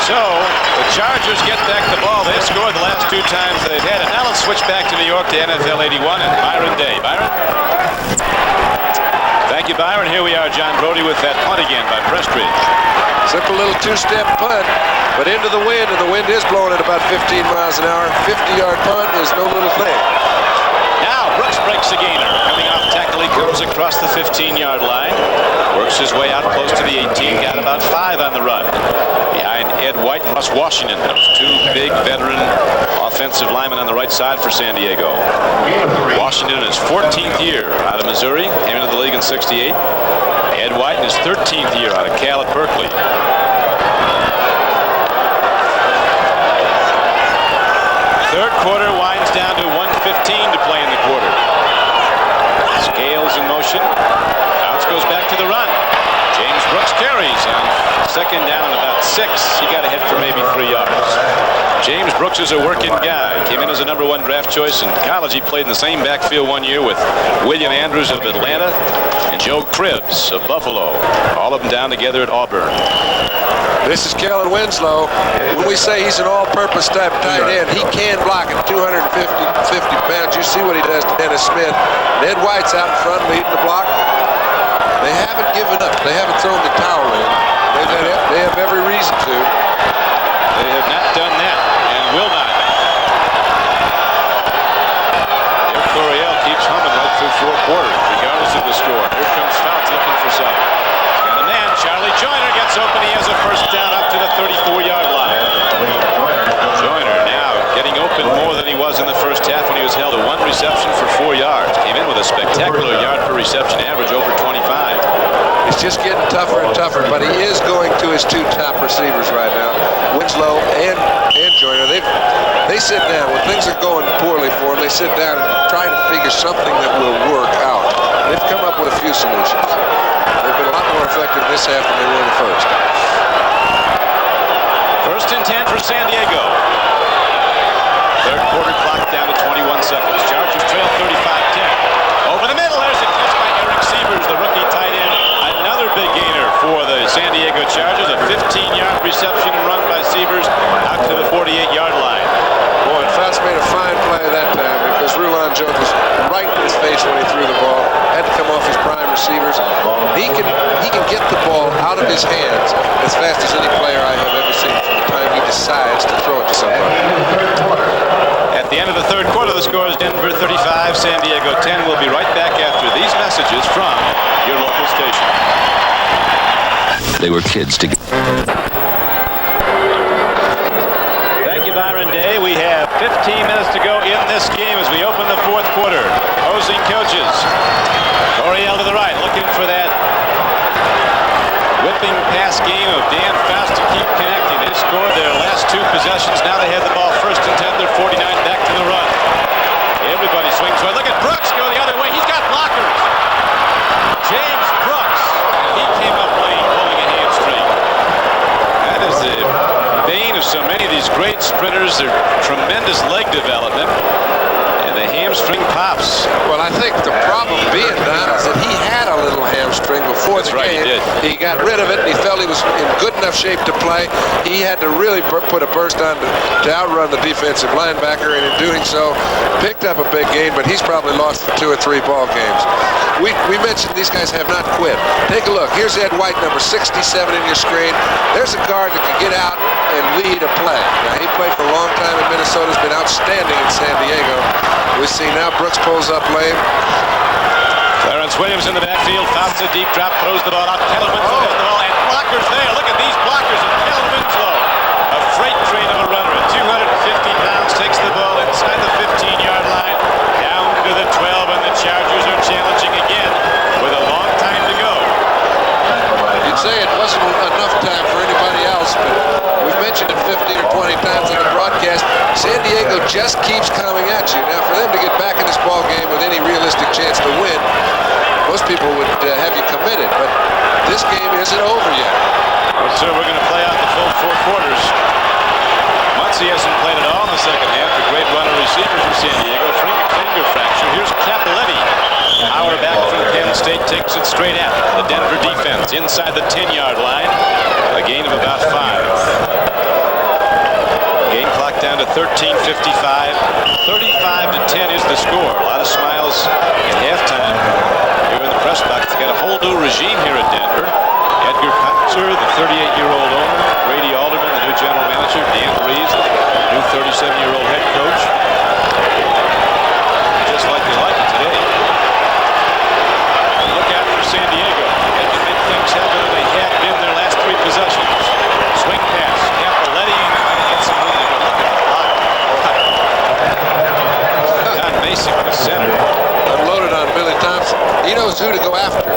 [SPEAKER 1] So the Chargers get back the ball. They've scored the last 2 times they've had it. Now let's switch back to New York to NFL 81 and Byron Day. Byron? Thank you, Byron. Here we are, John Brody, with that punt again by Prestridge.
[SPEAKER 2] Simple little 2-step punt, but into the wind, and the wind is blowing at about 15 miles an hour. 50-yard punt is no little thing.
[SPEAKER 1] Now Brooks breaks a gainer. Coming off tackle, he comes across the 15-yard line. Works his way out close to the 18. Got about 5 on the run. Behind Ed White and Russ Washington. Those 2 big veteran offensive linemen on the right side for San Diego. Washington in his 14th year out of Missouri. Came into the league in '68. Ed White in his 13th year out of Cal at Berkeley. Third quarter winds down to 1:15 to play in the quarter. Scales in motion. Bounce goes back to the run. James Brooks carries on 2nd down and about 6. He got ahead for maybe 3 yards. James Brooks is a working guy. Came in as a #1 draft choice. In college, he played in the same backfield 1 year with William Andrews of Atlanta and Joe Cribbs of Buffalo. All of them down together at Auburn.
[SPEAKER 2] This is Kellen Winslow. When we say he's an all-purpose type tight end, he can block at 250 pounds. You see what he does to Dennis Smith. And Ed White's out in front leading the block. They haven't given up. They haven't thrown the towel in. They have every reason to.
[SPEAKER 1] They have not done that and will not. Here Coryell keeps humming right through 4 quarters, regardless of the score. Here comes Fouts looking for something. He's got a man. Charlie Joyner gets open. He has a first down up to the 34-yard line. Joyner now getting open more than he was in the first half when he was held to 1 reception for 4 yards. Came in with a spectacular yard per reception average over 25.
[SPEAKER 2] It's just getting tougher and tougher, but he is going to his 2 top receivers right now, Winslow and Joyner. They sit down when things are going poorly for them. They sit down and try to figure something that will work out. They've come up with a few solutions. They've been a lot more effective this half than they were in the first.
[SPEAKER 1] 1st and 10 for San Diego. Third quarter clock down to 21 seconds. Chargers trail 35-10. Over the middle, there's a catch by Eric Sievers, the rookie tight end. Another big gainer for the San Diego Chargers. A 15-yard reception and run by Sievers out to the 48-yard line.
[SPEAKER 2] Boy, Fouts made a fine play that time because Rulon Jones was right in his face when he threw the ball. Had to come off his prime receivers. He can get the ball out of his hands as fast as any player I have ever seen from the time he decides to throw it to somebody.
[SPEAKER 1] At the end of the third quarter, the the score is Denver 35, San Diego 10. We'll be right back after these messages from your local station.
[SPEAKER 6] They were kids together.
[SPEAKER 1] Thank you, Byron Day. We have 15 minutes to go in this game as we open the fourth quarter. Opposing coaches. Coryell to the right, looking for that whipping pass game of Dan Faust to keep connecting. They scored their last two possessions. Now they have the ball first and 10. They're 49 back to the run. Everybody swings right. Look at Brooks go the other way. He's got blockers. James Brooks. He came up lane pulling a hamstring. That is the bane of so many of these great sprinters. Their tremendous leg development. And the hamstring pops.
[SPEAKER 2] Well, I think the problem being, Don, is that he had a little hamstring before the game.
[SPEAKER 1] He did.
[SPEAKER 2] He got rid of it, and he felt he was in good enough shape to play. He had to really put a burst on to outrun the defensive linebacker, and in doing so, picked up a big gain, but he's probably lost 2 or 3 ball games. We mentioned these guys have not quit. Take a look. Here's Ed White, number 67 in your screen. There's a guard that can get out and lead a play. Now, he played for a long time in Minnesota, has been outstanding in San Diego. We see now Brooks pulls up lane.
[SPEAKER 1] Clarence Williams in the backfield. Fouts a deep drop, throws the ball out. Kellen Winslow has the ball, and blockers there. Look at these blockers of Kellen Winslow. A freight train of a runner at 250 pounds takes the ball inside the 15-yard line, down to the 12, and the Chargers are challenging again with a long time to go.
[SPEAKER 2] You'd say it wasn't enough time for anybody else, but we've mentioned it 15 or 20 times on the broadcast. San Diego just keeps coming at you. Now, for them to get back in this ball game with any realistic chance to win, most people would have you committed, but this game isn't over yet.
[SPEAKER 1] So we're going to play out the full 4 quarters. Muncie hasn't played at all in the second half. A great runner receiver from San Diego. Finger fracture. Here's Capoletti. Power back from Penn State takes it straight at the Denver defense inside the 10-yard line. A gain of about 5. Game clock down to 13:55. 35-10 is the score. A lot of smiles at halftime here in the press box. They got a whole new regime here at Denver. Edgar Kaiser, the 38-year-old owner. Brady Alderman, the new general manager. Dan Reeves, the new 37-year-old head coach. Just like they like it today. Look out for San Diego. They can make things happen, and they have been their last 3 possessions. Swing pass. Capoletti trying to get some movement. Look at the block. John Basic, the center.
[SPEAKER 2] Unloaded on Billy Thompson. He knows who to go after.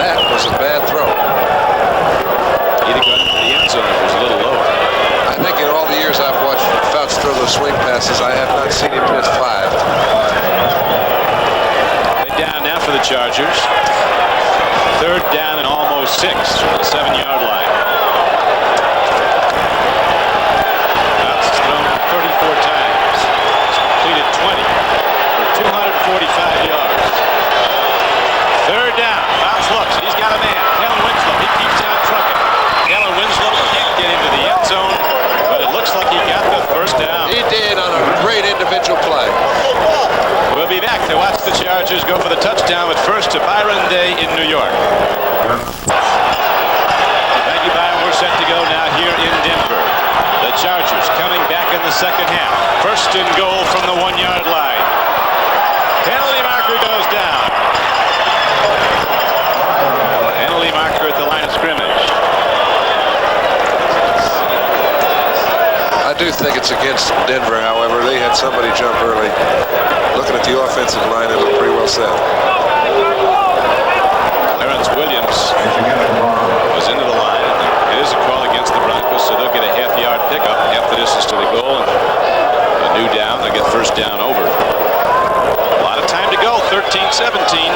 [SPEAKER 2] That was a bad throw.
[SPEAKER 1] He'd have gone into the end zone if it was a little lower.
[SPEAKER 2] I think in all the years I've watched Fouts throw those swing passes, I have not seen him miss 5.
[SPEAKER 1] They down now for the Chargers. 3rd down and almost 6 from the 7-yard line. Fouts has thrown 34 times. He's completed 20 for 245 yards. 3rd down. Fouts looks. He's got a man. Kellen Winslow. He keeps on trucking. Kellen Winslow can't get into the end zone, but it looks like he got the first down.
[SPEAKER 2] He did on a great individual play.
[SPEAKER 1] We'll be back to watch the Chargers go for the touchdown, but first to Byron Day in New York. Thank you, Byron. We're set to go now here in Denver. The Chargers coming back in the second half. 1st and goal from the 1-yard line. Penalty marker goes down. Penalty marker at the line of scrimmage.
[SPEAKER 2] I do think it's against Denver, however. They had somebody jump early. Looking at the offensive line, it looked pretty well set.
[SPEAKER 1] Clarence Williams was into the line. It is a call against the Broncos, so they'll get a half-yard pickup, half the distance to the goal, and a new down. They'll get 1st down over. A lot of time to go, 13-17.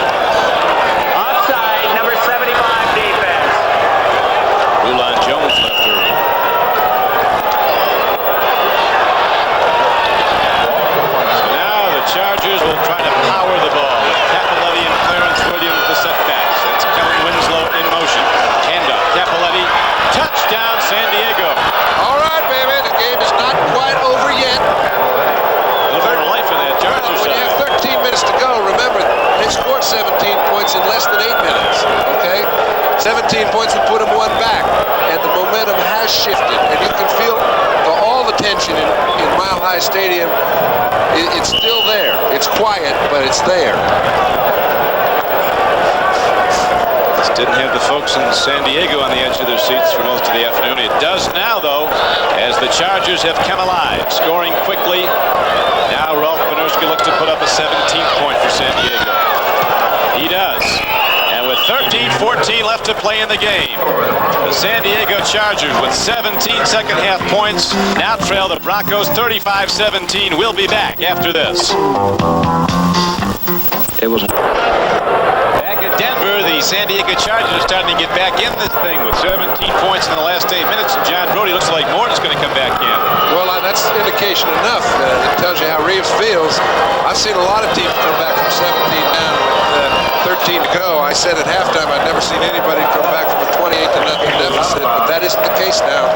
[SPEAKER 4] Offside, number 75 defense.
[SPEAKER 1] Rulon Jones left early. So now the Chargers will try to power the ball with Capoletti and Clarence Williams, the setbacks. That's Kellen Winslow in motion. Handoff, Capoletti, touchdown San Diego.
[SPEAKER 2] All right, baby, the game is not quite over yet.
[SPEAKER 1] A little bit of life in that Chargers
[SPEAKER 2] When you
[SPEAKER 1] side.
[SPEAKER 2] have 13 minutes to go, remember, they scored High Stadium, it's still there. It's quiet, but it's there.
[SPEAKER 1] Didn't have the folks in San Diego on the edge of their seats for most of the afternoon. It does now, though, as the Chargers have come alive, scoring quickly. Now Ralph Benerski looks to put up a 17th point for San Diego. He does. And with 13-14 left to play in the game, the San Diego Chargers with 17 second-half points now trail the Broncos 35-17. We'll be back after this.
[SPEAKER 3] It was...
[SPEAKER 1] Back at Denver, the San Diego Chargers are starting to get back in this thing with 17 points in the last 8 minutes, and John Brody looks like Morton's going to come back in.
[SPEAKER 2] Well, that's indication enough. It tells you how Reeves feels. I've seen a lot of teams come back from 17 down with 13 to go. I said at halftime I'd never seen anybody come back from a 28-0 deficit, but that isn't the case now.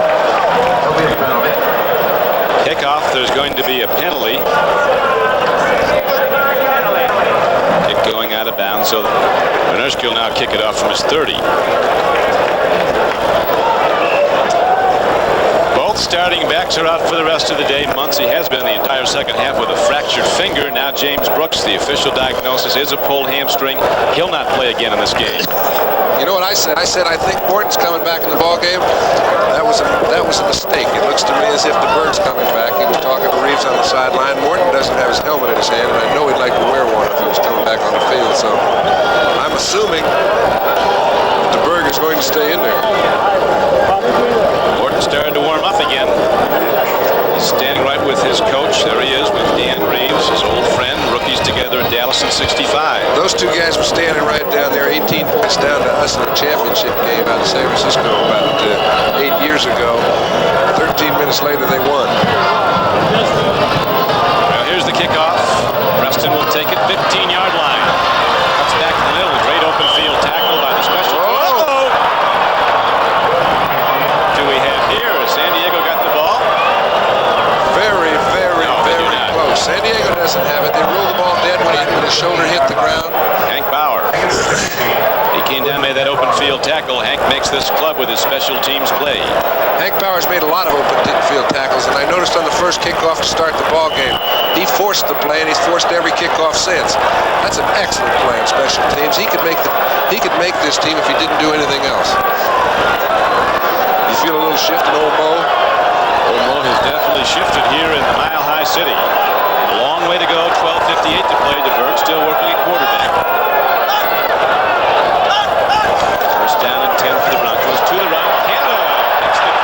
[SPEAKER 1] Kickoff, there's going to be a penalty. Going out of bounds, so Benerski will now kick it off from his 30. Both starting backs are out for the rest of the day. Muncy has been the entire second half with a fractured finger. Now James Brooks, the official diagnosis is a pulled hamstring. He'll not play again in this game.
[SPEAKER 2] You know what I said? I said I think Morton's coming back in the ball game. That was a mistake. It looks to me as if DeBerg's coming back. He was talking to Reeves on the sideline. Morton doesn't have his helmet in his hand, and I know he'd like to wear one if he was coming back on the field. So I'm assuming DeBerg is going to stay in there.
[SPEAKER 1] Morton started to warm up again. He's standing right with his coach. There he is with Dan Reeves, his old friend. Rookies together at Dallas in '65.
[SPEAKER 2] Those two guys were standing right down there, 18 points down to us in a championship game out of San Francisco about 8 years ago. 13 minutes later, they won.
[SPEAKER 1] Well, here's the kickoff. Preston will take it 15-yard line. Cuts back in the middle. Great open field tackle by the special. Oh! Do we have here? San Diego got the ball?
[SPEAKER 2] Very close. San Diego doesn't have it. They ruled the ball dead when his shoulder hit the ground.
[SPEAKER 1] Hank Bauer. He came down, made that open field tackle. Hank makes this club with his special teams play.
[SPEAKER 2] Hank Bauer's made a lot of open field tackles, and I noticed on the first kickoff to start the ball game, he forced the play, and he's forced every kickoff since. That's an excellent play on special teams. He could make this team if he didn't do anything else. You feel a little shift in Old Mo?
[SPEAKER 1] Old Mo has definitely shifted here in the Mile High City. A long way to go, 12:58 to play. DeBerg still working at quarterback. First down and 10 for the Broncos. To the right. Handoff. Next to the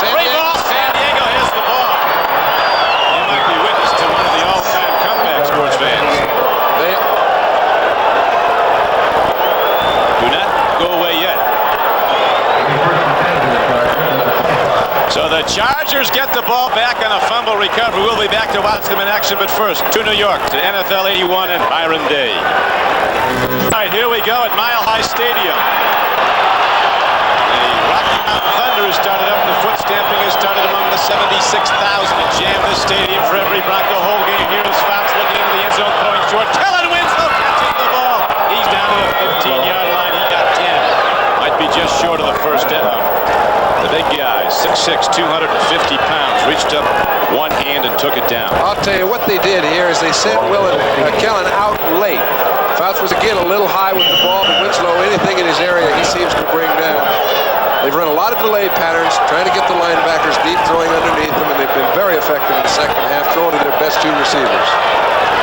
[SPEAKER 1] 25. Free ball. San Diego has the ball. You might be witness to one of the all-time comeback, sports fans.
[SPEAKER 2] They
[SPEAKER 1] do not go away yet. So the Chargers get the ball back on a fumble recovery. We'll be back to watch them in action, but first to New York, to NFL 81 and Byron Day. All right, here we go at Mile High Stadium. The Rocky Mountain Thunder has started up. The foot stamping has started among the 76,000 that jam this stadium for every Bronco whole game. Here is Fouts looking into the end zone, throwing short. Kellen Winslow catches the ball. He's down to the 15-yard line. He got 10. Might be just short of the first down. The big guy, 6'6", 250 pounds, reached up one hand and took it down.
[SPEAKER 2] I'll tell you what they did here is they sent Kellen out late. Fouts was again a little high with the ball, but Winslow, anything in his area, he seems to bring down. They've run a lot of delay patterns, trying to get the linebackers deep, throwing underneath them, and they've been very effective in the second half, throwing to their best two receivers.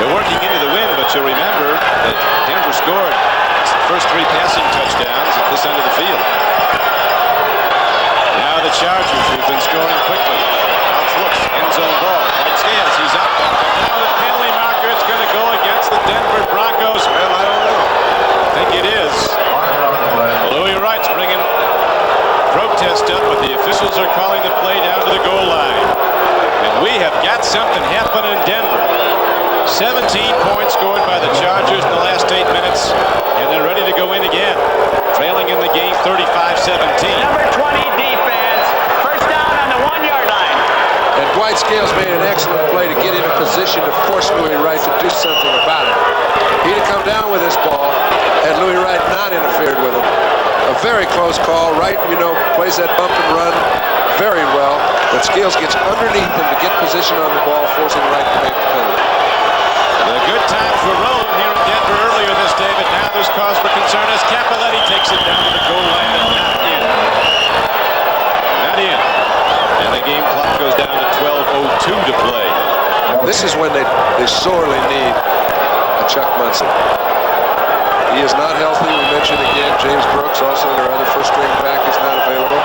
[SPEAKER 1] They're working into the wind, but you'll remember that Denver scored its first 3 passing touchdowns at this end of the field. Now the Chargers, who've been scoring quickly. Fouts looks, end zone ball. White scales, he's up. Now the penalty marker is going to go against the Denver Broncos. Well, I don't know. I think it is. Louis Wright's bringing protest up, but the officials are calling the play down to the goal line. And we have got something happening in Denver. 17 points scored by the Chargers in the last 8 minutes, and they're ready to go in again. Trailing in the game 35-17.
[SPEAKER 4] Number 20 defense. First down on the 1-yard line.
[SPEAKER 2] And Dwight Scales made an excellent play to get in a position to force Louis Wright to do something about it. He'd have come down with this ball had Louis Wright not interfered with him. A A very close call. Wright, plays that bump and run very well. But Scales gets underneath him to get position on the ball, forcing Wright to make the penalty.
[SPEAKER 1] The good times were rolling here in Denver earlier this day, but now there's cause for concern as Cappelletti takes it down to the goal line and not in. Not in. And the game clock goes down to 12:02 to play.
[SPEAKER 2] This is when they sorely need a Chuck Munson. He is not healthy. We mentioned again, James Brooks, also their other first-string back, is not available.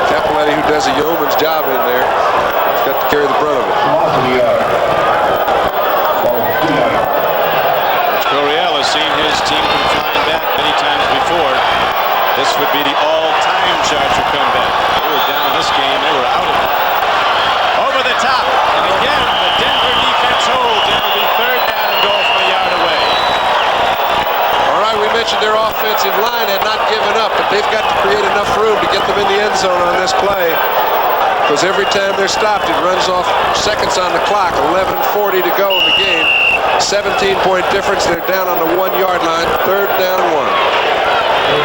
[SPEAKER 2] Cappelletti, who does a yeoman's job in there, has got to carry the brunt of it.
[SPEAKER 1] Coryell has seen his team confined back many times before. This would be the all-time Charger comeback. They were down in this game. They were out of it. Over the top. And again, the Denver defense holds. And it'll be third down and goal from a yard away.
[SPEAKER 2] All right, we mentioned their offensive line had not given up, but they've got to create enough room to get them in the end zone on this play. Because every time they're stopped, it runs off seconds on the clock. 11:40 to go in the game. 17-point difference. They're down on the 1-yard line. Third down 1.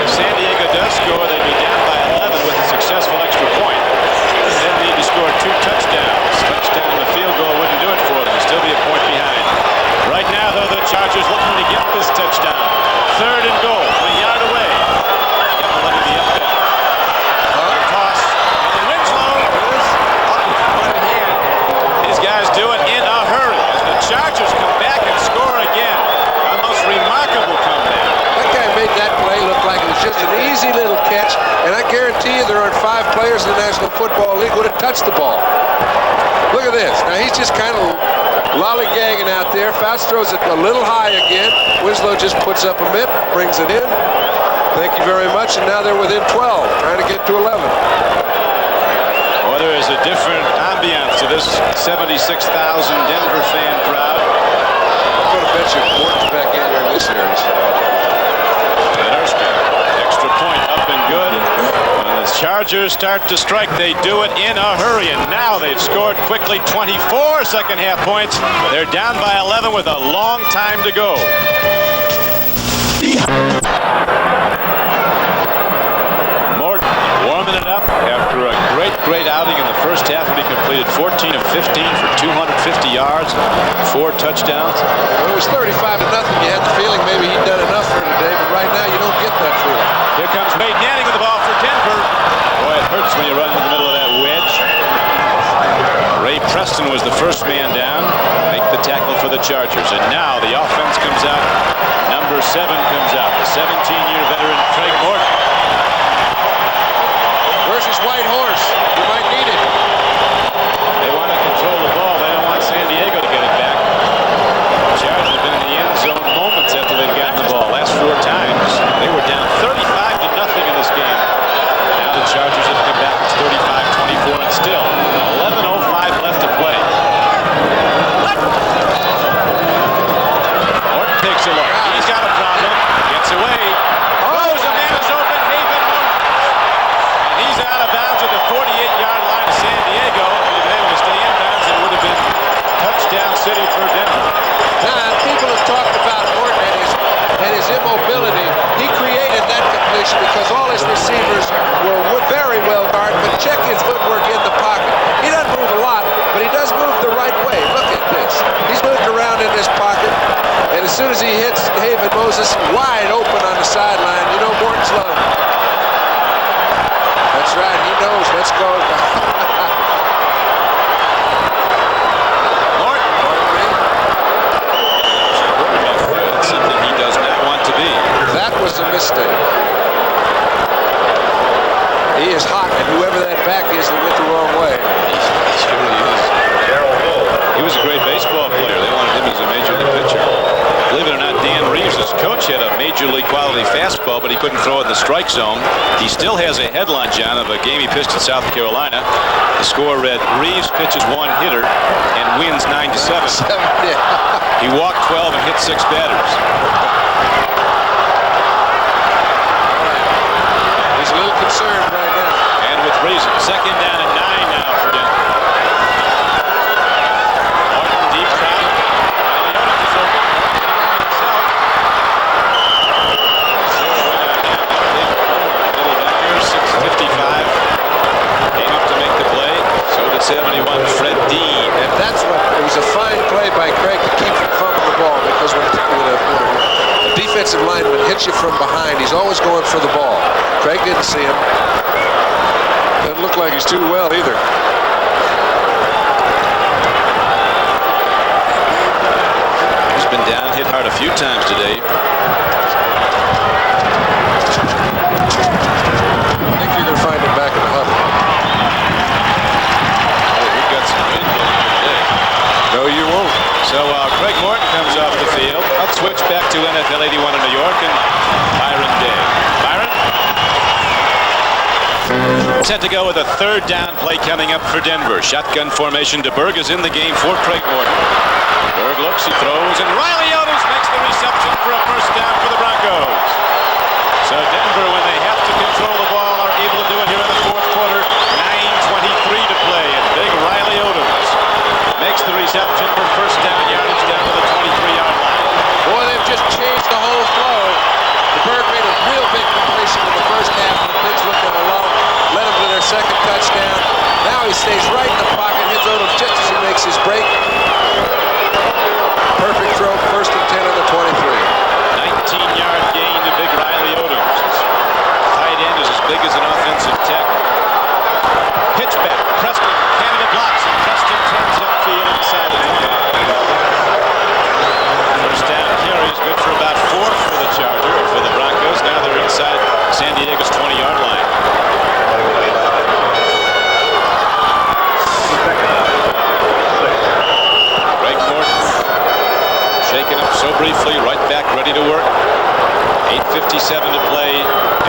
[SPEAKER 1] If San Diego does score, they'd be down by 11 with a successful extra point. They'll need to score 2 touchdowns. Touchdown and the field goal wouldn't do it for them. They'll still be a point behind. Right now, though, the Chargers looking to get this touchdown. Third and goal, from a yard away. Cappelletti the up back. Toss. And Winslow is up with one hand. These guys do it in a hurry as the Chargers come back and score again. A most remarkable comeback.
[SPEAKER 2] That guy made that play look like it was just an easy little catch, and I guarantee you there aren't 5 players in the National Football League who would have touched the ball. Look at this. Now he's just kind of lollygagging out there. Fouts throws it a little high again. Winslow just puts up a mitt, brings it in. Thank you very much, and now they're within 12, trying to get to 11.
[SPEAKER 1] Well, there is a different ambiance to this 76,000 Denver fan crowd.
[SPEAKER 2] I'm going to bet you Morton's back in here in this series.
[SPEAKER 1] And Erskine, extra point up and good. When the Chargers start to strike, they do it in a hurry, and now they've scored quickly 24 second-half points. They're down by 11 with a long time to go. Morton warming it up after a great outing in the first half when he completed 14 of 15 for 250 yards, 4 touchdowns.
[SPEAKER 2] When it was 35-0, you had the feeling maybe he'd done enough for today, but right now you don't get that feeling.
[SPEAKER 1] Here comes Wade Manning with the ball for Denver. Boy, it hurts when you run in the middle of that wedge. Ray Preston was the first man down. Make the tackle for the Chargers. And now the offense comes out. Number 7 comes out. The 17-year veteran, Craig Morton.
[SPEAKER 2] Where's his white horse? You might need it.
[SPEAKER 1] They want to control the ball. They don't want San Diego to get it back. The Chargers have been in the end zone moments after they've gotten the ball. Last 4 times. They were down 35-0 in this game. Now the Chargers have come back. It's 35-24 and still 11:05 left to play. Morton takes a look. He's got a problem. Gets away. Oh, the man is open. Haven Morton. And he's out of bounds at the 48-yard line of San Diego. If he'd been able to stay in bounds, it would have been touchdown city for Denver.
[SPEAKER 2] Now, people have talked about Morton and his immobility. He created that completion because all his receivers were very well guarded, but check his footwork in the pocket. He doesn't move a lot, but he does move the right way. Look at this. He's moved around in this pocket, and as soon as he hits Haven Moses wide open on the sideline, you know Morton's love. That's right, he knows. Let's go.
[SPEAKER 1] Something he does not want to be.
[SPEAKER 2] That was a mistake. He is hot, and whoever that back is that went the wrong way.
[SPEAKER 1] He surely is. He was a great baseball player. They wanted him as a major league pitcher. Believe it or not, Dan Reeves, his coach, had a major league quality fastball, but he couldn't throw it in the strike zone. He still has a headline, John, of a game he pitched in South Carolina. The score read, Reeves pitches 1 hitter and wins 9-7. He walked 12 and hit 6 batters.
[SPEAKER 2] He's a little concerned right now.
[SPEAKER 1] And with reason. Second down and 9 now for Denver. Morton deep crowd. Leone is open. Morton himself. Zero in on him. Big
[SPEAKER 2] offensive lineman hits you from behind, he's always going for the ball. Craig didn't see him. Doesn't look like he's too well either.
[SPEAKER 1] He's been down, hit hard a few times today.
[SPEAKER 2] I think you're going to find him back in the huddle.
[SPEAKER 1] Oh, we've got some wind blowing today.
[SPEAKER 2] No, you won't.
[SPEAKER 1] So Craig Morton comes off the field. Let's switch back to NFL 81 in New York and Byron Day. Byron? Set to go with a third down play coming up for Denver. Shotgun formation. DeBerg is in the game for Craig Morton. Berg looks, he throws, and Riley Otis makes the reception for a first down for the Broncos. So Denver, when they have to control the ball, are able to do it here in the fourth quarter. 9:23 to play, and big Riley Otis makes the reception for first down yardage down to the 23-yard line.
[SPEAKER 2] Boy, they've just changed the whole flow. DeBerg made a real big completion in the first half, and the Pigs looked at a low, led them to their second touchdown. Now he stays right in the pocket, hits Otis just as he makes his break. Perfect throw, first and 10 on the 23.
[SPEAKER 1] 19-yard gain to big Riley Otis. His tight end is as big as an offensive tackle. Pitch back, Preston, Canada blocks, and Preston turns upfield inside the 20. First down carry is good for about 4 for the Charger, or for the Broncos. Now they're inside San Diego's 20-yard line. Craig Morton shaken up so briefly, right back, ready to work. 8:57 to play,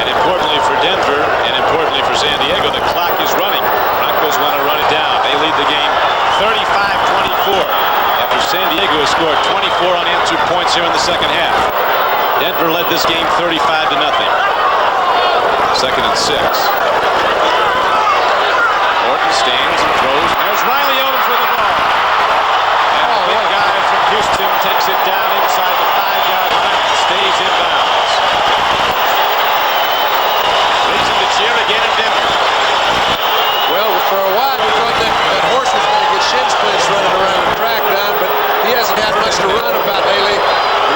[SPEAKER 1] and importantly for Denver, and importantly for San Diego, the clock is running. Broncos want to run it down. They lead the game 35-24 after San Diego has scored 24 unanswered points here in the second half. Denver led this game 35-0. Second and 6. Morton stands and throws, and there's Riley Otis with the ball. And the big guy from Houston takes it down inside the 5-yard line and stays in bounds. Reason to cheer again in Denver.
[SPEAKER 2] Well, for a while we thought that horse was going to get shin splints running around the track, Don, but he hasn't had much to run about lately.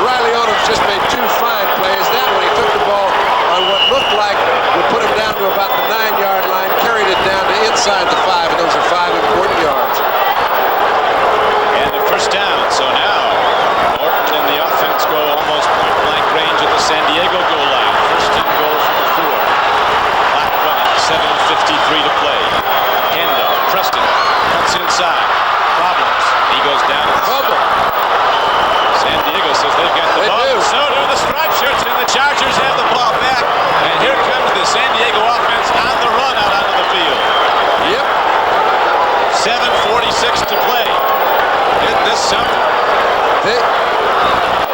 [SPEAKER 2] Riley Otis just made 2 fine plays. That one, he took the ball on what looked like would put him down to about the 9-yard line, carried it down to inside the 5, and those are 5 important yards.
[SPEAKER 1] And the first down. So now Morton and the offense go almost point-blank range at the San Diego goal line. First and goal from the 4. Clock running. 7:53 to play. Handoff. Preston cuts inside. Problems. He goes down to the
[SPEAKER 2] Bubble.
[SPEAKER 1] San Diego says they've got the ball.
[SPEAKER 2] do.
[SPEAKER 1] So do the striped shirts, and the Chargers have the ball back. And here comes the San Diego offense on the run out onto the field.
[SPEAKER 2] Yep.
[SPEAKER 1] 7:46 to play. Isn't this something?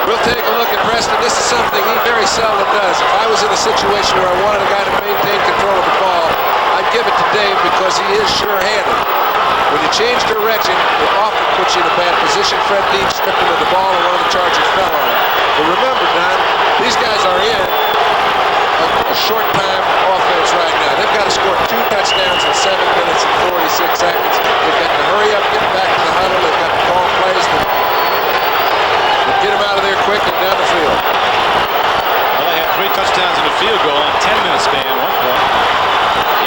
[SPEAKER 2] We'll take a look at Preston. This is something he very seldom does. If I was in a situation where I wanted a guy to maintain control of the ball, I'd give it to Dave because he is sure-handed. When you change direction, it often puts you in a bad position. Fred Dean stripped him of the ball, and one of the Chargers fell on him. But remember, Don, these guys are in a short-time offense right now. They've got to score 2 touchdowns in 7 minutes and 46 seconds. They've got to hurry up, get back to the huddle. They've got to call plays to get them out of there quick and down the field.
[SPEAKER 1] Well, they had 3 touchdowns and a field goal in 10-minute span at one point.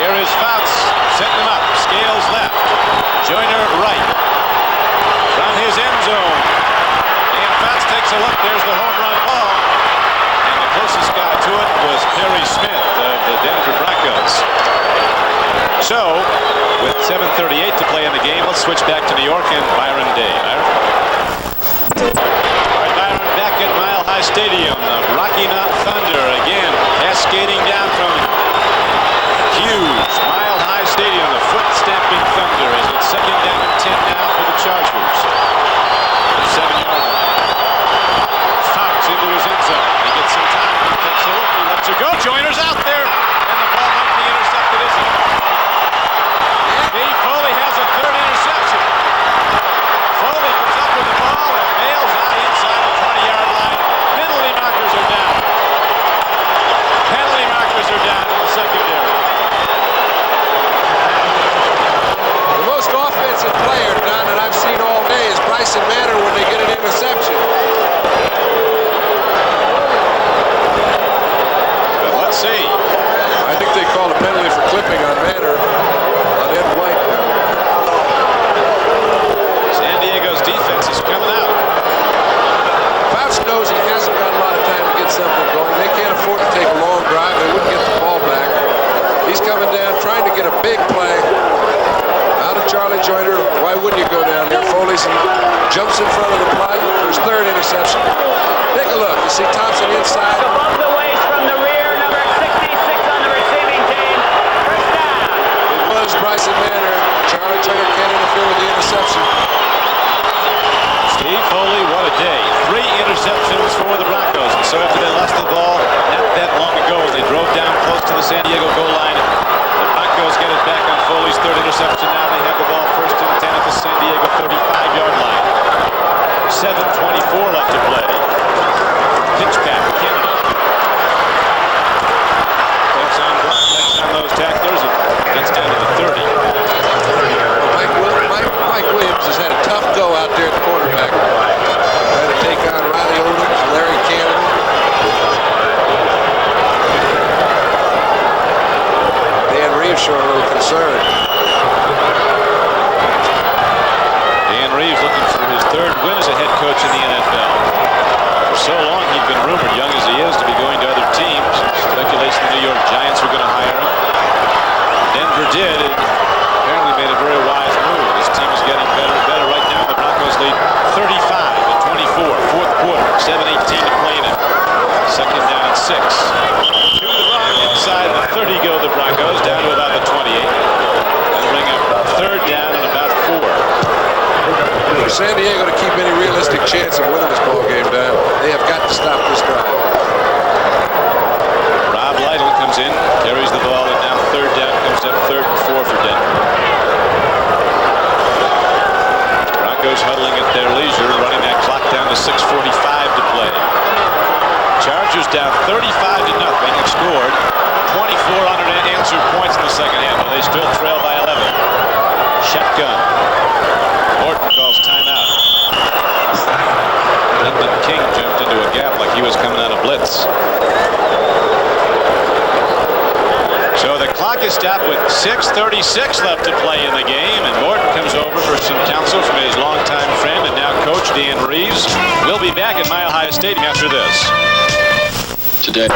[SPEAKER 1] Here is Fouts setting them up. Scales left. Joyner right. From his end zone. And Fouts takes a look. There's the home run ball. And the closest guy to it was Perry Smith of the Denver Broncos. So, with 7:38 to play in the game, let's switch back to New York and Byron Day. Byron back at Mile High Stadium. The Rocky Mountain Thunder again cascading down from huge Mile High Stadium. The foot-stamping Thunder as it's second down and 10 now for the Chargers. 7-yard line. Fouts into his end zone. He gets some time. He takes a look. He lets it go. Joyner's out there. And the ball might be intercepted, isn't it? Dave Foley has a 3rd interception. Foley comes up with the ball and bails out inside the 20-yard line. Penalty markers are down. Penalty markers are down in the secondary.
[SPEAKER 2] The most offensive player, Don, that I've seen all day is Mason jumps in front of the play for his third interception. Take a look. You see Thompson inside.
[SPEAKER 4] Above the waist from the rear, number 66 on the receiving team. First down.
[SPEAKER 2] It was Bryson Manor. Charlie Turner can't interfere with the interception.
[SPEAKER 1] Steve Foley, what a day. 3 interceptions for the Broncos. And so after they lost the ball not that long ago as they drove down close to the San Diego goal line, the Broncos get it back on Foley's third interception. Now they have the ball first and 10 at the San Diego 35-yard line. 7:24 left to play. Pitch back, Kennedy. Takes on those tacklers and gets down to the 30.
[SPEAKER 2] Mike Williams has had a tough go out there at quarterback. Trying to take on Riley Odom, Larry Cannon. Dan Reeves showing a little concern.
[SPEAKER 1] Dan Reeves looking for his third win as a head coach in the NFL. For so long he'd been rumored, young as he is, to be going to other teams. Speculation the New York Giants were going to hire him. Denver did, and apparently made a very wise move. This team is getting better and better. Right now, the Broncos lead 35-24, fourth quarter, 7:18 to play in it. Second down and 6. To the wrong inside the 30 go the Broncos, down to about the 28. That'll bring up third down and about 4.
[SPEAKER 2] For San Diego to keep any realistic chance of winning this ball game, Dan, they have got to stop this drive.
[SPEAKER 1] Rob Lytle comes in, carries the ball, and now third down comes up 3rd and 4 for Denver. Broncos huddling at their leisure, running that clock down to 6:45 to play. Chargers down 35-0, have scored 24 unanswered points in the second half, but they still trail by 11. Shotgun. Morton calls timeout. Edmund King jumped into a gap like he was coming out of blitz. So the clock is stopped with 6:36 left to play in the game, and Morton comes over for some counsel from his longtime friend and now coach Dan Reeves. We'll be back at Mile High Stadium after this.
[SPEAKER 3] Today.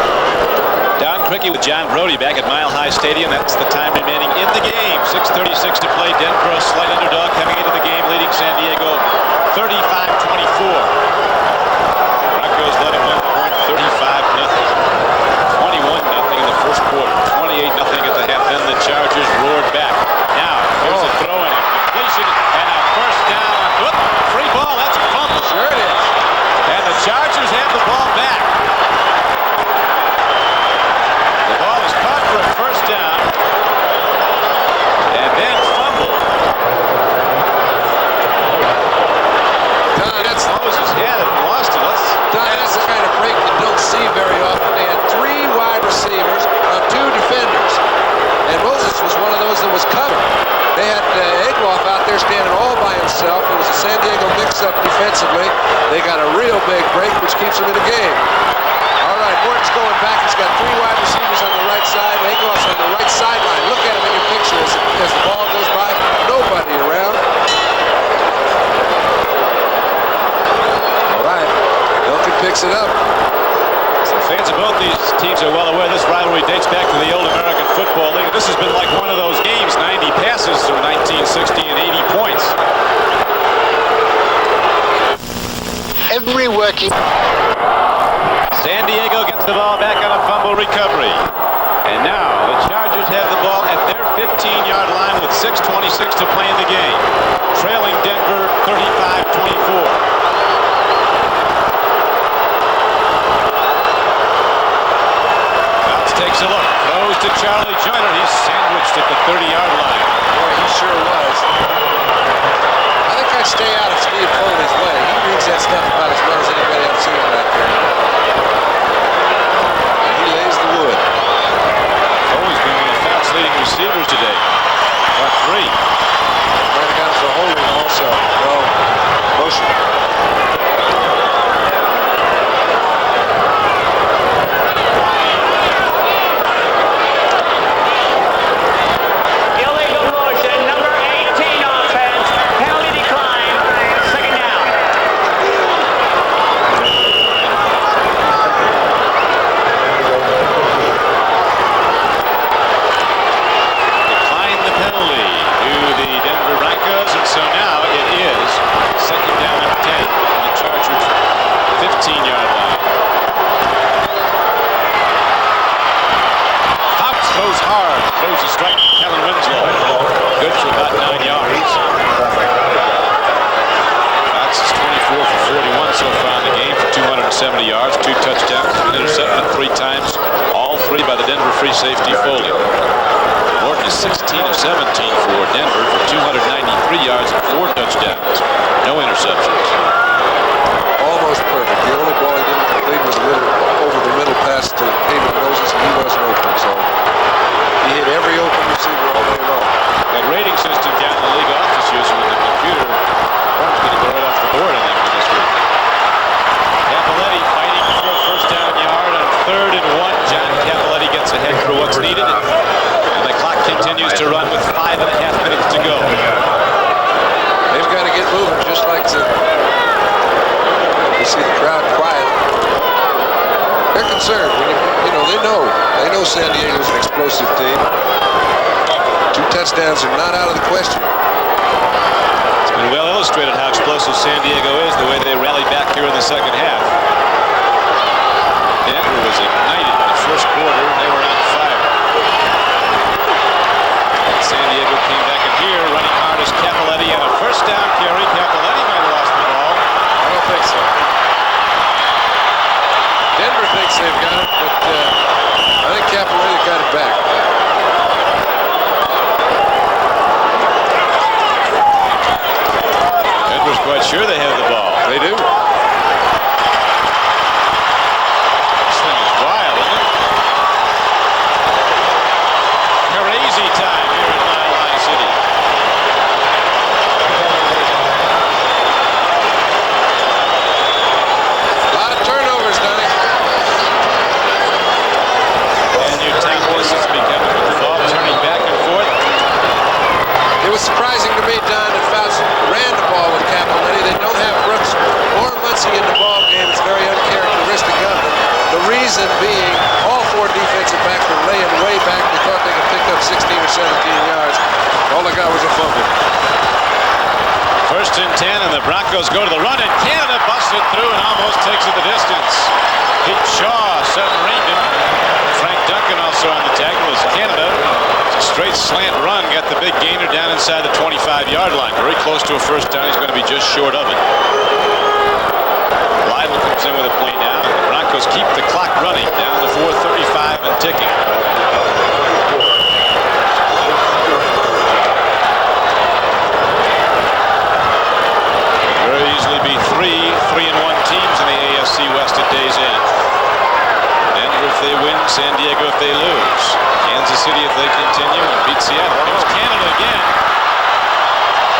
[SPEAKER 1] Don Crickey with John Brody back at Mile High Stadium. That's the time remaining in the game. 6:36 to play. Denver a slight underdog coming into the game, leading San Diego 35-24. Broncos led at one point 35-0. 21-0 in the first quarter. 28-0 at the half. Then the Chargers roared back. Now here's a throw in it. Completion and a first down. Whoop, free ball. That's a fumble.
[SPEAKER 2] Sure it is.
[SPEAKER 1] And the Chargers have the ball back. The ball is caught for a first down. And then fumbled.
[SPEAKER 2] Don, that's
[SPEAKER 1] Moses had it and lost it.
[SPEAKER 2] that's the kind of break you don't see very often. They had 3 wide receivers on 2 defenders. And Moses was one of those that was covered. They had Egloff out there standing all by himself. It was a San Diego mix-up defensively. They got a real big break, which keeps them in the game. All right, Morton's going back. He's got 3 wide receivers on the right side. Egloff's on the right sideline. Look at him in your picture as the ball goes by. Nobody around. All right, Duncan picks it up.
[SPEAKER 1] Fans of both these teams are well aware this rivalry dates back to the old American Football League. This has been like one of those games, 90 passes from 1960 and 80 points.
[SPEAKER 8] Every working.
[SPEAKER 1] San Diego gets the ball back on a fumble recovery. And now the Chargers have the ball at their 15-yard line with 6:26 to play in the game. Trailing Denver 35-24. Takes a look, throws to Charlie Joyner. He's sandwiched at the 30-yard line.
[SPEAKER 2] Boy, he sure was. I think I'd stay out of Steve Foley's way. He reads that stuff about as well as anybody I've seen back there. He lays the wood.
[SPEAKER 1] Foley's been one of the fastest leading receivers today. Got 3.
[SPEAKER 2] Might have gone for holding also. No, motion.
[SPEAKER 1] 270 yards, 2 touchdowns, been intercepted 3 times, all 3 by the Denver free safety Foley. Morton is 16 of 17 for Denver for 293 yards and 4 touchdowns. No interceptions.
[SPEAKER 2] Almost perfect. The only ball he didn't complete was over the middle pass to David Moses, and he wasn't open. So he hit every open receiver all day long.
[SPEAKER 1] That rating system down in the league office using with the computer, one's going to go right off the board, I think, for this week. Cappelletti fighting for a first down yard on 3rd and 1. John Cappelletti gets ahead for what's needed. And the clock continues to run with 5.5 minutes to go.
[SPEAKER 2] They've got to get moving, just like you see the crowd quiet. They're concerned. They know San Diego's an explosive team. 2 touchdowns are not out of the question.
[SPEAKER 1] It's been well illustrated how explosive San Diego is, the way they rallied back here in the second half. Denver was ignited in the first quarter. They were on fire. San Diego came back in here, running hard as Cappelletti on a first down carry. Cappelletti might have lost the ball.
[SPEAKER 2] I don't think so. Denver thinks they've got it, but I think Cappelletti got it back.
[SPEAKER 1] Denver's quite sure they have the ball.
[SPEAKER 2] They do.
[SPEAKER 1] This thing is wild, isn't it? Crazy time here in Mile High City.
[SPEAKER 2] A lot of turnovers, Donnie.
[SPEAKER 1] And your time this is becoming with the ball turning back and forth.
[SPEAKER 2] It was surprising to me, Don, that Fouts ran the ball with Cappelletti. They don't have Brooks or Muncie in the ball game. It's very uncharacteristic of them. The reason being, all 4 defensive backs were laying way back. They thought they could pick up 16 or 17 yards. All they got was a fumble.
[SPEAKER 1] 1st and 10, and the Broncos go to the run, and Canada busts it through and almost takes it the distance. Pete Shaw submarined him. Frank Duncan also on the tackle as Canada. It's a straight slant run, got the big gainer down inside the 25-yard line. Very close to a first down. He's going to be just short of it. Lytle comes in with a play now. The Broncos keep the clock running down to 4:35 and ticking. Very easily be 3-1 teams in the AFC West at day's end. Denver if they win, San Diego if they lose. Kansas City if they continue and beat Seattle. Here's Canada again.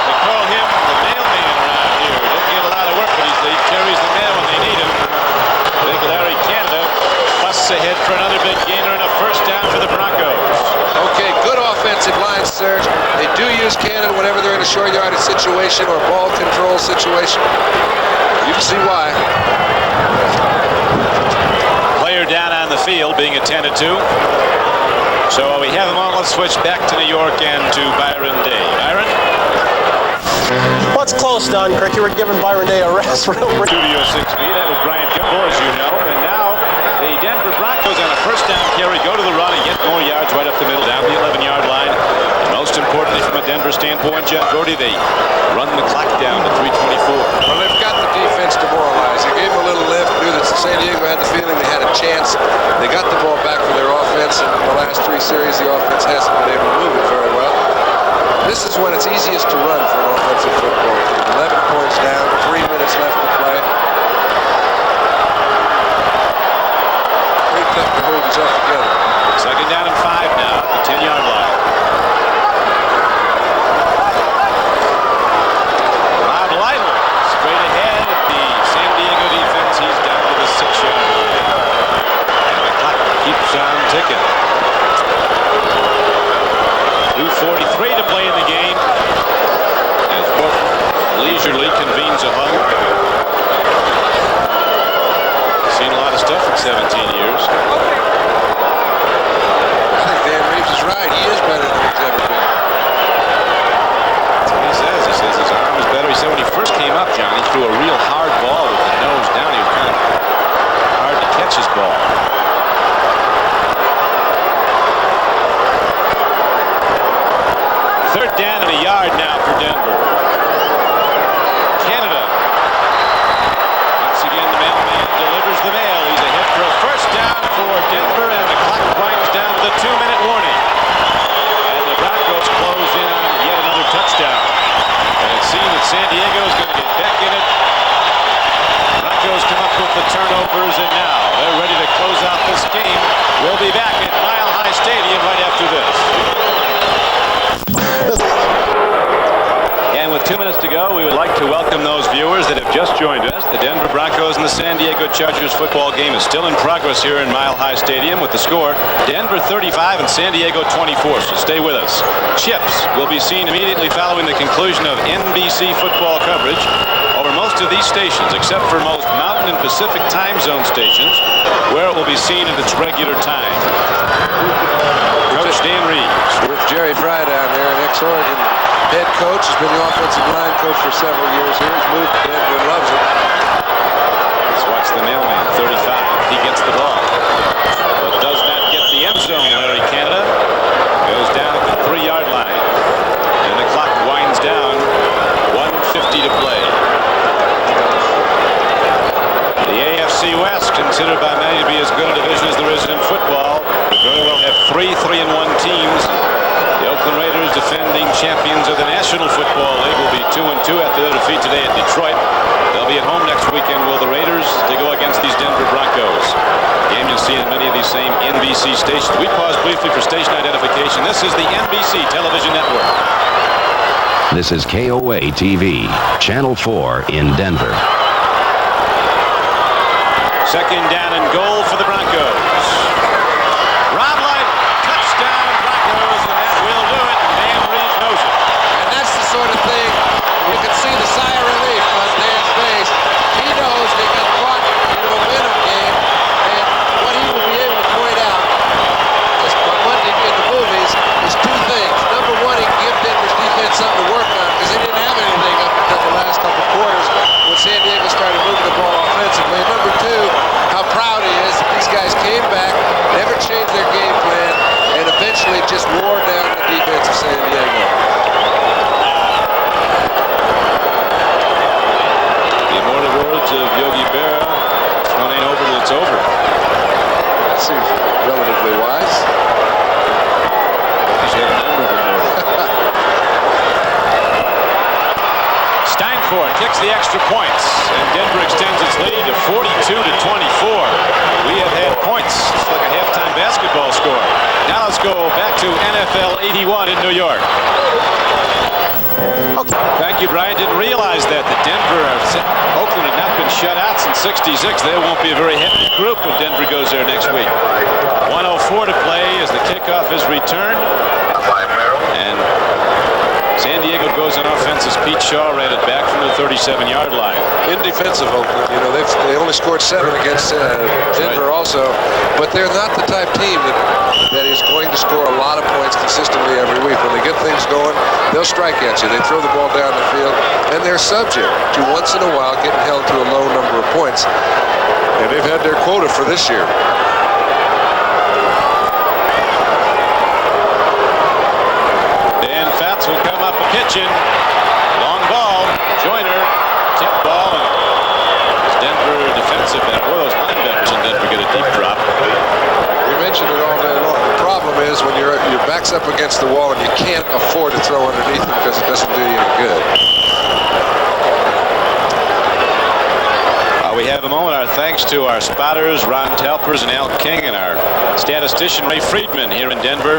[SPEAKER 1] They call him the mailman around here. Doesn't get a lot of work, but he carries the mail when they need him. Big Larry Canada busts ahead for another big gainer and a first down for the Broncos.
[SPEAKER 2] Okay, good offensive line, Serge. They do use Canada whenever they're in a short yardage situation or ball control situation. You can see why.
[SPEAKER 1] Player down on the field, being attended to. So we have them on. Let's switch back to New York and to Byron Day. Byron?
[SPEAKER 7] Well, it's close, Don Crick. You were giving Byron Day a rest real brief.
[SPEAKER 1] Studio 6B. That was Brian Kimball, as you know. And now the Denver Broncos on a first down carry go to the run and get more yards right up the middle, down the 11-yard line. And most importantly, from a Denver standpoint, Jeff Brody, they run the clock down to 3:24.
[SPEAKER 2] Well, they've got the defense demoralized. They gave them a little lift, knew that San Diego had the feeling they had a chance. They got the ball back for their offense, and in the last 3 series, the offense hasn't been able to move it very well. This is when it's easiest to run for an offensive football team. 11 points down, 3 minutes left to play. Pretty tough to hold himself together.
[SPEAKER 1] 2nd down and 5 now at the 10-yard line. Rob Lytle straight ahead. welcome those viewers that have just joined us. The Denver Broncos and the San Diego Chargers football game is still in progress here in Mile High Stadium with the score Denver 35 and San Diego 24. So stay with us. Chips will be seen immediately following the conclusion of NBC football coverage over most of these stations, except for most Mountain and Pacific time zone stations, where it will be seen at its regular time. Coach Dan Reeves
[SPEAKER 2] with Jerry Fry down there, an ex-Oregon head coach, has been the offensive line coach for several years here. He's moved to Denver and loves it.
[SPEAKER 1] Let's watch the mailman, 35. He gets the ball, but does not get the end zone. Larry Canada goes down at the 3-yard line, and the clock winds down. 1:50 to play. The AFC West, considered by many to be as good a division as there is in football, could very well have 3 3-1 teams. The Oakland Raiders, defending champions of the National Football League, will be 2-2 after their defeat today at Detroit. They'll be at home next weekend, will the Raiders, to go against these Denver Broncos. Game you'll see in many of these same NBC stations. We pause briefly for station identification. This is the NBC television network.
[SPEAKER 6] This is KOA TV, Channel 4 in Denver.
[SPEAKER 1] Second down and goal for the Broncos. Rob Light, touchdown Broncos, and that will do it. Dan Reeves knows it.
[SPEAKER 2] And that's the sort of thing, you can see the sigh of relief on Dan's face. He knows they got caught in a momentum game, and what he will be able to point out, as Monday in the movies, is 2 things. Number one, he can give Denver's defense something to work on, because they didn't have anything up until the last couple quarters when San Diego started moving the ball offensively. And number 2, how proud he is that these guys came back, never changed their game plan, and eventually just wore down the defense of San Diego.
[SPEAKER 1] The immortal words of Yogi Berra, "This one ain't over till it's over."
[SPEAKER 2] That seems relatively wise.
[SPEAKER 1] He's had a number of immortals. Steinfort kicks the extra points, and Denver extends its lead to 42-24. We have had points. It's like a halftime basketball score. Now let's go back to NFL 81 in New York. Okay. Thank you, Brian. Didn't realize that Oakland had not been shut out since '66. They won't be a very happy group when Denver goes there next week. 1:04 to play as the kickoff is returned. And San Diego goes on offense as Pete Shaw ran it back from the 37-yard line.
[SPEAKER 2] In defensive Oakland, you know, they only scored 7 against Denver also, but they're not the type team that is going to score a lot of points consistently every week. When they get things going, they'll strike at you. They throw the ball down the field, and they're subject to once in a while getting held to a low number of points. And they've had their quota for this year.
[SPEAKER 1] Will come up pitching. Long ball. Joyner. Tip ball. And Denver defensive back. Boy, those linebackers in Denver get a deep drop.
[SPEAKER 2] We mentioned it all day long. The problem is when your back's up against the wall and you can't afford to throw underneath it because it doesn't do you any good.
[SPEAKER 1] We have a moment. Our thanks to our spotters, Ron Talpers and Al King, and our statistician, Ray Friedman, here in Denver.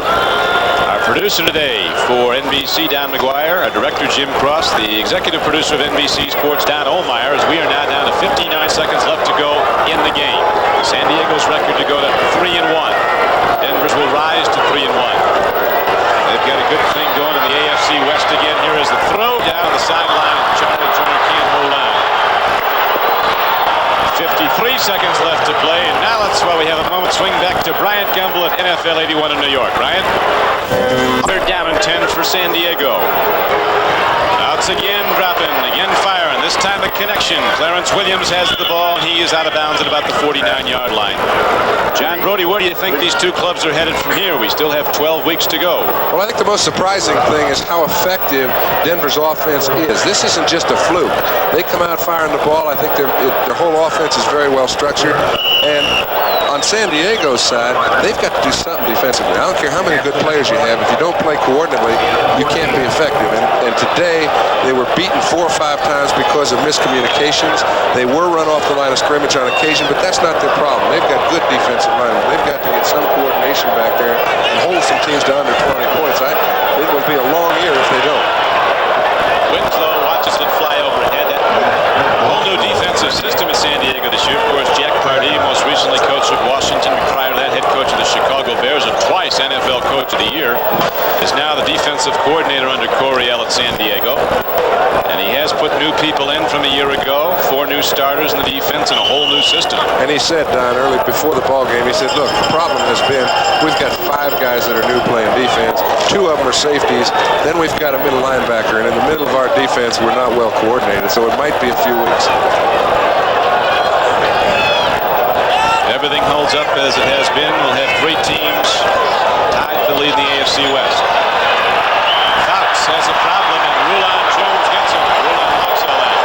[SPEAKER 1] Our producer today for NBC, Don McGuire. Our director, Jim Cross. The executive producer of NBC Sports, Don Ohlmeyer. As we are now down to 59 seconds left to go in the game. San Diego's record to go to 3-1. Denver's will rise to 3-1. They've got a good thing going in the AFC West again. Here is the throw down the sideline. Charlie Joyner can't hold on. 53 seconds left to play, and now let's, while we have a moment, swing back to Bryant Gumbel at NFL 81 in New York. Bryant? 3rd down and 10 for San Diego. Outs again, dropping, again firing. This time a connection. Clarence Williams has the ball, and he is out of bounds at about the 49-yard line. John Brody, where do you think these two clubs are headed from here? We still have 12 weeks to go.
[SPEAKER 2] Well, I think the most surprising thing is how effective Denver's offense is. This isn't just a fluke. They come out firing the ball. I think their whole offense is very well structured. And on San Diego's side, they've got to do something defensively. I don't care how many good players you have. If you don't play coordinatively, you can't be effective. And today, they were beaten 4 or 5 times because of miscommunications. They were run off the line of scrimmage on occasion, but that's not their problem. They've got good defensive linemen. They've got to get some coordination back there and hold some teams to under 20 points. It will be a long year if they don't.
[SPEAKER 1] Winslow watches it fly overhead. That defensive system in San Diego this year. Of course, Jack Pardee most recently coached at Washington. Prior to that, head coach of the Chicago Bears and twice NFL Coach of the Year. Is now the defensive coordinator under Coryell at San Diego. And he has put new people in from a year ago, 4 new starters in the defense and a whole new system.
[SPEAKER 2] And he said, Don, early before the ball game, he said, look, the problem has been we've got 5 guys that are new playing defense. 2 of them are safeties. Then we've got a middle linebacker. And in the middle of our defense, we're not well coordinated. So it might be a few weeks.
[SPEAKER 1] Everything holds up as it has been. We'll have 3 teams tied to lead the AFC West. Fox has a problem, and Rulon Jones gets him. Rulon likes all that.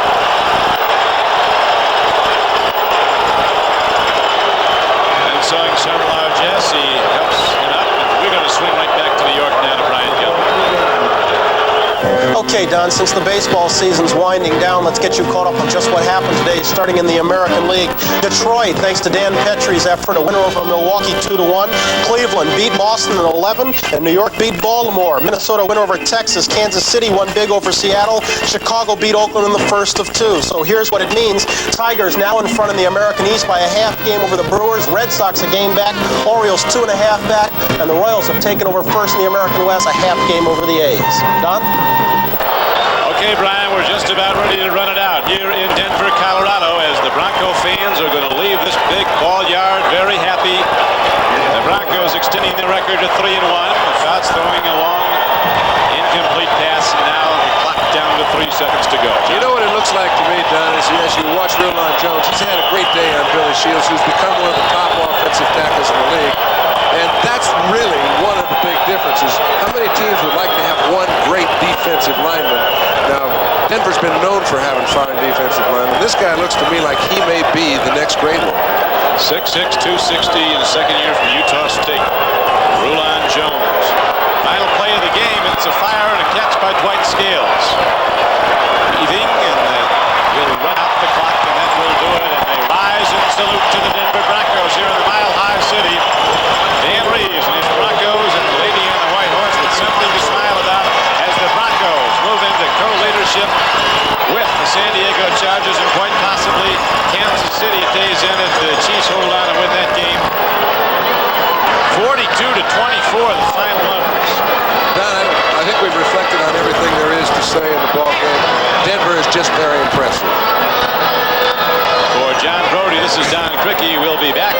[SPEAKER 1] And sowing some largesse, he helps it up, and we're going to swing right back to New York now to Brian Gill.
[SPEAKER 7] Okay, Don, since the baseball season's winding down, let's get you caught up on just what happened today, starting in the American League. Detroit, thanks to Dan Petrie's effort, a winner over Milwaukee 2-1. Cleveland beat Boston in 11, and New York beat Baltimore. Minnesota win over Texas. Kansas City won big over Seattle. Chicago beat Oakland in the first of 2. So here's what it means. Tigers now in front in the American East by a half game over the Brewers. Red Sox a game back. Orioles 2.5 back. And the Royals have taken over first in the American West, a half game over the A's. Don?
[SPEAKER 1] Okay, Brian, we're just about ready to run it out here in Denver, Colorado, as the Bronco fans are going to leave this big ball yard very happy. The Broncos extending their record to 3-1. The Fouts throwing a long, incomplete pass, and now the clock down to 3 seconds to go.
[SPEAKER 2] You know what it looks like to me, Don, is as you watch Rulon Jones, he's had a great day on Billy Shields, who's become one of the top offensive tackles in the league. And that's really one of the big differences. How many teams would like to have one great defensive lineman? Now, Denver's been known for having fine defensive linemen. This guy looks to me like he may be the next great one.
[SPEAKER 1] 6'6", 260 in his second year from Utah State. Rulon Jones. Final play of the game. It's a fire and a catch by Dwight Scales. Heaving, and he'll run out the clock, and that will do it. And they rise and salute to the Denver Broncos here in the Mile High City. Dan Reeves and his Broncos and the lady on the white horse with something to smile about as the Broncos move into co-leadership with the San Diego Chargers and quite possibly Kansas City at day's end if the Chiefs hold on and win that game. 42-24, the final numbers.
[SPEAKER 2] Don, I think we've reflected on everything there is to say in the ball game. Denver is just very impressive.
[SPEAKER 1] For John Brody, this is Don Crickey. We'll be back